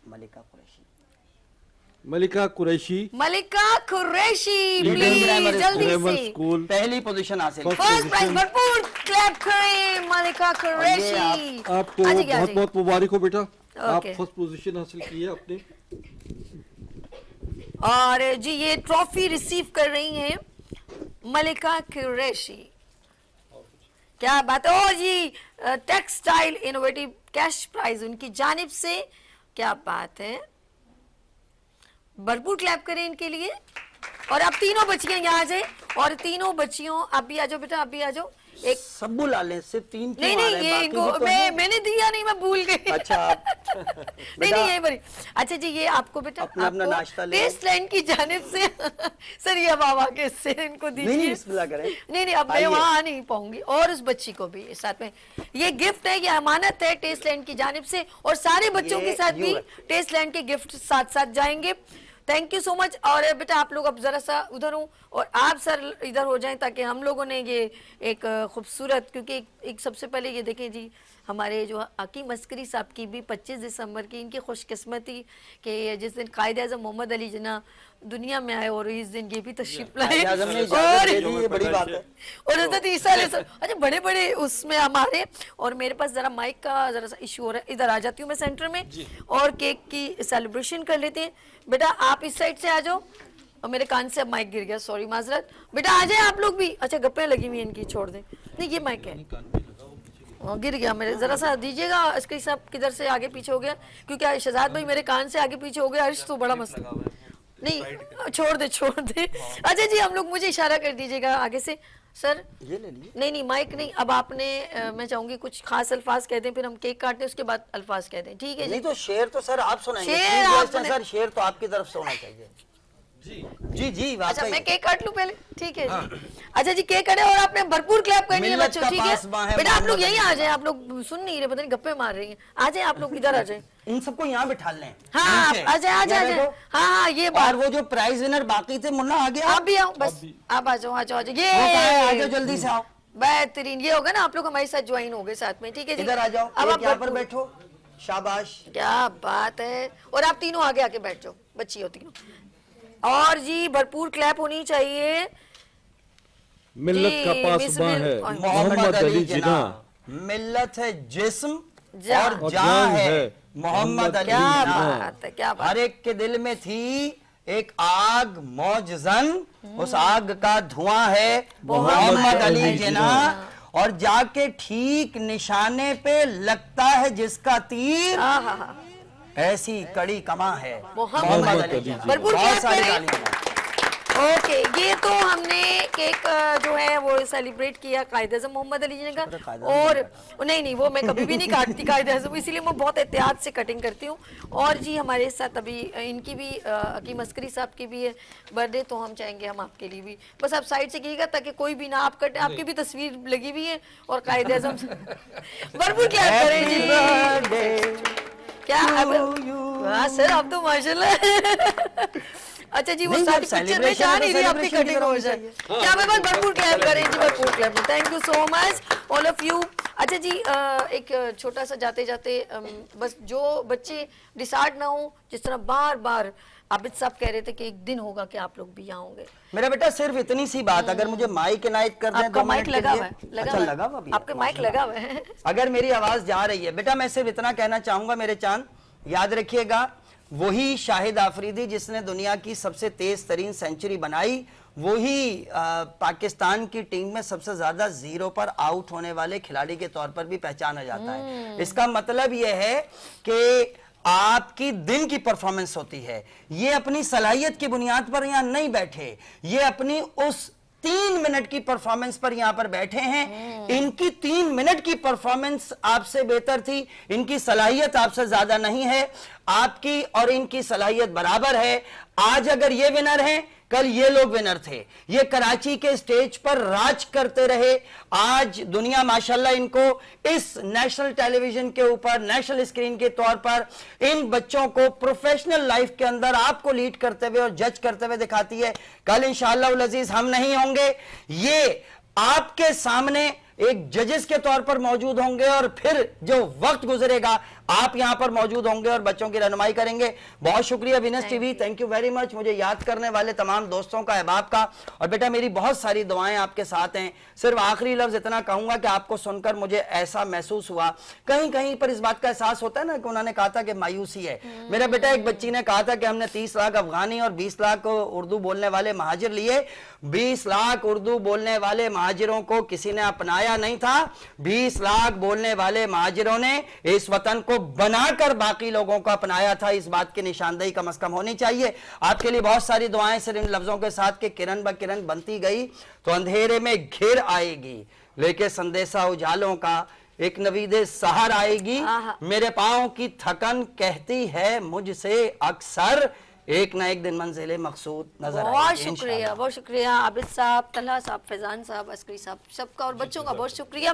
मलिका कुरैशी। मलिका कुरैशी, मलिका कुरैशी प्लीज जल्दी से स्कूल पहली पोजीशन हासिल, फर्स्ट प्राइज, भरपूर क्लैप करें मलिका कुरैशी। आपको बहुत बहुत मुबारक हो बेटा, आप Okay. फर्स्ट पोजीशन हासिल की है आपने। और जी ये ट्रॉफी रिसीव कर रही हैं मलिका कुरैशी, क्या बात है। और जी टेक्सटाइल इनोवेटिव कैश प्राइज उनकी जानिब से, क्या बात है, भरपूर क्लैप करें इनके लिए। और अब तीनों बच्चियां यहाँ आ जाए, और तीनों बच्चियों आप भी आ जाओ बेटा, आप भी आ जाओ। एक सब बुला ले, सिर्फ तीन नहीं नहीं ये इनको मैंने दिया नहीं, मैं भूल गई। अच्छा नहीं नहीं यही बड़ी। अच्छा जी ये आपको बेटा अपना नाश्ता ले, टेस्ट लाइन की जानिब से सर ये बाबा के से इनको दीजिए। नहीं नहीं अब मैं वहाँ आ नहीं पाऊंगी, और उस बच्ची को भी साथ में ये गिफ्ट है, ये अमानत है टेस्ट लैंड की जानिब से, और सारे बच्चों के साथ भी टेस्ट लैंड के गिफ्ट साथ साथ जाएंगे। Thank you so much. और बेटा आप लोग अब जरा सा उधर हो और आप सर इधर हो जाएं, ताकि हम लोगों ने ये एक खूबसूरत, क्योंकि एक सबसे पहले ये देखें जी हमारे जो हकीम अस्करी साहब की भी 25 दिसंबर की इनकी खुशकिस्मती कि जिस दिन कायद आज़म मोहम्मद अली जिन्ना दुनिया में आए, और इस दिन ये भी तशरीफ लाए, और हज़रत ईसा अच्छा बड़े बड़े उसमें हमारे। और मेरे पास ज़रा माइक का ज़रा सा इशू हो रहा है, इधर आ जाती हूँ मैं सेंटर में, और केक की सेलिब्रेशन कर लेते हैं। बेटा आप इस साइड से आ जाओ, और मेरे कान से अब माइक गिर गया, सॉरी माजरत। बेटा आ जाए आप लोग भी। अच्छा गप्पे लगी हुई इनकी, छोड़ दें, नहीं ये माइक है, गिर गया मेरे, जरा सा दीजिएगा। अस्करी साहब किधर से आगे पीछे हो गया, क्योंकि शहजाद भाई मेरे कान से आगे पीछे हो गया, अर्श तो बड़ा मसला नहीं, छोड़ दे छोड़ दे। अच्छा जी हम लोग, मुझे इशारा कर दीजिएगा आगे से सर। ये ले लिए। नहीं नहीं माइक नहीं, अब आपने मैं चाहूंगी कुछ खास अल्फाज कह दें, फिर हम केक काटते हैं उसके बाद अल्फाज कह दें, ठीक है जी? नहीं तो शेर तो सर आप सुनाएंगे, सर शेर तो आपकी तरफ से होना चाहिए। जी जी अच्छा मैं केक काट लूं पहले, ठीक है जी। अच्छा जी केक काटे, और आपने भरपूर क्लैप करनी है बच्चों, ठीक है बेटा आप लोग यहीं आ जाए, आप लोग सुन नहीं रहे, पता नहीं गप्पे मार रही हैं, आ जाए आप लोग इधर आ जाए, इन सबको यहाँ बिठा लें। हाँ आ जाए आ जाए, हाँ ये बात। और वो जो प्राइज विनर बाकी थे, मुन्ना आ गया, आप भी आओ, बस आप आ जाओ, आ जाओ, ये आ जाओ जल्दी से आओ। बेहतरीन, ये होगा ना आप लोग हमारे साथ ज्वाइन हो गए साथ में, ठीक है जी? इधर आ जाओ, अब आप यहाँ पर बैठो, शाबाश, क्या बात है। और आप तीनों आगे आके बैठ जाओ, बच्ची हो तीनों। और जी भरपूर क्लैप होनी चाहिए। मिल्लत का पासबां है मोहम्मद अली जिना, मिल्लत है जिस्म और जान है मोहम्मद अली जिना। क्या बात। हर एक के दिल में थी एक आग मौजज़न, उस आग का धुआं है मोहम्मद अली जिना, और जाके ठीक निशाने पे लगता है जिसका तीर, ऐसी कड़ी कमा है मोहम्मद अली जिना। बहुत सारी गालियां। ओके ये तो हमने केक जो है वो सेलिब्रेट किया कायद आज़म मोहम्मद अली जी का, और नहीं वो मैं कभी भी नहीं काटती कायद आज़म, इसीलिए मैं बहुत एहतियात से कटिंग करती हूँ। और जी हमारे साथ अभी इनकी भी हकीम अस्करी साहब की भी है बर्थडे, तो हम चाहेंगे हम आपके लिए भी, बस आप साइड से कीजिएगा ताकि कोई भी ना आप कटे, आपकी भी तस्वीर लगी हुई है, और कायद आज़म भरपूर क्या करें जी, क्या अब सर आप तो माशाल्लाह। अच्छा जी, वो सारी पिक्चर में चाह नहीं रही आपकी कटिंग हो जाए, क्या मैं बस भरपूर क्लैप करें जी, भरपूर clap. Thank you so much all of you. अच्छा जी, एक छोटा सा जाते जाते बस जो बच्चे डिसाइड ना हो, जिस तरह बार बार आबिद साहब कह रहे थे कि एक दिन होगा कि आप लोग भी यहाँ होंगे। मेरा बेटा सिर्फ इतनी सी बात, अगर मुझे माइक इनायत कर दें, आपका माइक लगा हुआ है, अच्छा लगा हुआ भी, आपके माइक लगा हुआ है। अगर मेरी आवाज जा रही है बेटा, मैं सिर्फ इतना कहना चाहूंगा मेरे चांद, याद रखिएगा वही शाहिद आफरीदी जिसने दुनिया की सबसे तेज तरीन सेंचुरी बनाई, वही पाकिस्तान की टीम में सबसे ज्यादा जीरो पर आउट होने वाले खिलाड़ी के तौर पर भी पहचाना जाता है। इसका मतलब यह है कि आपकी दिन की परफॉर्मेंस होती है, ये अपनी सलाहियत की बुनियाद पर यहां नहीं बैठे, ये अपनी उस 3 मिनट की परफॉर्मेंस पर यहां पर बैठे हैं। इनकी 3 मिनट की परफॉर्मेंस आपसे बेहतर थी, इनकी सलाहियत आपसे ज्यादा नहीं है, आपकी और इनकी सलाहियत बराबर है। आज अगर ये विनर हैं, कल ये लोग विनर थे, ये कराची के स्टेज पर राज करते रहे। आज दुनिया माशाल्लाह इनको इस नेशनल टेलीविजन के ऊपर, नेशनल स्क्रीन के तौर पर इन बच्चों को प्रोफेशनल लाइफ के अंदर आपको लीड करते हुए और जज करते हुए दिखाती है। कल इंशाअल्लाह उल अजीज हम नहीं होंगे, ये आपके सामने एक जजेस के तौर पर मौजूद होंगे और फिर जो वक्त गुजरेगा आप यहां पर मौजूद होंगे और बच्चों की रहनुमाई करेंगे। बहुत शुक्रिया Venus TV, thank you very much, मुझे याद करने वाले तमाम दोस्तों का, अहबाब का। और बेटा मेरी बहुत सारी दुआएं आपके साथ हैं। सिर्फ आखिरी लफ्ज इतना कहूंगा कि आपको सुनकर मुझे ऐसा महसूस हुआ, कहीं कहीं पर इस बात का एहसास होता है ना कि उन्होंने कहा था कि मायूसी है। मेरा बेटा एक बच्ची ने कहा था कि हमने 30 लाख अफगानी और 20 लाख उर्दू बोलने वाले महाजिर लिए, 20 लाख उर्दू बोलने वाले महाजिरों को किसी ने अपनाया नहीं था, 20 लाख बोलने वाले महाजिरों ने इस वतन को बनाकर बाकी लोगों को अपनाया था। इस बात की निशानदेही कम से कम होनी चाहिए। आपके लिए बहुत सारी दुआएं सिर्फ इन लफ्जों के साथ कि किरण ब किरण बनती गई तो अंधेरे में घिर आएगी, लेके संदेशा उजालों का एक नवीदे सहर आएगी। मेरे पांव की थकन कहती है मुझसे अक्सर, एक ना एक दिन मंजिले मकसूद नजर आएगी। बहुत शुक्रिया आबिद साहब, तलहा साहब, फैजान साहब, अस्करी साहब, सबका और बच्चों का बहुत शुक्रिया।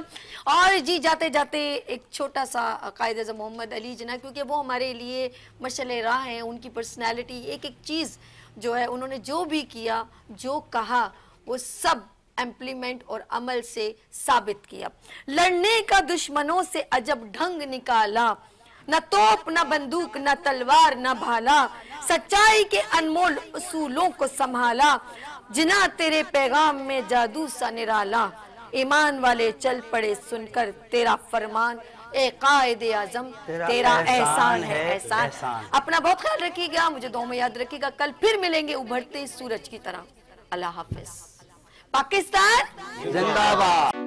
और जी जाते जाते एक छोटा सा कायद आज़म मोहम्मद अली जिन्ना, क्योंकि वो हमारे लिए मशअल राह हैं, उनकी पर्सनैलिटी, एक एक चीज़ जो है उन्होंने जो भी किया, जो कहा, वो सब इम्प्लीमेंट और अमल से साबित किया। लड़ने का दुश्मनों से अजब ढंग निकाला, न तोप न बंदूक न तलवार न भाला, सच्चाई के अनमोल उसूलों को संभाला, जिना तेरे पैगाम में जादू सा निराला, ईमान वाले चल पड़े सुनकर तेरा फरमान, ए कायदे आज़म तेरा एहसान है एहसान। अपना बहुत ख्याल रखिएगा, मुझे दुआ में याद रखिएगा। कल फिर मिलेंगे उभरते सूरज की तरह। अल्लाह हाफिज। पाकिस्तान जिंदाबाद।